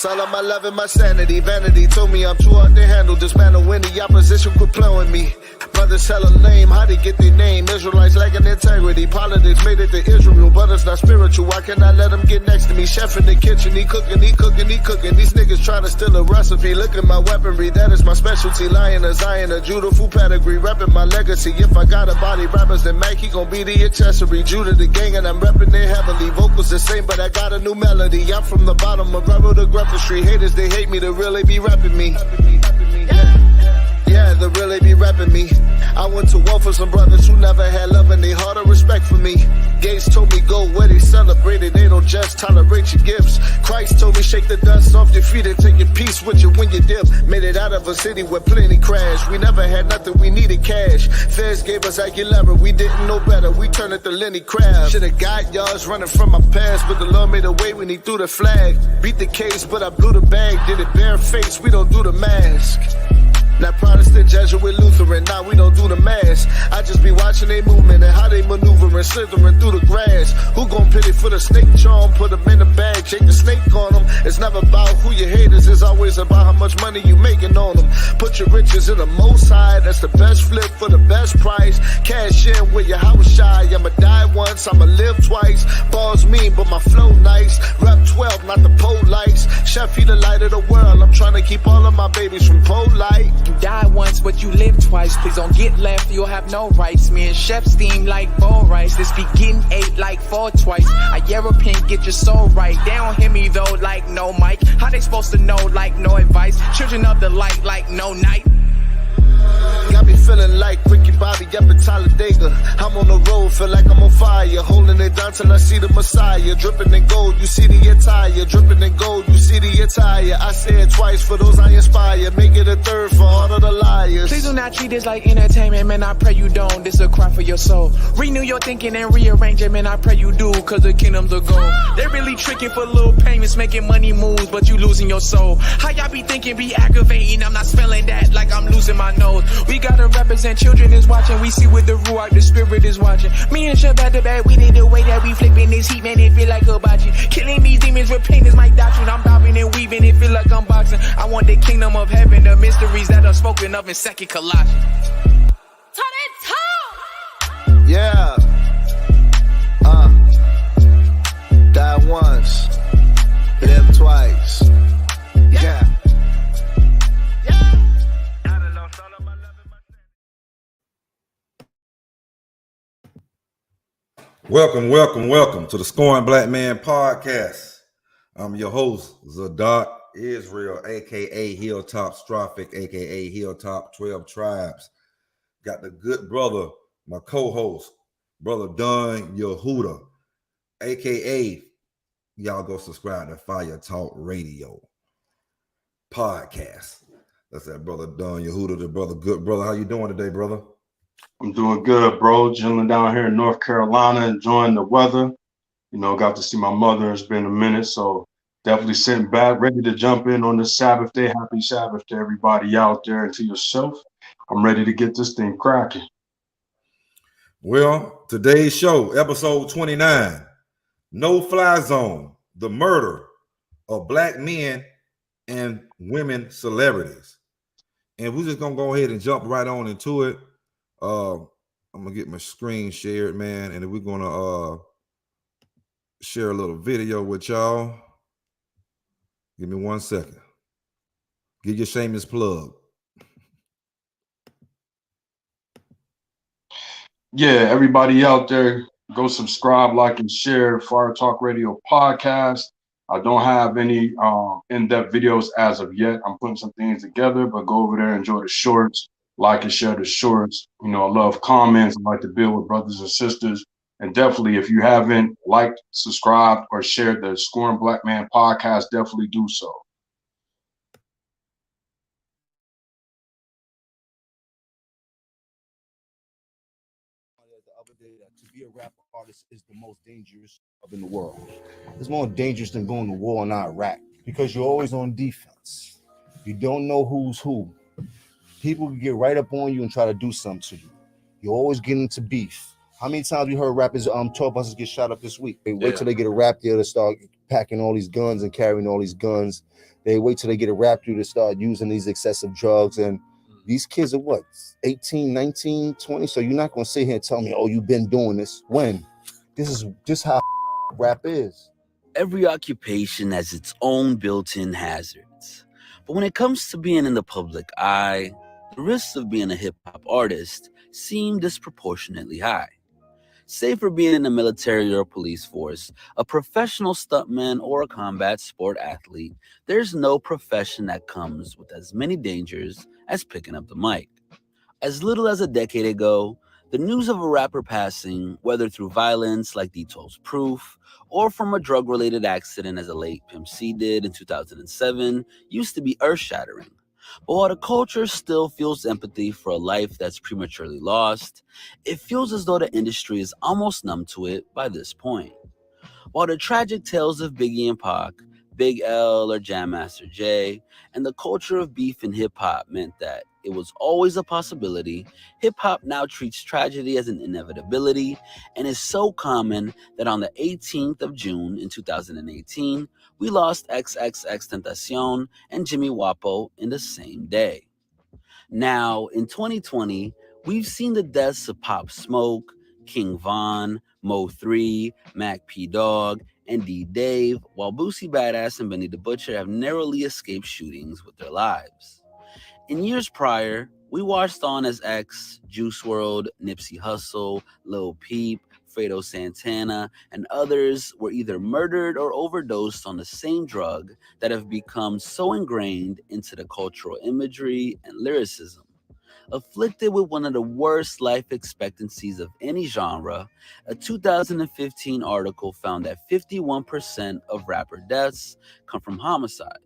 all of my love and my sanity. Vanity told me I'm too hard to handle. Dismantle any opposition, quit playing me. Brothers hella lame, how they get their name? Israelites lacking integrity. Politics made it to Israel, but it's not spiritual. Why can't I let them get next to me? Chef in the kitchen, he cooking, he cooking, he cooking. These niggas trying to steal a recipe. Look at my weaponry, that is my specialty. Lion, a Zion, a Judah, full pedigree. Repping my legacy. If I got a body rappers, then Mac, he gon' be the accessory. Judah the gang, and I'm repping it heavily. Vocals the same, but I got a new melody. I'm from the bottom of Rebel to Grepper Street. Haters, they hate me, they really be repping me. Yeah, they really be repping me. I went to war for some brothers who never had love and they heart of respect for me. Gates told me go where they celebrated, they don't just tolerate your gifts. Christ told me shake the dust off your feet and take your peace with you when you dip. Made it out of a city where plenty crashed. We never had nothing, we needed cash. Feds gave us Aguilera, we didn't know better. We turned it to Lenny Crab. Should've got yards running from my past, but the Lord made a way when he threw the flag. Beat the case, but I blew the bag. Did it bare face, we don't do the mask. Now Protestant, Jesuit, Lutheran, now we don't do the mass. I just be watching they movement and how they maneuvering, slithering through the grass. Who gon' pity for the snake charm? Put them in the bag, shake the snake on them. It's never about who your haters, it's always about how much money you making on them. Put your riches in the most high, that's the best flip for the best price. Cash in with your house shy, I'ma die once, I'ma live twice. Balls mean, but my flow nice. Rep 12, not the pole lights. Chef, he the light of the world, I'm trying to keep all of my babies from pole light. You die once, but you live twice. Please don't get left, you'll have no rights. Me and Chef steam like bowl rice. This be getting 8 like 4 twice. A European, get your soul right. They don't hear me though, like no mic. How they supposed to know, like no advice? Children of the light, like no night. Got me feeling like Ricky Bobby up in Talladega. I'm on the road, feel like I'm on fire. Holding it down till I see the Messiah. Dripping in gold, you see the attire. Dripping in gold, you see the attire. I say it twice for those I inspire. Make it a third for all of the liars. Please do not treat this like entertainment, man, I pray you don't. This a cry for your soul. Renew your thinking and rearrange it, man, I pray you do. Cause the kingdoms are gone. They really tricking for little payments, making money moves, but you losing your soul. How y'all be thinking, be aggravating? I'm not spelling that like I'm losing my nose. We gotta represent, children is watching. We see with the ruach, the spirit is watching. Me and Chef at the back, we did the way that we flipping this heat, man, it feel like hibachi. Killing these demons with pain is my doctrine. I'm bobbing and weaving, it feel like I'm boxing. I want the kingdom of heaven, the mysteries that are spoken of in 2 Colossians. Yeah. Die once, live twice. Yeah. Welcome to the Scoring Black Man Podcast. I'm your host, Zadok Israel, aka HILLTOPSTROPHIC, aka Hilltop 12 Tribes. Got the good brother, my co-host, Brother Don Yehuda, aka y'all go subscribe to Fire Talk Radio Podcast. That's that brother Don Yehuda, the brother, good brother. How you doing today, brother? I'm doing good, bro. Chilling down here in North Carolina, enjoying the weather. You know, got to see my mother. It's been a minute, so definitely sitting back, ready to jump in on this Sabbath day. Happy Sabbath to everybody out there and to yourself. I'm ready to get this thing cracking. Well, today's show, episode 29, No Fly Zone, the murder of Black men and women celebrities. And we're just going to go ahead and jump right on into it. I'm gonna get my screen shared, man, and we're gonna share a little video with y'all. Give me 1 second. Give your shameless plug. Yeah, everybody out there, go subscribe, like, and share Fire Talk Radio Podcast. I don't have any in-depth videos as of yet. I'm putting some things together, but go over there and enjoy the shorts. Like and share the shorts. You know, I love comments. I like to build with brothers and sisters. And definitely, if you haven't liked, subscribed, or shared the Scoring Black Man Podcast, definitely do so. The other day that to be a rap artist is the most dangerous job in the world. It's more dangerous than going to war in Iraq because you're always on defense. You don't know who's who. People can get right up on you and try to do something to you. You always get into beef. How many times we heard rappers, tour buses get shot up this week? They wait till they get a rap deal to start packing all these guns and carrying all these guns. They wait till they get a rap through to start using these excessive drugs. And these kids are what, 18, 19, 20? So you're not going to sit here and tell me, oh, you've been doing this. When? This is just how rap is. Every occupation has its own built-in hazards. But when it comes to being in the public eye, the risks of being a hip-hop artist seem disproportionately high. Say for being in the military or police force, a professional stuntman, or a combat sport athlete, there's no profession that comes with as many dangers as picking up the mic. As little as a decade ago, the news of a rapper passing, whether through violence like D12's Proof, or from a drug-related accident as a late Pimp C did in 2007, used to be earth-shattering. But while the culture still feels empathy for a life that's prematurely lost, it feels as though the industry is almost numb to it by this point. While the tragic tales of Biggie and Pac, Big L or Jam Master Jay, and the culture of beef in hip-hop meant that it was always a possibility, hip-hop now treats tragedy as an inevitability and is so common that on the 18th of June in 2018, we lost XXXTentacion and Jimmy Wapo in the same day. Now, in 2020, we've seen the deaths of Pop Smoke, King Von, Mo 3, Mac P Dog, and D Dave, while Boosie Badass and Benny the Butcher have narrowly escaped shootings with their lives. In years prior, we watched on as X, Juice WRLD, Nipsey Hussle, Lil Peep, Fredo Santana, and others were either murdered or overdosed on the same drug that have become so ingrained into the cultural imagery and lyricism. Afflicted with one of the worst life expectancies of any genre, a 2015 article found that 51% of rapper deaths come from homicide.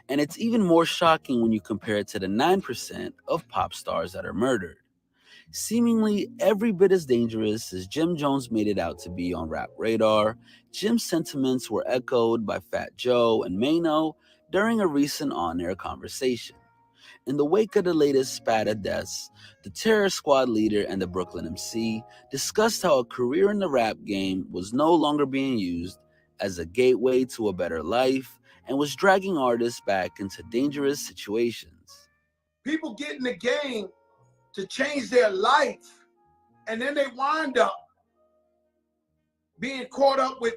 And it's even more shocking when you compare it to the 9% of pop stars that are murdered. Seemingly every bit as dangerous as Jim Jones made it out to be on Rap Radar, Jim's sentiments were echoed by Fat Joe and Mano during a recent on-air conversation. In the wake of the latest Spada deaths, the Terror Squad leader and the Brooklyn MC discussed how a career in the rap game was no longer being used as a gateway to a better life and was dragging artists back into dangerous situations. People get in the game to change their life, and then they wind up being caught up with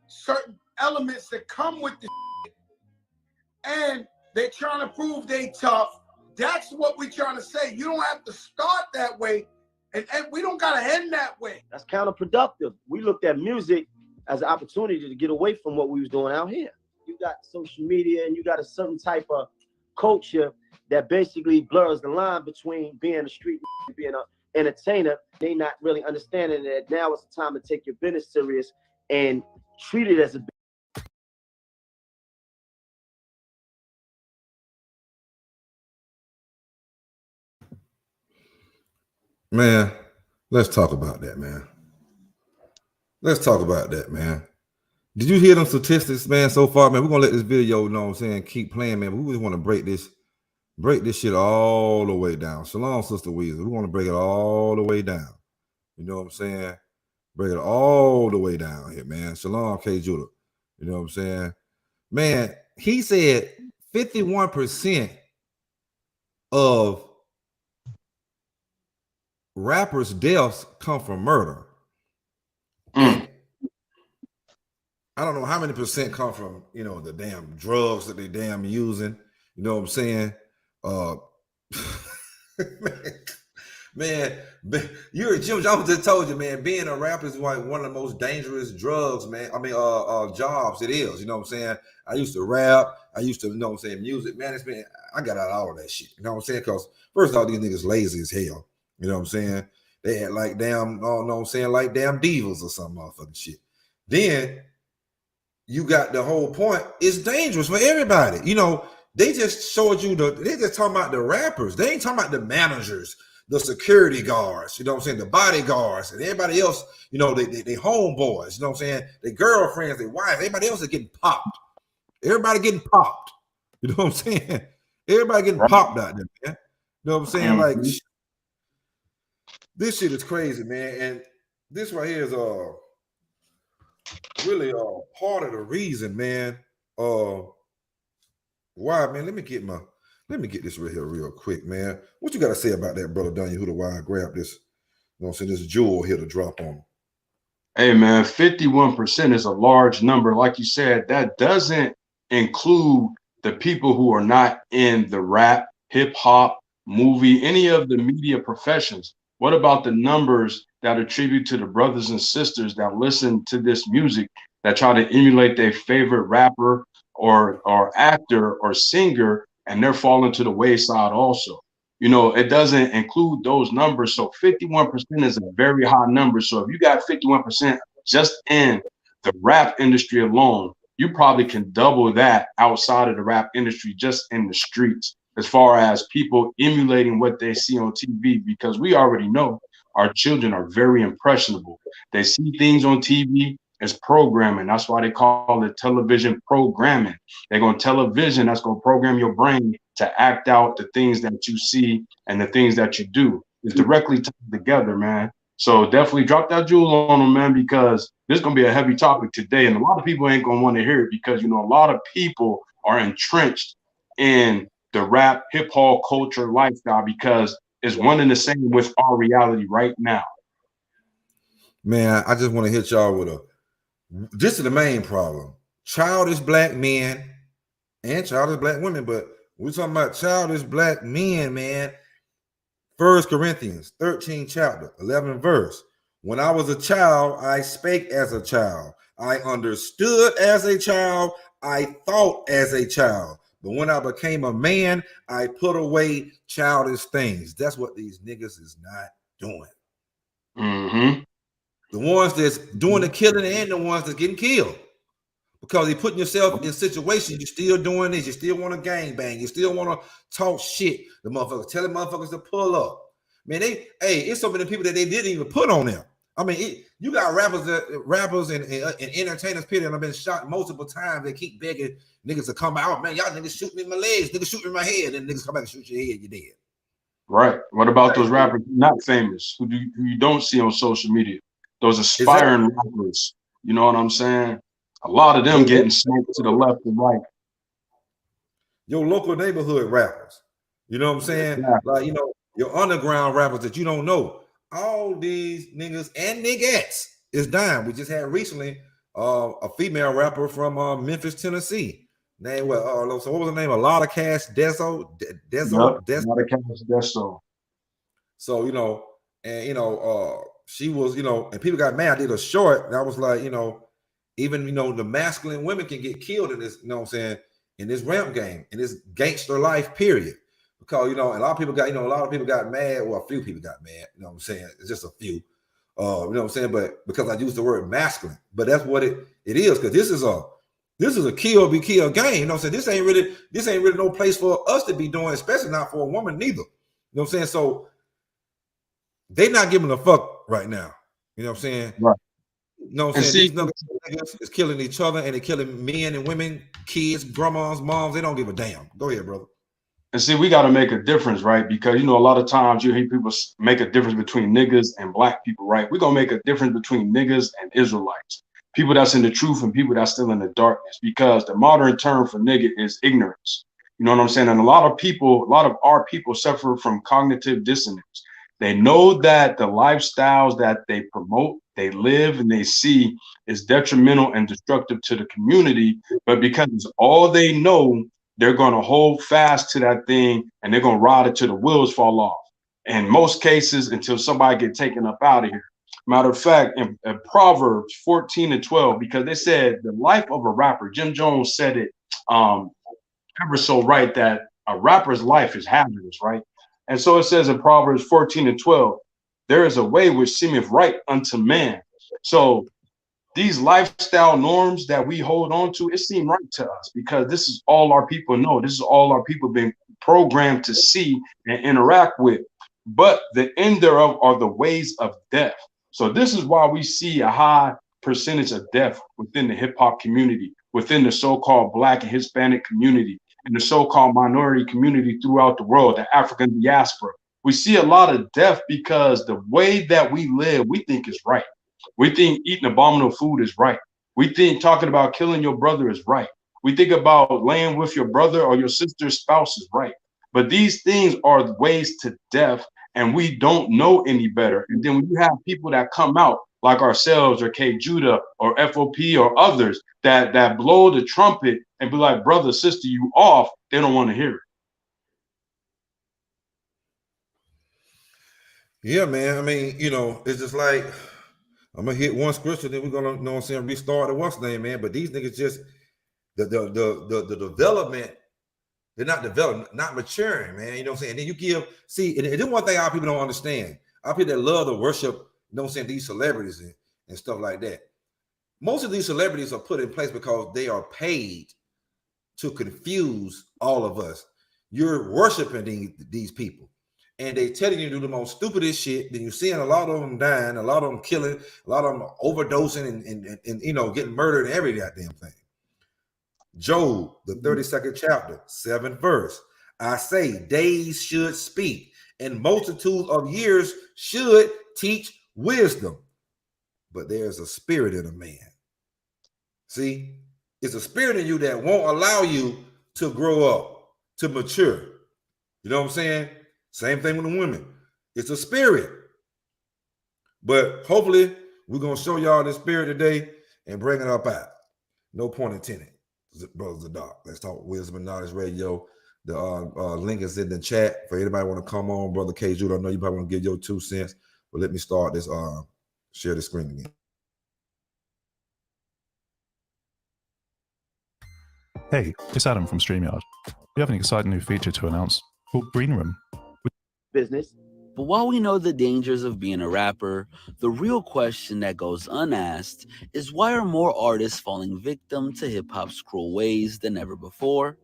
certain elements that come with the shit, and they're trying to prove they tough. That's what we're trying to say. You don't have to start that way, and we don't got to end that way. That's counterproductive. We looked at music as an opportunity to get away from what we was doing out here. You got social media and you got a certain type of culture that basically blurs the line between being a street and being an entertainer. They not really understanding that now is the time to take your business serious and treat it as a Man, let's talk about that, man. Let's talk about that, man. Did you hear them statistics, man, so far, man? We're going to let this video, you know what I'm saying, keep playing, man. But we just want to break this shit all the way down. Shalom, Sister Weezer. We want to break it all the way down. You know what I'm saying? Break it all the way down here, man. Shalom, K. Judah. You know what I'm saying? Man, he said 51% of rappers' deaths come from murder. I don't know how many percent come from, you know, the damn drugs that they damn using. You know what I'm saying? Man, you're Jim Jones just told you, man, being a rapper is like one of the most dangerous drugs, man. I mean, jobs it is. You know what I'm saying? I used to rap. I used to, you know what I'm saying, music management. I got out of all of that shit. You know what I'm saying? Because first of all, these niggas lazy as hell. You know what I'm saying? They had like damn, you know what I'm saying, like damn divas or some motherfucking shit. Then you got the whole point. It's dangerous for everybody. You know, they just showed you they just talking about the rappers. They ain't talking about the managers, the security guards, you know what I'm saying, the bodyguards, and everybody else, you know, they homeboys, you know what I'm saying, their girlfriends, their wives, everybody else is getting popped. Everybody getting popped. You know what I'm saying? Everybody getting popped out there, man. You know what I'm saying? Like, this shit is crazy, man. And this right here is really part of the reason, man. Why, man? Let me get this right here real quick, man. What you got to say about that, brother Daniel? Who the why I grabbed this? You know what I'm saying? This jewel here to drop on. Hey man, 51% is a large number. Like you said, that doesn't include the people who are not in the rap, hip hop, movie, any of the media professions. What about the numbers that attribute to the brothers and sisters that listen to this music, that try to emulate their favorite rapper or actor or singer, and they're falling to the wayside also? You know, it doesn't include those numbers. So 51% is a very high number. So if you got 51% just in the rap industry alone, you probably can double that outside of the rap industry, just in the streets, as far as people emulating what they see on TV, because we already know our children are very impressionable. They see things on TV as programming. That's why they call it television programming. They're going to television, that's going to program your brain to act out the things that you see and the things that you do. It's directly tied together, man. So definitely drop that jewel on them, man, because this is going to be a heavy topic today. And a lot of people ain't going to want to hear it because, you know, a lot of people are entrenched in the rap, hip hop culture lifestyle because it's one and the same with our reality right now. Man, I just want to hit y'all with this is the main problem. Childish black men and childish black women, but we're talking about childish black men, man. 1 Corinthians 13 chapter, 11 verse. When I was a child, I spake as a child. I understood as a child. I thought as a child. But when I became a man, I put away childish things. That's what these niggas is not doing. Mm-hmm. The ones that's doing the killing and the ones that's getting killed. Because you're putting yourself in situations, you're still doing this, you still want to gang bang, you still want to talk shit. The motherfuckers telling motherfuckers to pull up. Man, it's so many people that they didn't even put on them. I mean, you got rappers and entertainers, period, that have been shot multiple times. They keep begging niggas to come out. Man, y'all niggas shoot me in my legs, niggas shoot me in my head, and niggas come back and shoot your head, you're dead. Right. What about those rappers not famous, who you don't see on social media? Those aspiring rappers, you know what I'm saying? A lot of them getting smoked to the left and right. Your local neighborhood rappers, you know what I'm saying? Yeah. Like, you know, your underground rappers that you don't know. All these niggas and niggas is dying. We just had recently a female rapper from Memphis, Tennessee. Name what? So what was the name? A lot of Cash Deso. So you know, and you know, she was, you know, and people got mad. I did a short, and I was like, you know, even, you know, the masculine women can get killed in this, you know what I'm saying, in this rap game, in this gangster life, period. Because, you know, a lot of people got mad. Well, a few people got mad, you know what I'm saying? It's just a few. You know what I'm saying? But because I used the word masculine, but that's what it is, because this is a kill be killed game. You know what I'm saying? This ain't really no place for us to be doing, especially not for a woman neither. You know what I'm saying? So they not giving a fuck right now. You know what I'm saying? Right. You know what I'm saying? These niggas is killing each other, and they're killing men and women, kids, grandmas, moms. They don't give a damn. Go ahead, brother. And see, we got to make a difference, right? Because, you know, a lot of times you hear people make a difference between niggas and black people, right? We're going to make a difference between niggas and Israelites, people that's in the truth and people that's still in the darkness, because the modern term for nigga is ignorance. You know what I'm saying? And a lot of our people suffer from cognitive dissonance. They know that the lifestyles that they promote, they live, and they see is detrimental and destructive to the community. But because it's all they know, they're going to hold fast to that thing, and they're going to ride it till the wheels fall off. In most cases, until somebody get taken up out of here. Matter of fact, in Proverbs 14 and 12, because they said the life of a rapper, Jim Jones said it ever so right, that a rapper's life is hazardous, right? And so it says in Proverbs 14 and 12, there is a way which seemeth right unto man. So these lifestyle norms that we hold on to, it seems right to us because this is all our people know. This is all our people been programmed to see and interact with. But the end thereof are the ways of death. So this is why we see a high percentage of death within the hip hop community, within the so-called Black and Hispanic community, and the so-called minority community throughout the world, the African diaspora. We see a lot of death because the way that we live, we think is right. We think eating abominable food is right. We think talking about killing your brother is right. We think about laying with your brother or your sister's spouse is right. But these things are ways to death, and we don't know any better. And then when you have people that come out like ourselves or K Judah or FOP or others that blow the trumpet and be like, brother, sister, you off, they don't want to hear it. Yeah, man. I mean, it's just like I'm gonna hit one scripture, then we're gonna, restart the what's name, man. But these niggas just the development, they're not developing, not maturing, man. You know what I'm saying? And then you and then one thing our people don't understand. Our people that love to worship, these celebrities and stuff like that. Most of these celebrities are put in place because they are paid to confuse all of us. You're worshiping these people. And they telling you to do the most stupidest shit. Then you're seeing a lot of them dying, a lot of them killing, a lot of them overdosing and getting murdered and every goddamn thing. Job, the 32nd chapter, 7th verse. I say, days should speak, and multitude of years should teach wisdom. But there's a spirit in a man. See, it's a spirit in you that won't allow you to grow up, to mature. You know what I'm saying? Same thing with the women. It's a spirit. But hopefully, we're going to show y'all this spirit today and bring it up out. No point intended. Brothers of Dark. Let's talk Wisdom and Knowledge Radio. The link is in the chat for anybody want to come on. Brother K. Judah, I know you probably want to give your 2 cents, but let me start this, share the screen again. Hey, it's Adam from StreamYard. We have an exciting new feature to announce called Green Room. Business. But while we know the dangers of being a rapper, the real question that goes unasked is why are more artists falling victim to hip-hop's cruel ways than ever before?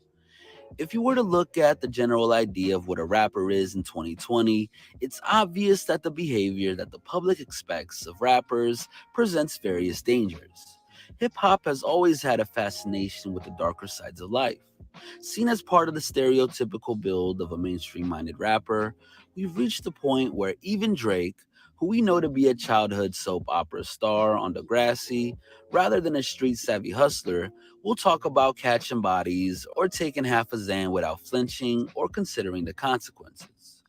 If you were to look at the general idea of what a rapper is in 2020, it's obvious that the behavior that the public expects of rappers presents various dangers. Hip-hop has always had a fascination with the darker sides of life. Seen as part of the stereotypical build of a mainstream-minded rapper, we've reached the point where even Drake, who we know to be a childhood soap opera star on Degrassi, rather than a street-savvy hustler, will talk about catching bodies or taking half a Xan without flinching or considering the consequences.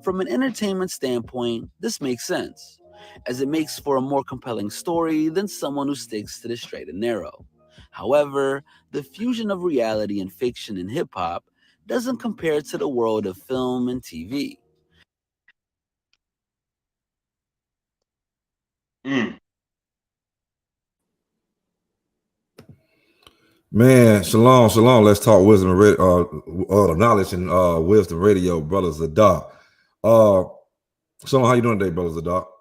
From an entertainment standpoint, this makes sense, as it makes for a more compelling story than someone who sticks to the straight and narrow. However, the fusion of reality and fiction in hip-hop doesn't compare to the world of film and TV. Man, shalom. Let's talk wisdom and knowledge and wisdom radio, brothers of Doc. So how you doing today, brothers of Doc?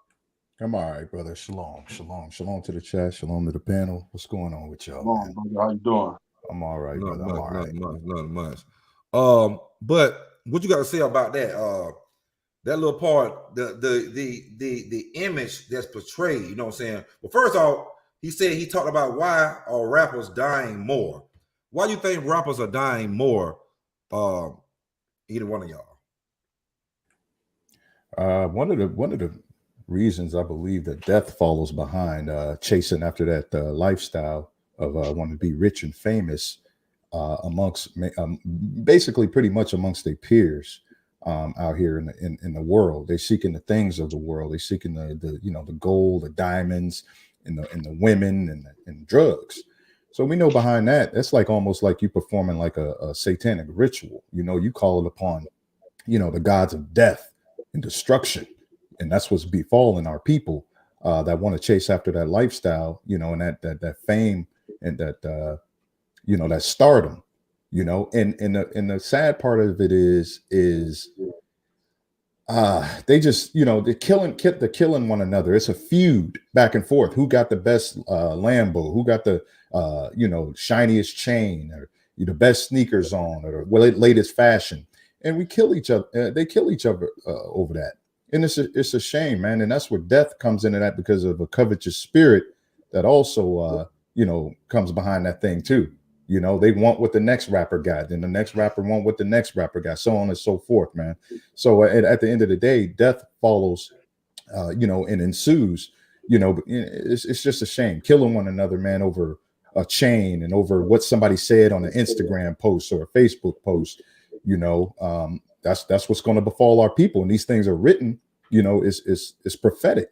I'm all right, brother. Shalom to the chat. Shalom to the panel. What's going on with y'all? Brother, how you doing? I'm all right, brother. I'm all right. Not much. But what you got to say about that? That little part, the image that's portrayed. You know what I'm saying? Well, first off, he talked about why are rappers dying more. Why do you think rappers are dying more? Either one of y'all. One of the reasons I believe that death follows behind chasing after that lifestyle of wanting to be rich and famous amongst basically pretty much amongst their peers out here in the world. They're seeking the things of the world. They're seeking the gold, the diamonds, and the women and drugs. So we know behind that, that's like almost like you performing like a satanic ritual. You call it upon, the gods of death and destruction. And that's what's befalling our people that want to chase after that lifestyle, and that fame and that, that stardom, and the sad part of it is they just, they're killing one another. It's a feud back and forth. Who got the best Lambo? Who got the, shiniest chain, or the best sneakers on, or latest fashion? And we kill each other. They kill each other over that. And it's a shame, man. And that's where death comes into that, because of a covetous spirit that also, comes behind that thing too. They want what the next rapper got, then the next rapper want what the next rapper got, so on and so forth, man. So at the end of the day, death follows, and ensues, you know, it's just a shame killing one another, man, over a chain and over what somebody said on an Instagram post or a Facebook post. You know, that's what's going to befall our people. And these things are written, you know, it's prophetic,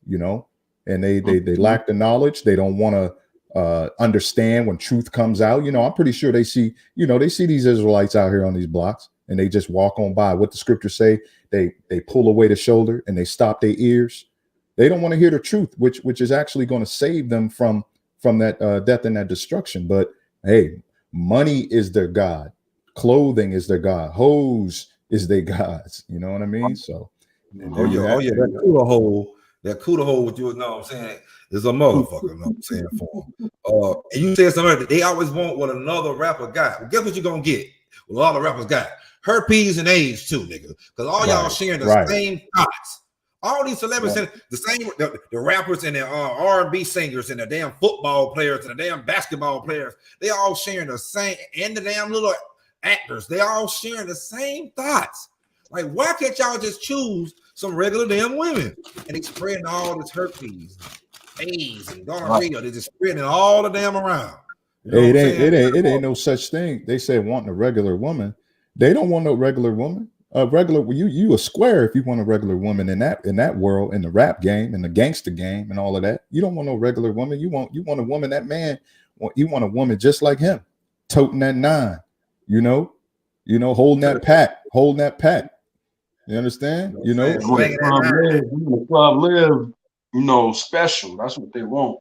you know, and they lack the knowledge. They don't want to understand when truth comes out. You know, I'm pretty sure they see these Israelites out here on these blocks and they just walk on by. What the scriptures say, they pull away the shoulder and they stop their ears. They don't want to hear the truth, which is actually going to save them from that death and that destruction. But hey, money is their god, clothing is their god, hoes is their gods. You know what I mean? So, that cooler hole with you, know what I'm saying, is a motherfucker. Know what I'm saying for them. And you said something, they always want what another rapper got. Well, guess what you're gonna get? Well, all the rappers got herpes and AIDS too, nigga, because all y'all sharing the same thoughts. All these celebrities, the same, the rappers and the R&B singers and the damn football players and the damn basketball players, they all sharing the same, and the damn little actors, they all sharing the same thoughts. Like, why can't y'all just choose some regular damn women? And they spreading all this herpes, AIDS, and gonorrhea. They're just spreading all the damn around. You know it ain't no such thing. They say wanting a regular woman. They don't want no regular woman. You a square if you want a regular woman in that world, in the rap game, in the gangster game, and all of that. You don't want no regular woman. You want a woman. That man, you want a woman just like him, toting that 9. You know, holding that pack. You understand? You know, the club live, you know, special. That's what they want.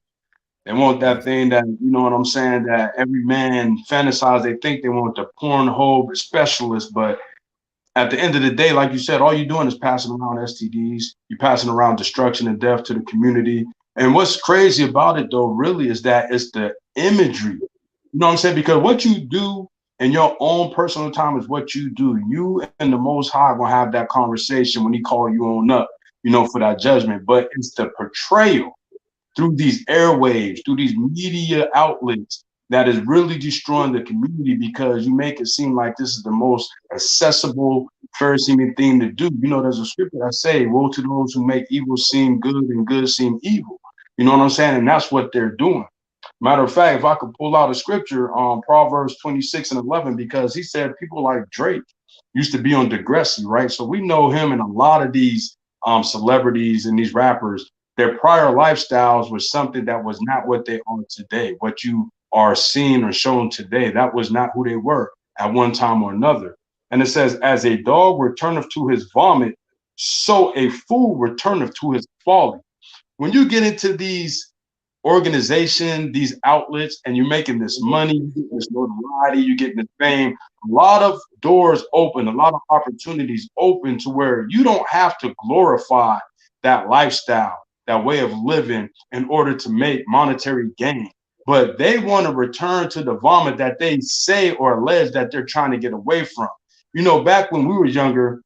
They want that thing that, you know what I'm saying, that every man fantasize. They think they want the Pornhub specialist, but at the end of the day, like you said, all you're doing is passing around STDs. You're passing around destruction and death to the community. And what's crazy about it, though, really, is that it's the imagery. You know what I'm saying? Because what you do in your own personal time is what you do. You and the Most High gonna have that conversation when he call you on up, you know, for that judgment. But it's the portrayal through these airwaves, through these media outlets, that is really destroying the community, because you make it seem like this is the most accessible, fair-seeming thing to do. You know, there's a scripture that say, woe to those who make evil seem good and good seem evil. You know what I'm saying? And that's what they're doing. Matter of fact, if I could pull out a scripture on Proverbs 26:11, because he said people like Drake used to be on Degrassi, right? So we know him, and a lot of these celebrities and these rappers, their prior lifestyles was something that was not what they are today. What you are seen or shown today, that was not who they were at one time or another. And it says, as a dog returneth to his vomit, so a fool returneth to his folly. When you get into these organizations, these outlets, and you're making this money, you get this notoriety, you're getting this fame, a lot of doors open, a lot of opportunities open to where you don't have to glorify that lifestyle, that way of living, in order to make monetary gain. But they want to return to the vomit that they say or allege that they're trying to get away from. You know, back when we were younger,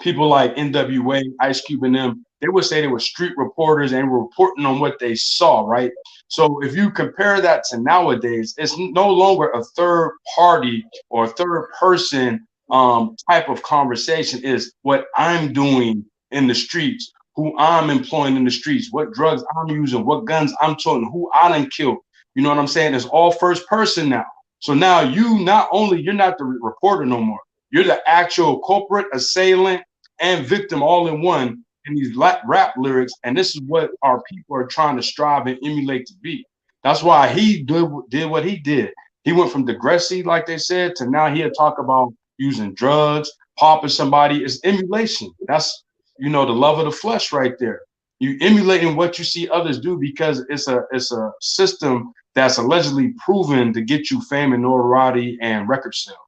people like NWA, Ice Cube and them, they would say they were street reporters and were reporting on what they saw, right? So if you compare that to nowadays, it's no longer a third party or third person type of conversation. Is what I'm doing in the streets, who I'm employing in the streets, what drugs I'm using, what guns I'm toting, who I done killed. You know what I'm saying? It's all first person now. So now you're not the reporter no more. You're the actual culprit, assailant, and victim all in one in these rap lyrics. And this is what our people are trying to strive and emulate to be. That's why he did what he did. He went from Degrassi, like they said, to now he'll talk about using drugs, popping somebody. It's emulation. That's, you know, the love of the flesh right there. You emulating what you see others do, because it's a system that's allegedly proven to get you fame and notoriety and record sales.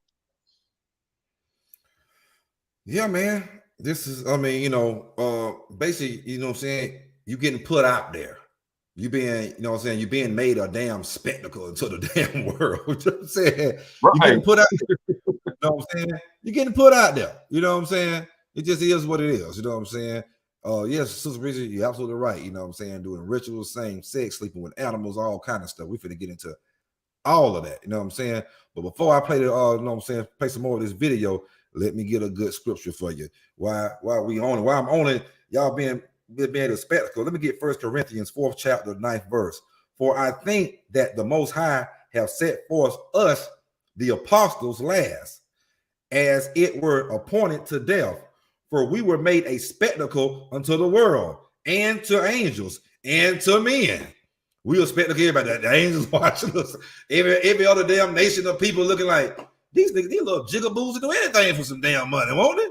Yeah, man. This is, I mean, you know, basically, you know what I'm saying, you getting put out there. You being, you know what I'm saying, you being made a damn spectacle to the damn world. You know what I'm saying? Right. You getting put out there. You know what I'm saying? You're getting put out there. You know what I'm saying? It just is what it is. You know what I'm saying? Yes, Sister Bridget, you're absolutely right. You know what I'm saying? Doing rituals, same sex, sleeping with animals, all kind of stuff. We finna get into all of that. You know what I'm saying? But before I play the, you know what I'm saying, play some more of this video, let me get a good scripture for you. Why we on it? Why I'm on it? Y'all being being a spectacle. Let me get 1 Corinthians 4th chapter 9th verse. For I think that the Most High have set forth us, the apostles, last, as it were appointed to death. For we were made a spectacle unto the world, and to angels, and to men. We were spectacle about that. The angels watching us. Every other damn nation of people looking like these niggas, these little jigaboos will do anything for some damn money, won't they?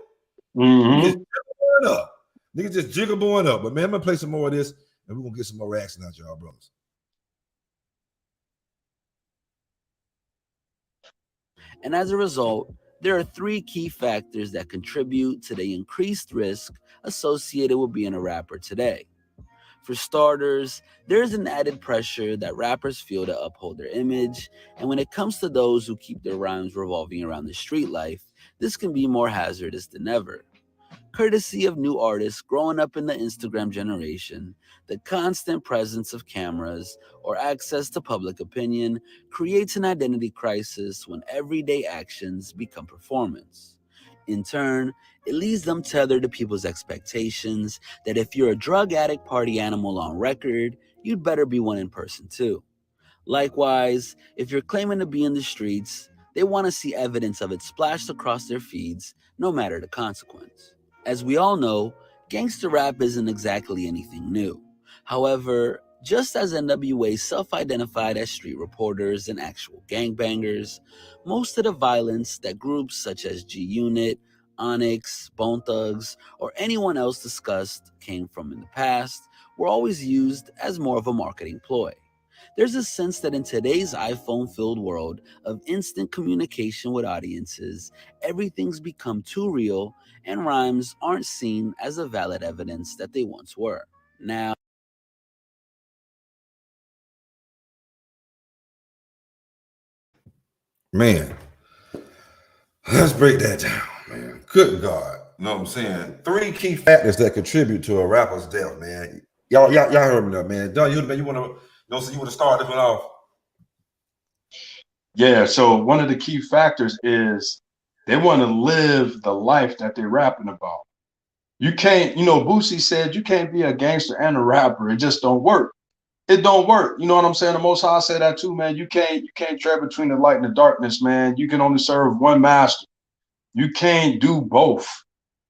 Niggas just jigaboing up. But man, I'm gonna play some more of this, and we're gonna get some more reaction out y'all, brothers. And as a result, there are 3 key factors that contribute to the increased risk associated with being a rapper today. For starters, there's an added pressure that rappers feel to uphold their image, and when it comes to those who keep their rhymes revolving around the street life, this can be more hazardous than ever. Courtesy of new artists growing up in the Instagram generation, the constant presence of cameras or access to public opinion creates an identity crisis when everyday actions become performance. In turn, it leaves them tethered to people's expectations that if you're a drug addict party animal on record, you'd better be one in person too. Likewise, if you're claiming to be in the streets, they want to see evidence of it splashed across their feeds, no matter the consequence. As we all know, gangster rap isn't exactly anything new. However, just as NWA self-identified as street reporters and actual gangbangers, most of the violence that groups such as G-Unit, Onyx, Bone Thugs, or anyone else discussed came from in the past were always used as more of a marketing ploy. There's a sense that in today's iPhone-filled world of instant communication with audiences, everything's become too real and rhymes aren't seen as a valid evidence that they once were. Now, Man, let's break that down, man. Good God. You know what I'm saying? 3 key factors that contribute to a rapper's death, man. Y'all heard me up, man. Don, you want to start this one off? Yeah, so one of the key factors is they want to live the life that they're rapping about. You can't, Boosie said you can't be a gangster and a rapper. It just don't work. It don't work. You know what I'm saying? The Most High said that too, man. You can't tread between the light and the darkness, man. You can only serve one master. You can't do both.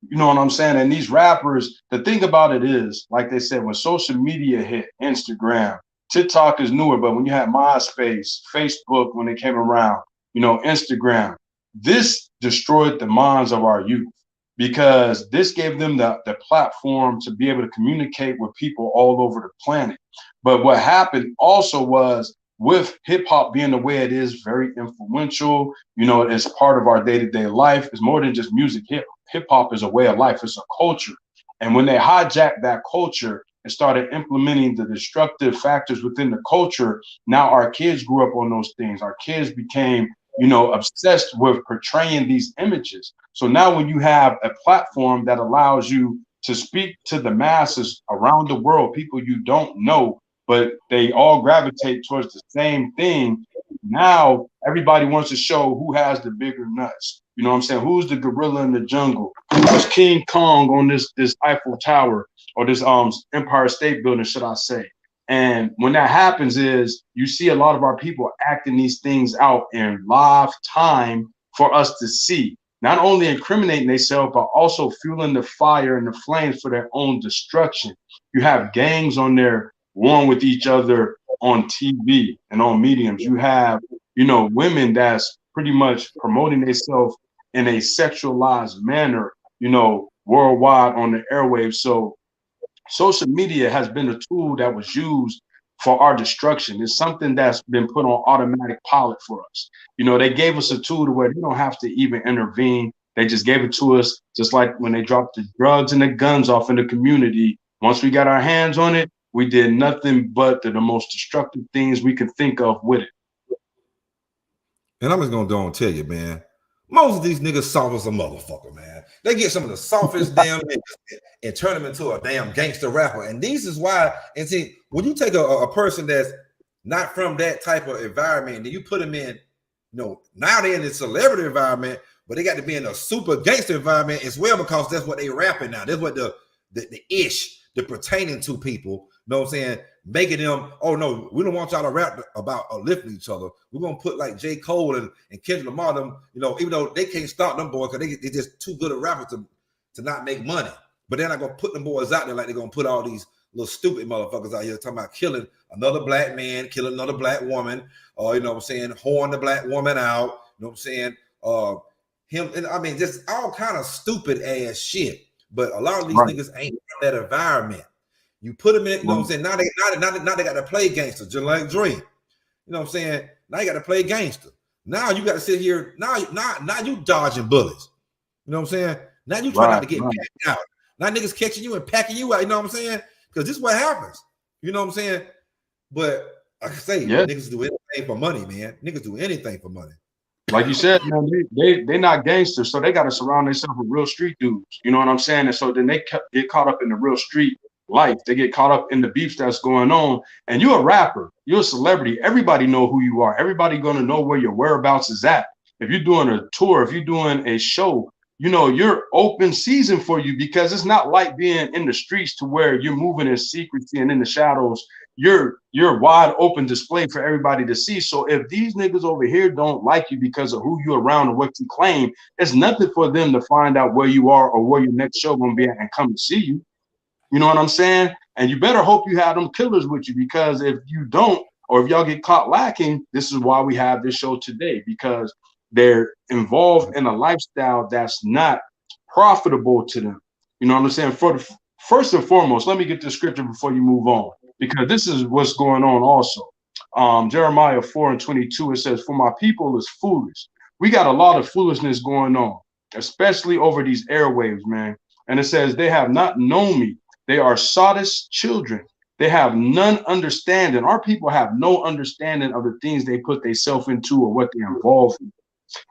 You know what I'm saying? And these rappers, the thing about it is, like they said, when social media hit, Instagram, TikTok is newer, but when you had MySpace, Facebook, when they came around, Instagram, this destroyed the minds of our youth because this gave them the platform to be able to communicate with people all over the planet. But what happened also was with hip hop being the way it is, very influential, it's part of our day-to-day life. It's more than just music. Hip hop is a way of life. It's a culture. And when they hijacked that culture and started implementing the destructive factors within the culture, now our kids grew up on those things. Our kids became, obsessed with portraying these images. So now when you have a platform that allows you to speak to the masses around the world, people you don't know, but they all gravitate towards the same thing. Now everybody wants to show who has the bigger nuts. You know what I'm saying? Who's the gorilla in the jungle? Who's King Kong on this Eiffel Tower or this Empire State Building, should I say? And when that happens is you see a lot of our people acting these things out in live time for us to see. Not only incriminating themselves, but also fueling the fire and the flames for their own destruction. You have gangs on there warring with each other on TV and on mediums. You have, women that's pretty much promoting themselves in a sexualized manner, worldwide on the airwaves. So social media has been a tool that was used for our destruction. It's something that's been put on automatic pilot for us. They gave us a tool to where they don't have to even intervene. They just gave it to us, just like when they dropped the drugs and the guns off in the community. Once we got our hands on it, we did nothing but the most destructive things we could think of with it. And I'm just gonna go and tell you, man, most of these niggas soft as a motherfucker, man. They get some of the softest damn niggas and turn them into a damn gangster rapper. And this is why, and see, when you take a person that's not from that type of environment, and you put them in, now they're in the celebrity environment, but they got to be in a super gangster environment as well, because that's what they rapping now. That's what the ish. the pertaining to people. You know what I'm saying? Making them, oh no, we don't want y'all to rap about uplifting each other. We're gonna put like J. Cole and Kendrick Lamar, them, you know, even though they can't stop them boys because they're just too good at rappers to not make money. But then I gonna put them boys out there like they're gonna put all these little stupid motherfuckers out here talking about killing another black man, killing another black woman, or you know what I'm saying, horn the black woman out, you know what I'm saying? Him, and I mean, just all kind of stupid ass shit. But a lot of these niggas ain't in that environment. You put them in, you know what I'm saying? Now they got to play gangster, just like Dre. You know what I'm saying? Now you got to play gangster. Now you got to sit here. Now you dodging bullets. You know what I'm saying? Now you trying not to get packed out. Now niggas catching you and packing you out. You know what I'm saying? Because this is what happens. You know what I'm saying? But like I say, niggas do anything for money, man. Niggas do anything for money. Like you said, man, they not gangsters, so they got to surround themselves with real street dudes. You know what I'm saying? And so then they get caught up in the real street life. They get caught up in the beef that's going on. And you're a rapper, you're a celebrity. Everybody know who you are. Everybody gonna know where your whereabouts is at. If you're doing a tour, if you're doing a show, you know, you're open season for you, because it's not like being in the streets to where you're moving in secrecy and in the shadows. You're wide open display for everybody to see. So if these niggas over here don't like you because of who you're around or what you claim, it's nothing for them to find out where you are or where your next show gonna be at and come to see you. You know what I'm saying? And you better hope you have them killers with you, because if you don't, or if y'all get caught lacking, this is why we have this show today, because they're involved in a lifestyle that's not profitable to them. You know what I'm saying? First and foremost, let me get the scripture before you move on, because this is what's going on also. Jeremiah 4:22, it says, "For my people is foolish." We got a lot of foolishness going on, especially over these airwaves, man. And it says, "They have not known me. They are sottish children. They have none understanding." Our people have no understanding of the things they put themselves into or what they're involved in.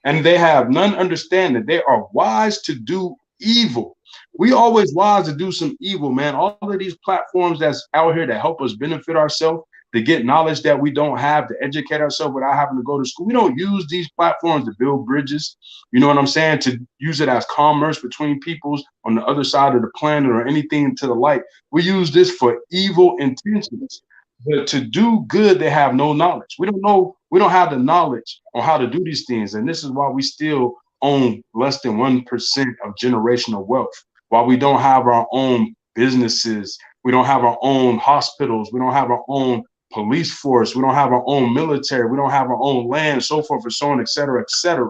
And they have none understanding. They are wise to do evil. We always wise to do some evil, man. All of these platforms that's out here that help us benefit ourselves, to get knowledge that we don't have, to educate ourselves without having to go to school. We don't use these platforms to build bridges. You know what I'm saying? To use it as commerce between peoples on the other side of the planet or anything to the light. We use this for evil intentions. But to do good, they have no knowledge. We don't know. We don't have the knowledge on how to do these things. And this is why we still own less than 1% of generational wealth. Why we don't have our own businesses. We don't have our own hospitals. We don't have our own police force. We don't have our own military. We don't have our own land, so forth and so on, et cetera, et cetera.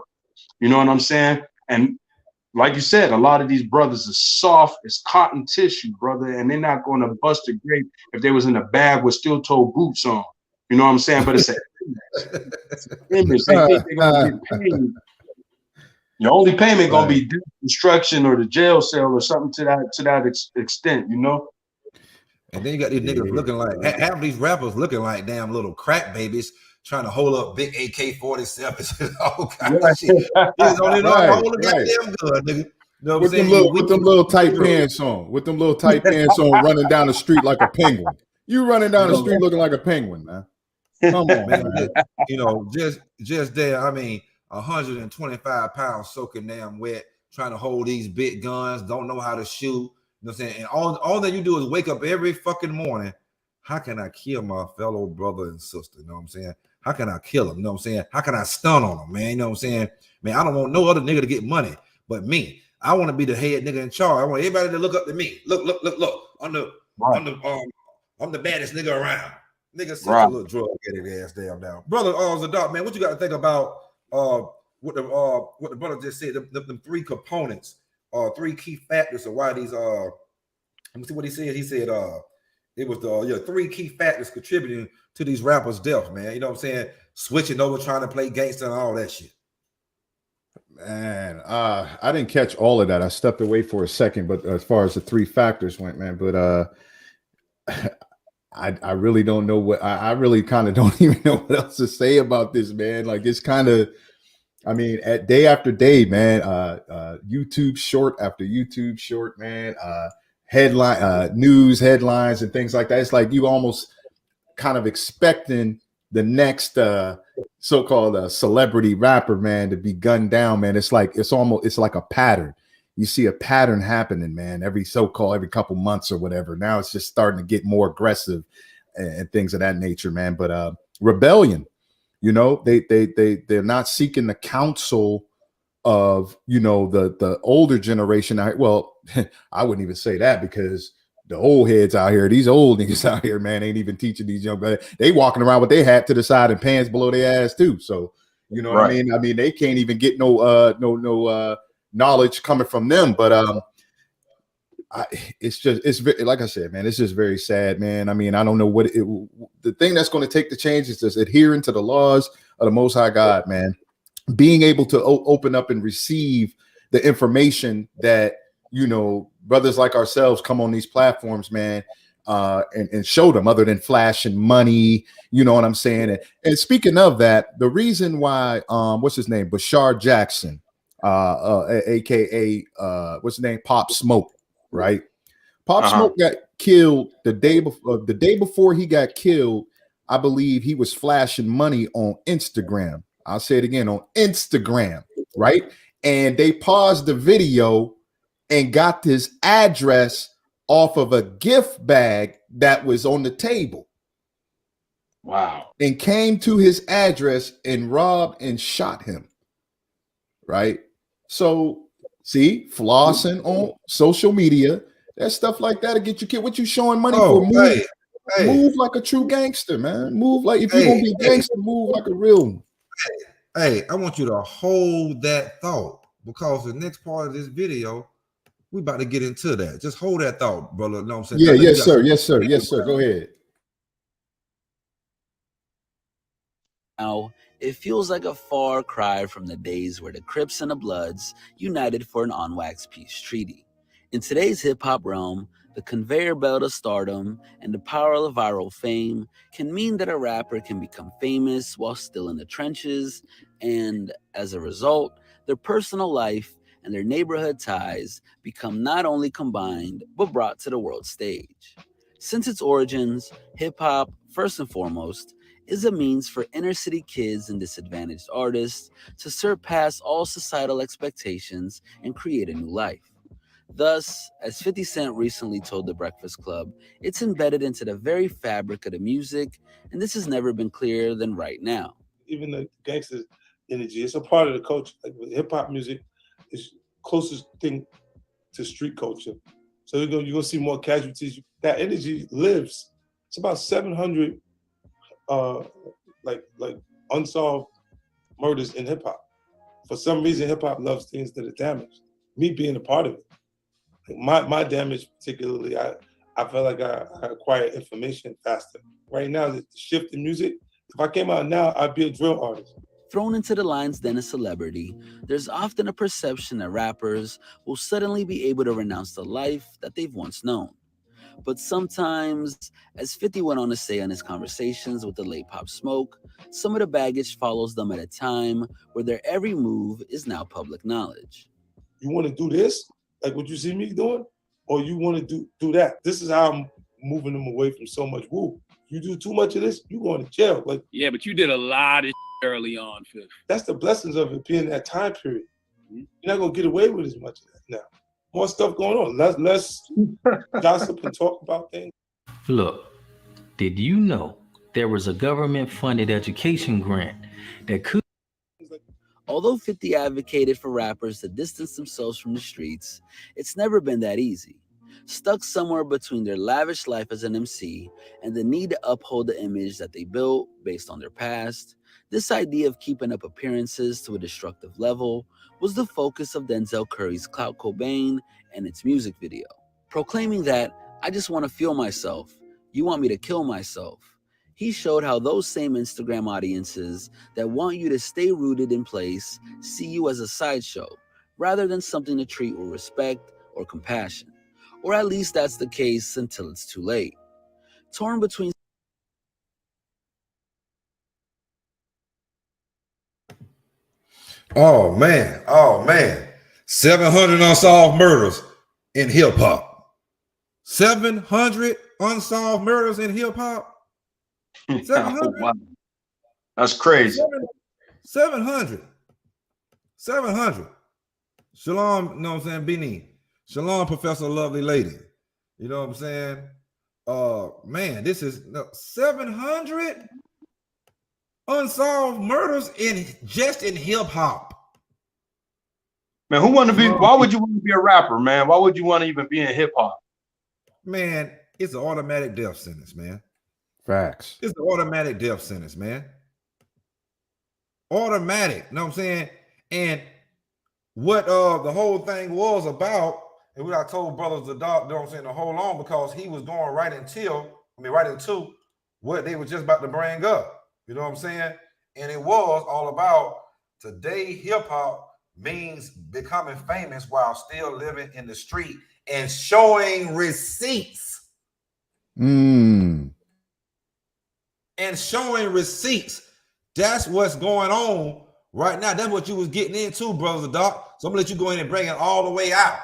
You know what I'm saying? And like you said, a lot of these brothers are soft as cotton tissue, brother, and they're not going to bust a grape if they was in a bag with steel-toe boots on. You know what I'm saying? But it's an image. They think they're going to get paid. Your only payment going to be destruction or the jail cell or something to that extent, you know? And then you got these niggas looking like, half these rappers looking like damn little crack babies trying to hold up big AK-47s and all kinds of shit. Niggas don't even know how to hold a goddamn gun, nigga. You know what I'm saying? With them little tight pants on. With them little tight pants on, running down the street like a penguin. You running down the street looking like a penguin, man. Come on, man. You know, just there, I mean, 125 pounds soaking damn wet, trying to hold these big guns, don't know how to shoot. You know what I'm saying? And all that you do is wake up every fucking morning. How can I kill my fellow brother and sister? You know what I'm saying? How can I kill them? You know what I'm saying? How can I stun on them, man? You know what I'm saying? Man, I don't want no other nigga to get money but me. I want to be the head nigga in charge. I want everybody to look up to me. Look. I'm the baddest nigga around. Nigga, such a little drug getting ass down. Brother, Zadok, man, what you got to think about what the brother just said? The three components, three key factors of why these let me see what he said. He said it was the three key factors contributing to these rappers' death, man. You know what I'm saying? Switching over, trying to play gangster and all that shit. Man, I didn't catch all of that. I stepped away for a second, but as far as the three factors went, man, but I really don't know what I really kind of don't even know what else to say about this, man. Like, it's kind of, I mean, at day after day, man, YouTube short after YouTube short, man, headline news headlines and things like that. It's like you almost kind of expecting the next so-called celebrity rapper, man, to be gunned down, man. It's like it's like a pattern. you see a pattern happening, man, every couple months or whatever. Now it's just starting to get more aggressive and things of that nature, man. But rebellion, you know, they're not seeking the counsel of, you know, the older generation. Well, I wouldn't even say that, because the old heads out here, these old niggas out here, man, ain't even teaching these young guys. They walking around with their hat to the side and pants below their ass too. So, you know what I mean? I mean, they can't even get no knowledge coming from them. But it's very, like I said, man, it's just very sad, man. I mean, I don't know what the thing that's going to take the change is just adhering to the laws of the Most High God, man. Being able to open up and receive the information that, you know, brothers like ourselves come on these platforms, man, and show them, other than flashing money, you know what I'm saying? And speaking of that, the reason why, what's his name? Bashar Jackson, aka what's his name? Pop Smoke, right? Pop Smoke got killed the day before he got killed. I believe he was flashing money on Instagram. I'll say it again, on Instagram, right? And they paused the video and got his address off of a gift bag that was on the table. Wow. And came to his address and robbed and shot him. Right? So, see, flossing on social media, that stuff like that to get you killed. What you showing money for? Move like a true gangster, man. Move like, if you're gonna be a gangster, move like a real one. Hey, I want you to hold that thought, because the next part of this video, we about to get into that. Just hold that thought, brother. No, I'm saying, yeah, yes, sir. Yes, sir. Yes, sir. Go ahead. Now, it feels like a far cry from the days where the Crips and the Bloods united for an on-wax peace treaty. In today's hip-hop realm, the conveyor belt of stardom and the power of viral fame can mean that a rapper can become famous while still in the trenches, and as a result, their personal life and their neighborhood ties become not only combined, but brought to the world stage. Since its origins, hip-hop, first and foremost, is a means for inner-city kids and disadvantaged artists to surpass all societal expectations and create a new life. Thus, as 50 Cent recently told The Breakfast Club, it's embedded into the very fabric of the music, and this has never been clearer than right now. Even the gangster energy, it's a part of the culture. Like hip-hop music is closest thing to street culture. So you're gonna see more casualties. That energy lives. It's about 700 like unsolved murders in hip-hop. For some reason, hip-hop loves things that are damaged. Me being a part of it. My damage particularly, I felt like I acquired information faster. Right now, the shift in music, if I came out now, I'd be a drill artist. Thrown into the lion's den of celebrity, there's often a perception that rappers will suddenly be able to renounce the life that they've once known. But sometimes, as 50 went on to say on his conversations with the late Pop Smoke, some of the baggage follows them at a time where their every move is now public knowledge. You want to do this, like what you see me doing, or you want to do that? This is how I'm moving them away from so much woo. You do too much of this, you going to jail. Like, yeah, but you did a lot of early on, Fifth. That's the blessings of it being that time period. You're not gonna get away with as much of that now. More stuff going on. Less gossip and talk about things. Look, did you know there was a government-funded education grant that could... Although 50 advocated for rappers to distance themselves from the streets, it's never been that easy. Stuck somewhere between their lavish life as an MC and the need to uphold the image that they built based on their past, this idea of keeping up appearances to a destructive level was the focus of Denzel Curry's Clout Cobain and its music video. Proclaiming that, "I just want to feel myself, you want me to kill myself," he showed how those same Instagram audiences that want you to stay rooted in place see you as a sideshow, rather than something to treat with respect or compassion. Or at least that's the case until it's too late. Torn between... Oh man, 700 unsolved murders in hip hop. 700 unsolved murders in hip hop. 700. Oh, wow. That's crazy. 700. Shalom, you know what I'm saying, Beanie. Shalom, Professor Lovely Lady. You know what I'm saying? Man, this is 700 unsolved murders in hip hop. Man, who want to be? Why would you want to be a rapper, man? Why would you want to even be in hip hop? Man, it's an automatic death sentence, man. Facts. It's an automatic death sentence, man. Automatic, you know what I'm saying? And what the whole thing was about, and what I told brothers the dog, you know what I'm saying, to hold on, because he was going right into what they were just about to bring up. You know what I'm saying? And it was all about today hip-hop means becoming famous while still living in the street and showing receipts. Mm. And showing receipts. That's what's going on right now. That's what you was getting into, brother Doc. So I'm gonna let you go in and bring it all the way out.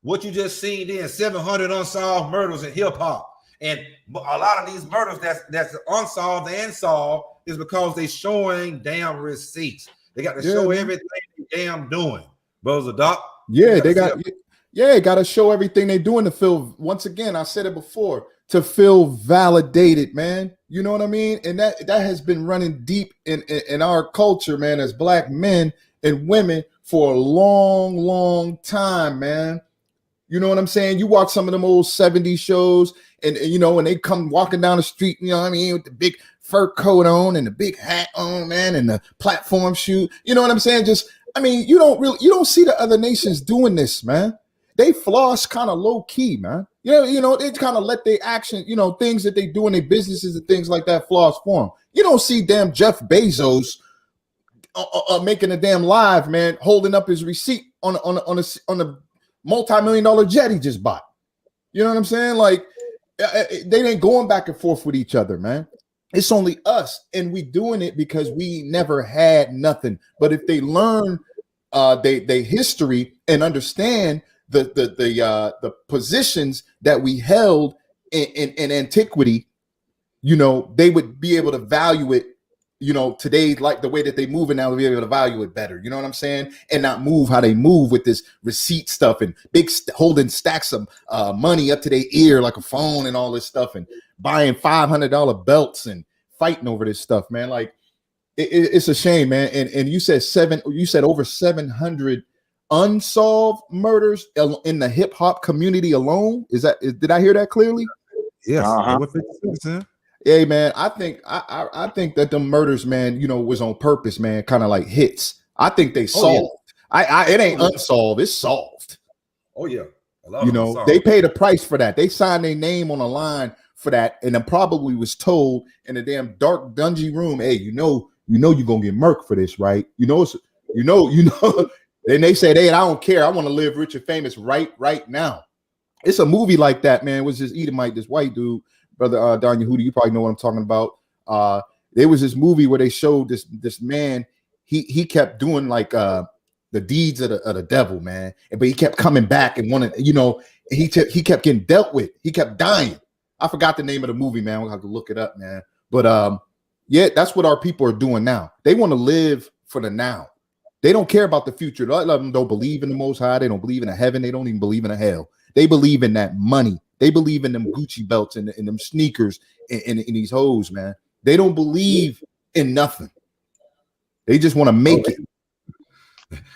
What you just seen then, 700 unsolved murders in hip hop. And a lot of these murders that's unsolved and solved is because they showing damn receipts. They got to show everything they damn doing, brother Doc. Yeah, they got to show everything they're doing to feel, once again, I said it before, to feel validated, man. You know what I mean? And that has been running deep in our culture, man, as black men and women for a long, long time, man. You know what I'm saying? You watch some of them old 70s shows and you know, when they come walking down the street, you know what I mean, with the big fur coat on and the big hat on, man, and the platform shoe. You know what I'm saying? Just, I mean, you don't see the other nations doing this, man. They floss kind of low key, man. You know, they kind of let their action, you know, things that they do in their businesses and things like that floss for them. You don't see damn Jeff Bezos making a damn live, man, holding up his receipt on a multi-million-dollar jet he just bought. You know what I'm saying? Like, they ain't going back and forth with each other, man. It's only us, and we doing it because we never had nothing. But if they learn they history and understand the positions that we held in antiquity, you know, they would be able to value it. You know, today, like the way that they move it now, they'll be able to value it better. You know what I'm saying? And not move how they move with this receipt stuff and holding stacks of money up to their ear like a phone and all this stuff and buying $500 belts and fighting over this stuff, man. Like it's a shame, man. And you said over 700 unsolved murders in the hip hop community alone. Did I hear that clearly? Yes. Hey, man, I think that the murders, man, you know, was on purpose, man, kind of like hits. I think they solved. It ain't unsolved, it's solved. Oh yeah. You know, they paid a price for that. They signed their name on a line for that, and then probably was told in a damn dark, dungy room, hey, you know you're gonna get murked for this, right? You know. Then they said, hey, I don't care. I want to live rich and famous right now. It's a movie like that, man. It was this Edomite, this white dude. Brother Don Yehuda, you probably know what I'm talking about. There was this movie where they showed this man. He kept doing like the deeds of the devil, man. But he kept coming back and wanted, you know, he kept getting dealt with. He kept dying. I forgot the name of the movie, man. We'll have to look it up, man. But yeah, that's what our people are doing now. They want to live for the now. They don't care about the future. A lot of them don't believe in the Most High. They don't believe in a heaven. They don't even believe in a hell. They believe in that money. They believe in them Gucci belts and them sneakers and these hoes, man. They don't believe in nothing. They just want to make it.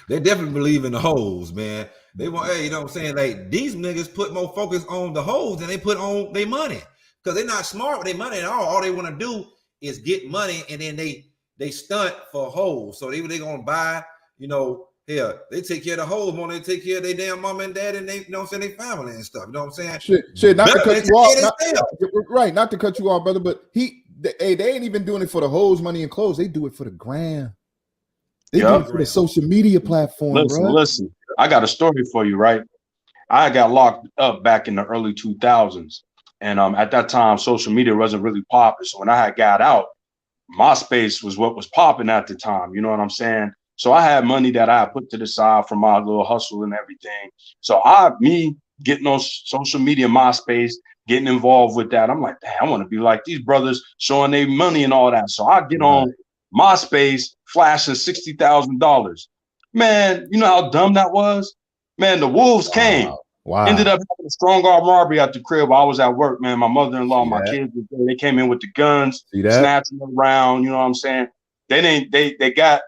They definitely believe in the hoes, man. They want, hey, you know what I'm saying? Like, these niggas put more focus on the hoes than they put on their money. Because they're not smart with their money at all. All they want to do is get money, and then they stunt for hoes. So they gonna buy, you know, here, they take care of the hoes more than they take care of their damn mom and dad and they, you know what I'm saying, their family and stuff. You know what I'm saying? Shit, not to cut you off. Not to cut you off, brother, but they ain't even doing it for the hoes, money, and clothes. They do it for the gram. They do it for the social media platform, Listen, I got a story for you, right? I got locked up back in the early 2000s. And at that time, social media wasn't really popping. So when I had got out, MySpace was what was popping at the time. You know what I'm saying? So I had money that I put to the side from my little hustle and everything. So me getting on social media, MySpace, getting involved with that, I'm like, damn, I want to be like these brothers showing their money and all that. So I get on MySpace, flashing $60,000. Man, you know how dumb that was? Man, the wolves came. Wow. Ended up having a strong arm robbery at the crib while I was at work, man. My mother-in-law, See my that? kids, they came in with the guns, See that? snatching around, you know what I'm saying? They got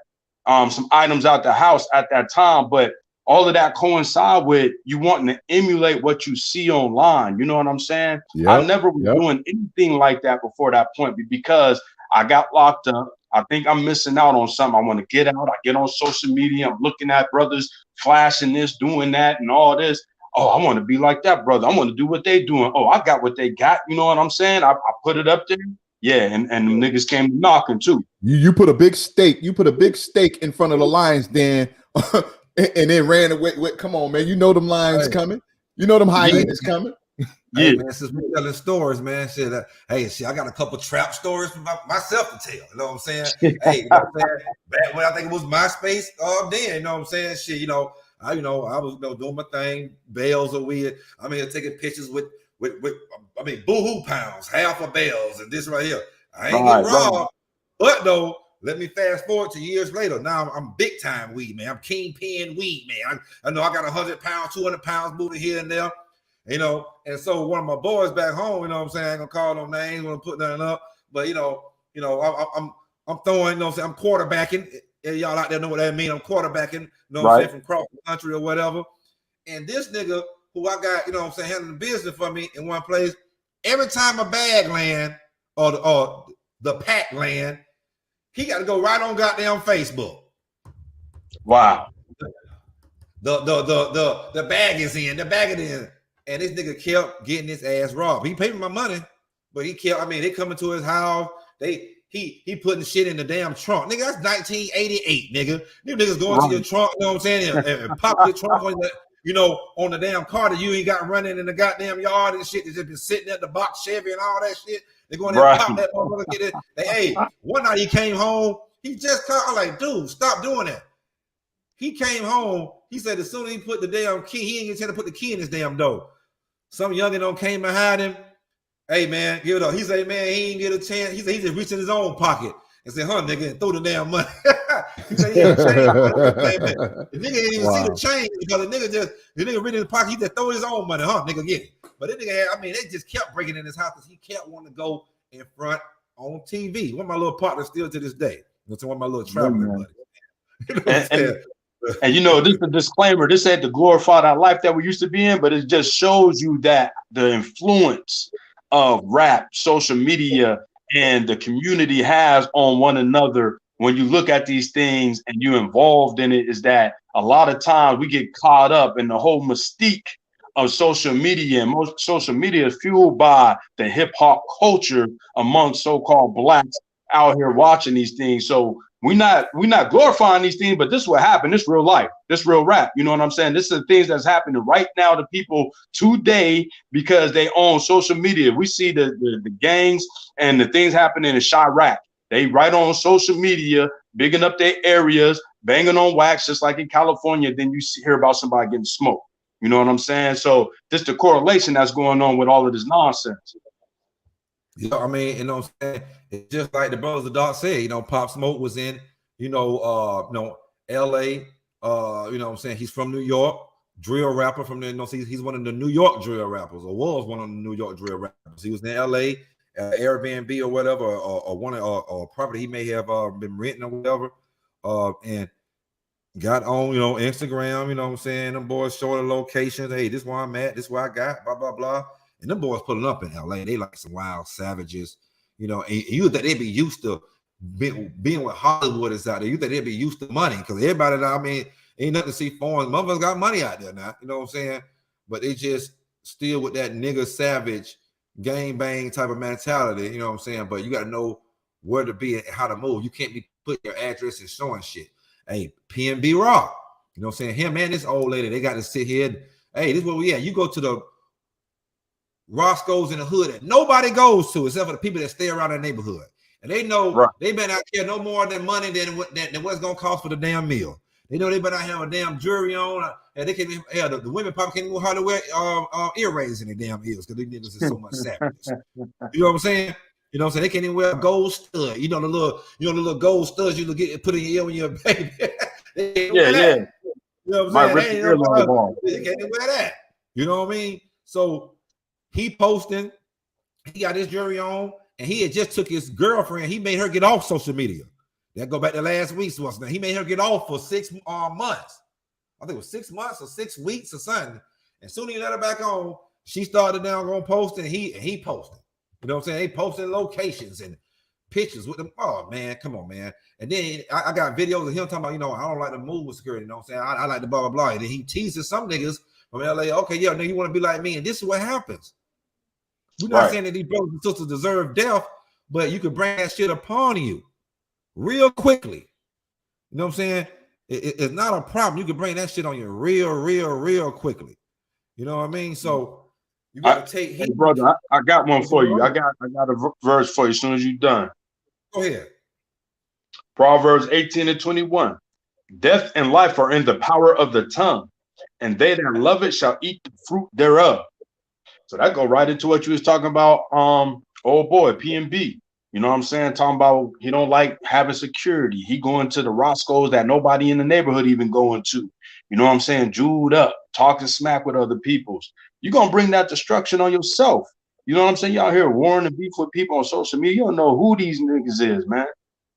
some items out the house at that time, but all of that coincide with you wanting to emulate what you see online. You know what I'm saying? I never was doing anything like that before that point because I got locked up. I think I'm missing out on something. I want to get out. I get on social media. I'm looking at brothers flashing this, doing that, and all this. Oh, I want to be like that brother. I want to do what they doing. Oh, I got what they got. You know what I'm saying? I put it up there. Yeah, and the niggas came knocking too. You put a big stake. You put a big stake in front of the lion's den, and then ran away. Come on, man. You know them lions coming. You know them hyenas coming. Hey, man, since we're telling stories, man, shit. Hey, shit, I got a couple trap stories for myself to tell. You know what I'm saying? Hey, you know what I'm saying? Back when I think it was MySpace, then, you know what I'm saying? Shit, I was doing my thing. Bales are weird. I mean, taking pictures with boohoo pounds, half of bales, and this right here. I ain't getting robbed, but though. Let me fast forward to years later. Now I'm big time weed man. I'm kingpin weed man. I know I got 100 pounds, 200 pounds moving here and there. And so one of my boys back home, you know what I'm saying? I ain't gonna call no names, want to put nothing up, but I'm throwing, you know what I'm saying? I'm quarterbacking. Y'all out there know what that means. I'm quarterbacking, you know what I'm saying, from across the country or whatever. And this nigga who I got, you know what I'm saying, handling the business for me in one place, every time a bag land or the pack land, he got to go right on goddamn Facebook. Wow. The bag is in, and this nigga kept getting his ass robbed. He paid me my money, but he kept. I mean, they coming to his house. He putting shit in the damn trunk, nigga. That's 1988, nigga. You niggas going to your trunk, you know what I'm saying, and pop your trunk on the, on the damn car that you ain't got running in the goddamn yard and shit. That's just been sitting at the box Chevy and all that shit. They going there and pop that motherfucker, get it. Hey, one night he came home. He just called. I'm like, dude, stop doing that. He came home. He said as soon as he put the damn key, he ain't get a chance to put the key in his damn door. Some youngin' came behind him. Hey, man, give it up. He said, man, he ain't get a chance. He said he just reached in his own pocket and said, huh, nigga, and threw the damn money. He said he had a chain. The nigga didn't even see the chain because the nigga reached in his pocket. He just threw his own money, huh, nigga, get it. But this nigga they just kept breaking in his house because he kept wanting to go in front on TV. One of my little partners still to this day. One of my little traveling buddies. You know what I'm saying? And this is a disclaimer. This ain't to glorify that life that we used to be in, but it just shows you that the influence of rap, social media, and the community has on one another. When you look at these things and you're involved in it, is that a lot of times we get caught up in the whole mystique of social media, and most social media is fueled by the hip hop culture among so-called blacks out here watching these things. So we're not glorifying these things, but this is what happened. This real life, this real rap. You know what I'm saying? This is the things that's happening right now to people today because they own social media. We see the gangs and the things happening in Chirac. They right on social media, bigging up their areas, banging on wax, just like in California. Then you hear about somebody getting smoked. You know what I'm saying? So this the correlation that's going on with all of this nonsense. Yeah, I mean, you know what I'm saying? It's just like the brothers of Dark said, Pop Smoke was in, LA. You know what I'm saying? He's from New York, drill rapper from there. He's one of the New York drill rappers, or was one of the New York drill rappers. He was in LA, Airbnb or whatever, or property he may have been renting or whatever. And got on, Instagram, you know what I'm saying? Them boys showing the locations. Hey, this is where I'm at, this is where I got, blah, blah, blah. And them boys pulling up in LA. They like some wild savages, and you think they'd be used to being with Hollywood is out there. You think they'd be used to money because everybody, ain't nothing to see foreign. Motherfuckers got money out there now, you know what I'm saying? But they just still with that nigga savage gang bang type of mentality, you know what I'm saying? But you got to know where to be and how to move. You can't be putting your address and showing shit. Hey, PNB Rock, you know what I'm saying? Him and this old lady, they got to sit here. Hey, this is where we at. You go to the Roscoe's in the hood that nobody goes to except for the people that stay around the neighborhood. And they know they better not care no more than money than what's going to cost for the damn meal. They know they better not have a damn jewelry on. And they can't even, the women probably can't even hardly wear earrings in their damn ears because they niggas is so much savages. You know what I'm saying? You know what I'm saying? They can't even wear a gold stud. The little gold studs you get put in your ear when you're a baby. Yeah. You know what Might I'm rip saying? the Ain't earlobe no, off. you can't wear that. You know what I mean? So he posting, he got his jury on, and he had just took his girlfriend. He made her get off social media. That go back to last week's was now. He made her get off for 6 months. I think it was 6 months or 6 weeks or something. And soon as he let her back on, she started down going posting. He posted. You know what I'm saying? They posting locations and pictures with them. Oh man, come on, man. And then I got videos of him talking about, you know, I don't like to move with security. You know what I'm saying? I like the blah blah blah. And then he teases some niggas from LA. Okay, yeah, nigga, you want to be like me, and this is what happens. We're not saying that these brothers and sisters deserve death, but you could bring that shit upon you real quickly. You know what I'm saying? It's not a problem. You can bring that shit on you real quickly. You know what I mean? So you got to take heed. Hey, brother, I got one for you. I got a verse for you as soon as you're done. Go ahead. Proverbs 18:21. Death and life are in the power of the tongue, and they that love it shall eat the fruit thereof. So that go right into what you was talking about. Old boy, P&B. You know what I'm saying? Talking about he don't like having security. He going to the Roscoe's that nobody in the neighborhood even going to. You know what I'm saying? Jewed up, talking smack with other peoples. You're gonna bring that destruction on yourself. You know what I'm saying? Y'all here warring and beef with people on social media. You don't know who these niggas is, man.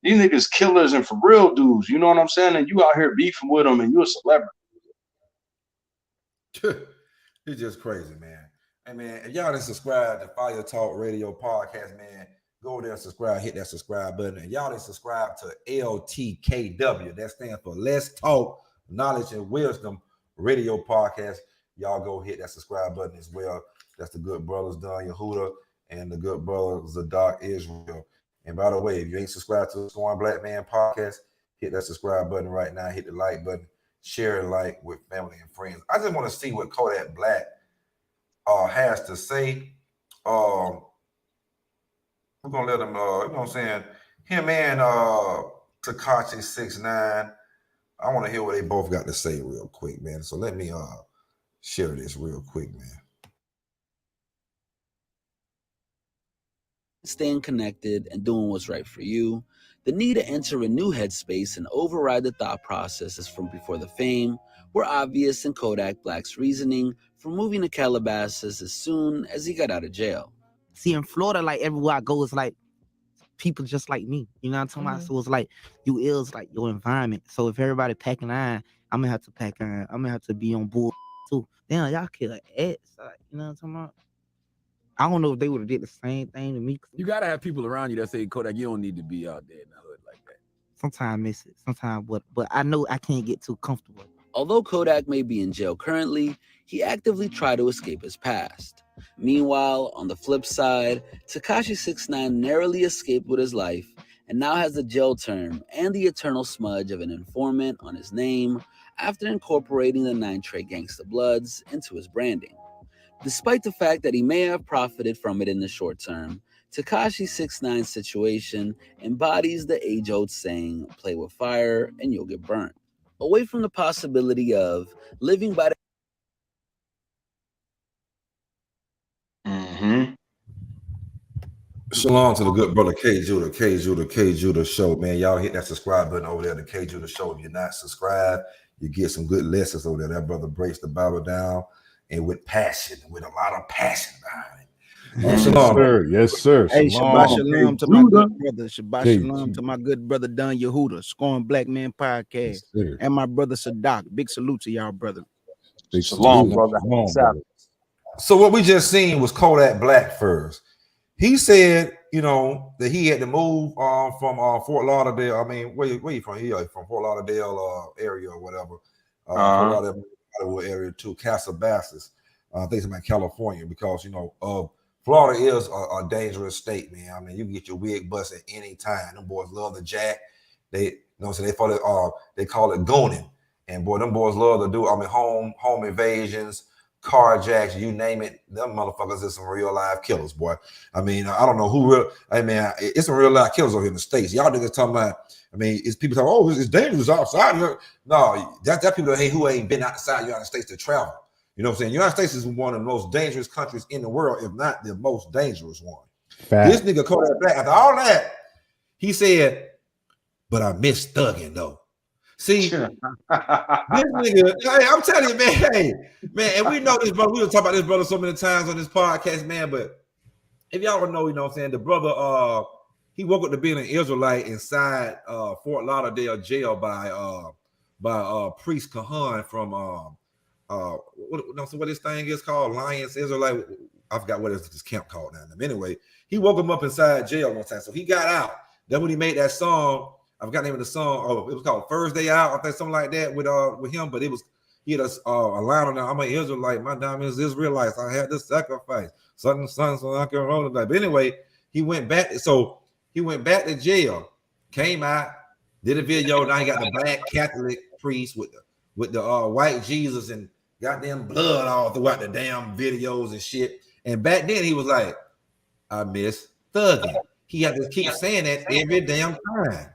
These niggas killers and for real dudes. You know what I'm saying? And you out here beefing with them, and you a celebrity. It's just crazy, man. Hey, man, if y'all didn't subscribe to Fire Talk Radio Podcast, man, go there and subscribe, hit that subscribe button. And y'all didn't subscribe to LTKW. That stands for Let's Talk Knowledge and Wisdom Radio Podcast. Y'all go hit that subscribe button as well. That's the good brothers, Don Yehuda, and the good brothers, Zadok Israel. And by the way, if you ain't subscribed to the Sworn Black Man Podcast, hit that subscribe button right now. Hit the like button. Share and like with family and friends. I just want to see what Kodak Black has to say. We're gonna let him, you know what I'm saying? Him and Tekashi 6ix9ine. I want to hear what they both got to say real quick, man. So let me share this real quick, man. Staying connected and doing what's right for you, the need to enter a new headspace and override the thought processes from before the fame were obvious in Kodak Black's reasoning for moving to Calabasas as soon as he got out of jail. See, in Florida, like everywhere I go, it's like people just like me. You know what I'm talking about? So it's like you is like your environment. So if everybody packing iron, I'm gonna have to pack iron. I'm gonna have to be on board too. Damn, y'all kill an ass. Like, you know what I'm talking about? I don't know if they would have did the same thing to me. You gotta have people around you that say, Kodak, you don't need to be out there in the hood like that. Sometimes I miss it. Sometimes but I know I can't get too comfortable. Although Kodak may be in jail currently, he actively tried to escape his past. Meanwhile, on the flip side, Tekashi 6ix9ine narrowly escaped with his life and now has the jail term and the eternal smudge of an informant on his name after incorporating the 9 Trey Gangsta Bloods into his branding. Despite the fact that he may have profited from it in the short term, Tekashi 6ix9ine's situation embodies the age-old saying, play with fire and you'll get burnt. Away from the possibility of living by the Shalom to the good brother K Judah show, man. Y'all hit that subscribe button over there, the K Judah show. If you're not subscribed, you get some good lessons over there. That brother breaks the Bible down and with passion, with a lot of passion behind it. Yes, Shalom. sir. Yes, sir. Hey, Shabbat Shalom to my good brother. Shabbat Shalom to my good brother Don Yehuda, Scorn Black Man Podcast, and my brother Sadak. Big salute to y'all, brother. Big Shalom, brother. So what we just seen was Kodak Black first. He said, you know, that he had to move from Fort Lauderdale. I mean, where you from? He from Fort Lauderdale area or whatever. Fort Lauderdale area to Calabasas. I think it's in California because, you know, Florida is a dangerous state, man. I mean, you can get your wig bust at any time. Them boys love the jack. They, you know, so they call it gooning. And boy, them boys love to do, I mean, home invasions, carjacks, you name it. Them motherfuckers is some real live killers, boy. I mean, I don't know who real. I mean, it's some real live killers over here in the States. Y'all niggas talking about. I mean, it's people talking, oh, it's dangerous outside. No, that people who ain't been outside the United States to travel. You know what I'm saying? The United States is one of the most dangerous countries in the world, if not the most dangerous one. Fact. This nigga Kodak Black, after all that, he said, but I miss thugging though. See, this nigga, hey, I'm telling you, man, and we know this brother. We were talking about this brother so many times on this podcast, man. But if y'all don't know, you know what I'm saying, the brother, he woke up to being an Israelite inside Fort Lauderdale jail by Priest Kahan from what this thing is called, Alliance Israelite. I forgot what is this camp called now. Anyway, he woke him up inside jail one time, so he got out. Then when he made that song, I forgot the name of the song. Oh, it was called First Day Out, I think something like that with him. But he had a line on there. I'm an Israelite. My diamonds is Israelites. I had to sacrifice son, so I can roll it back. But anyway, he went back. So he went back to jail, came out, did a video. Now he got the black Catholic priest with the white Jesus and goddamn blood all throughout the damn videos and shit. And back then he was like, I miss thugging. He had to keep saying that every damn time.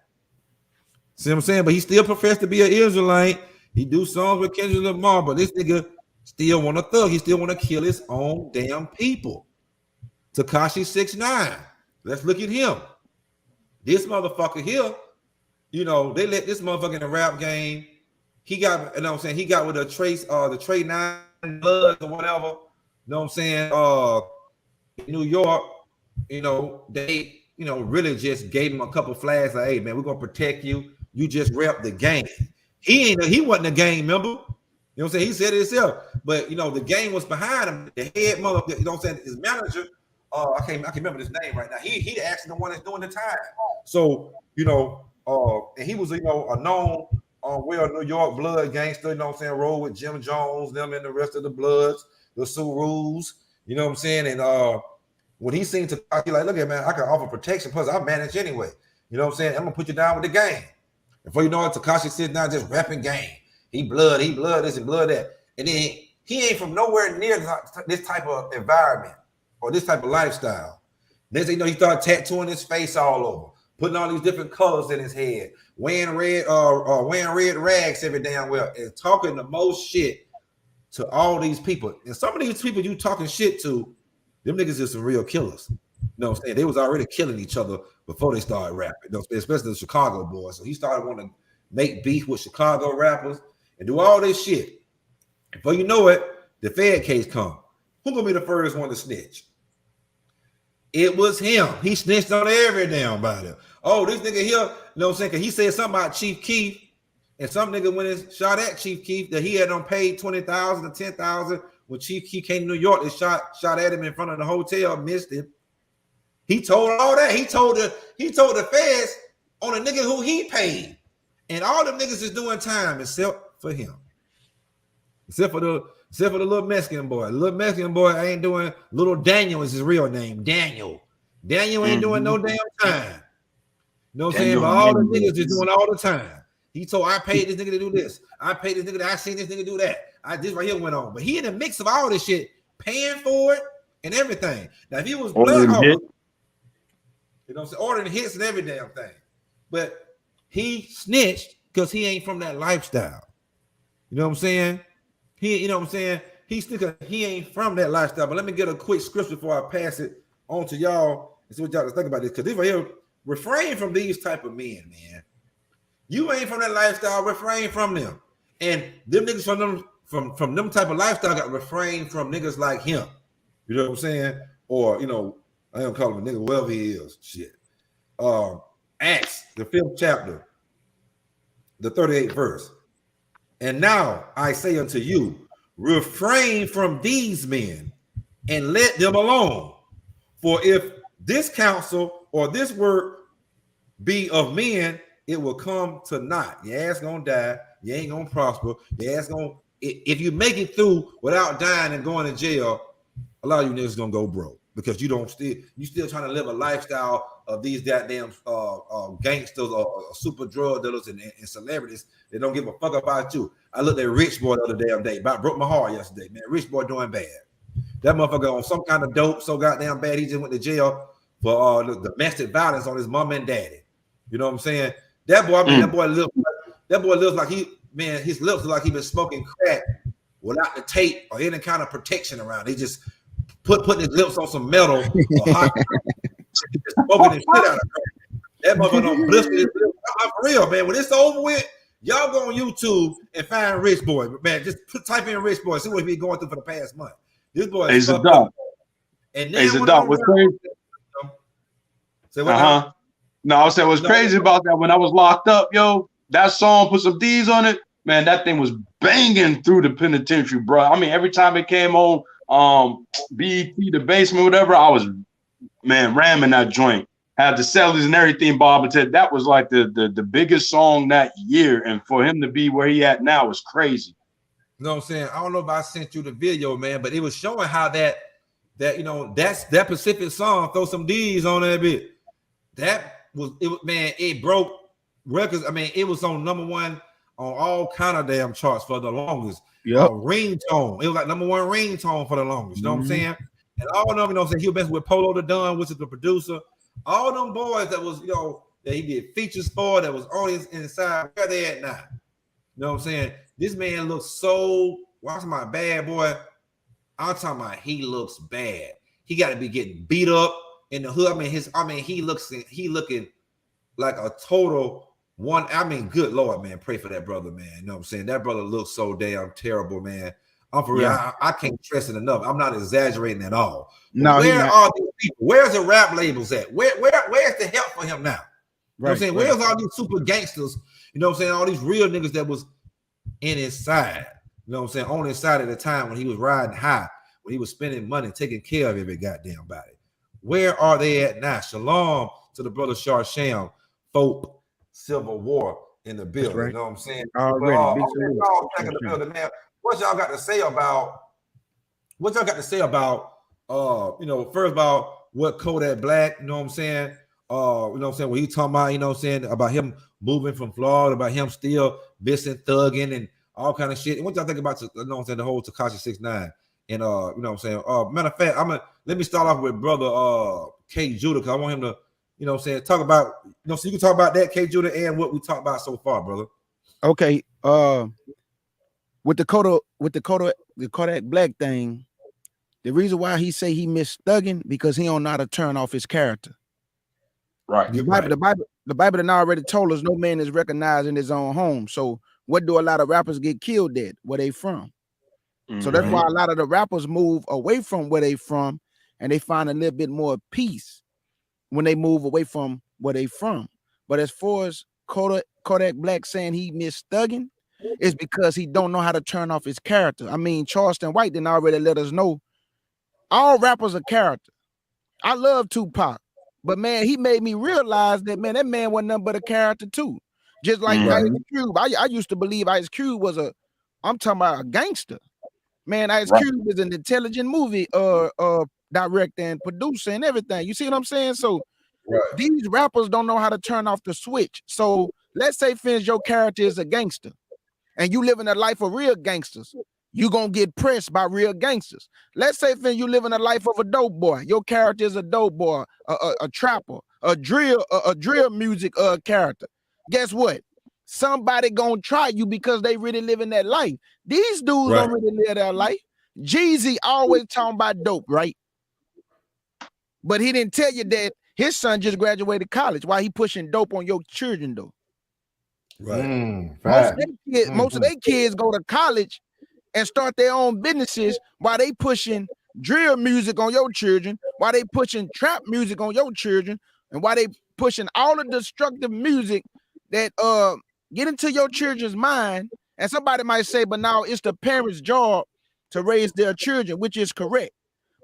See what I'm saying? But he still professed to be an Israelite. He do songs with Kendrick Lamar, but this nigga still want to thug. He still want to kill his own damn people. Tekashi 6ix9ine. Let's look at him. This motherfucker here, you know, they let this motherfucker in the rap game. He got, you know what I'm saying? He got with the Trey 9 Bloods or whatever. You know what I'm saying? In New York, you know, they, you know, really just gave him a couple flags like, hey man, we're gonna protect you. You just rep the game. He wasn't a gang member. You know what I'm saying? He said it himself. But you know, the game was behind him. The head mother, you know what I'm saying, his manager, I can't remember his name right now. He actually the one that's doing the time. So, you know, and he was, you know, a known New York blood gangster, you know what I'm saying, roll with Jim Jones, them and the rest of the Bloods, the Surus, you know what I'm saying? And when he seen Tekashi, like, look at man, I can offer protection, plus I manage anyway. You know what I'm saying? I'm gonna put you down with the gang. Before you know it, Tekashi sitting down just rapping gang. He blood this and blood that. And then he ain't from nowhere near this type of environment or this type of lifestyle. Next thing you know, he started tattooing his face all over, putting all these different colors in his head, wearing red rags every damn well, and talking the most shit to all these people. And some of these people you talking shit to, them niggas is some real killers. You know what I'm saying? They was already killing each other before they started rapping, especially the Chicago boys. So he started wanting to make beef with Chicago rappers and do all this shit. Before you know it, the Fed case come. Who gonna be the first one to snitch? It was him. He snitched on every damn body. Oh, this nigga here, you know what I'm saying? Cause he said something about Chief Keef, and some nigga went and shot at Chief Keef that he had on paid $20,000 to $10,000. When Chief Keef came to New York, they shot at him in front of the hotel, missed him. He told all that. He told the feds on a nigga who he paid. And all them niggas is doing time except for him. Except for the little Mexican boy. The little Mexican boy ain't doing, little Daniel is his real name. Daniel ain't doing no damn time. You know what I'm saying? But all the niggas is doing all the time. He told, I paid this nigga to do this. I paid this nigga, I seen this nigga do that. This right here went on. But he in the mix of all this shit, paying for it and everything. Now, if he was black, you know what I'm saying, ordering hits and every damn thing. But he snitched because he ain't from that lifestyle. You know what I'm saying? He ain't from that lifestyle. But let me get a quick scripture before I pass it on to y'all and see what y'all think about this. Because this right here, refrain from these type of men, man. You ain't from that lifestyle, refrain from them. And them niggas from them type of lifestyle got refrain from niggas like him. You know what I'm saying? Or, you know, I don't call him a nigga, whoever he is. Shit. Acts, the 5th chapter, the 38th verse. And now I say unto you, refrain from these men and let them alone. For if this counsel or this work be of men, it will come to naught. Your ass gonna die. You ain't gonna prosper. Your ass gonna, if you make it through without dying and going to jail, a lot of you niggas gonna go broke because you still trying to live a lifestyle of these goddamn gangsters or super drug dealers and celebrities. They don't give a fuck about you. I looked at Rich Boy the other damn day. About broke my heart yesterday, man. Rich Boy doing bad. That motherfucker on some kind of dope so goddamn bad he just went to jail for domestic violence on his mom and daddy. You know what I'm saying? That boy, I mean, that boy looks like his lips look like he been smoking crack without the tape or any kind of protection around. They just putting his lips on some metal or hot, just smoking the shit out of crack. That motherfucker don't blister his lips. I'm for real, man. When it's over with, Y'all go on YouTube and find Rich Boy, man. Just type in Rich Boy. See what he been going through for the past month. This boy is fucked up. And now What's crazy? Say what now? No, I was saying what's crazy about that when I was locked up, yo. That song put some D's on it, man. That thing was banging through the penitentiary, bro. I mean, every time it came on, BET, the basement, whatever, I was, man, ramming that joint. Had the sellers and everything, Bob, and said that was like the biggest song that year, and for him to be where he at now is crazy. You know what I'm saying? I don't know if I sent you the video, man, but it was showing how that you know that Pacific song throw some D's on that bit. That was it, man. It broke records. I mean, it was on #1 on all kind of damn charts for the longest. Yeah, ringtone. It was like #1 ringtone for the longest. You know what I'm saying? And all of them, you know what I'm saying? He was messing with Polo the Don, which is the producer. All them boys that was, you know, that he did features for, that was on his inside, where they at now? You know what I'm saying? This man looks so, watch my bad boy. I'm talking about he looks bad. He got to be getting beat up in the hood. He looking like a total one. I mean, good Lord, man, pray for that brother, man. You know what I'm saying? That brother looks so damn terrible, man. I'm for real. I can't stress it enough. I'm not exaggerating at all. No, where are these people? Where's the rap labels at? Where's the help for him now? You know what I'm saying? Where's all these super gangsters? You know what I'm saying? All these real niggas that was in his side. You know what I'm saying? On his side at the time when he was riding high, when he was spending money, taking care of every goddamn body. Where are they at now? Shalom to the brother Sharsham, folk, Civil War in the building. You know what I'm saying? Already. In the building, man. What y'all got to say about you know, first about what Kodak Black, you know what I'm saying? You know what I'm saying? When he talking about, you know what I'm saying, about him moving from Florida, about him still bissing, thugging, and all kind of shit. And what y'all think about, you know what I'm saying, the whole Tekashi 6ix9ine? And you know what I'm saying? Matter of fact, let me start off with brother K Judah, because I want him to, you know what I'm saying, talk about, you know, so you can talk about that, K Judah, and what we talked about so far, brother. Okay. With the Kodak Black thing, the reason why he say he missed thugging because he don't know how to turn off his character. Right. The Bible done already told us no man is recognized in his own home. So what do a lot of rappers get killed at? Where they from? So that's why a lot of the rappers move away from where they from, and they find a little bit more peace when they move away from where they from. But as far as Kodak Black saying he missed thugging, it's because he don't know how to turn off his character. I mean, Charleston White didn't already let us know all rappers are character. I love Tupac, but man, he made me realize that that man wasn't nothing but a character too. Just like Ice Cube. I used to believe Ice Cube was I'm talking about a gangster. Man, Ice Cube is an intelligent movie director and producer and everything. You see what I'm saying? So these rappers don't know how to turn off the switch. So let's say, Fins, your character is a gangster, and you living a life of real gangsters, you gonna get pressed by real gangsters. Let's say, Finn, you living a life of a dope boy. Your character is a dope boy, a trapper, a drill music character. Guess what? Somebody gonna try you because they really living that life. These dudes don't really live that life. Jeezy always talking about dope, right? But he didn't tell you that his son just graduated college. Why he pushing dope on your children, though? Right. Most of their kids go to college and start their own businesses while they pushing drill music on your children, while they pushing trap music on your children, and while they pushing all the destructive music that get into your children's mind. And somebody might say, but now it's the parents' job to raise their children, which is correct.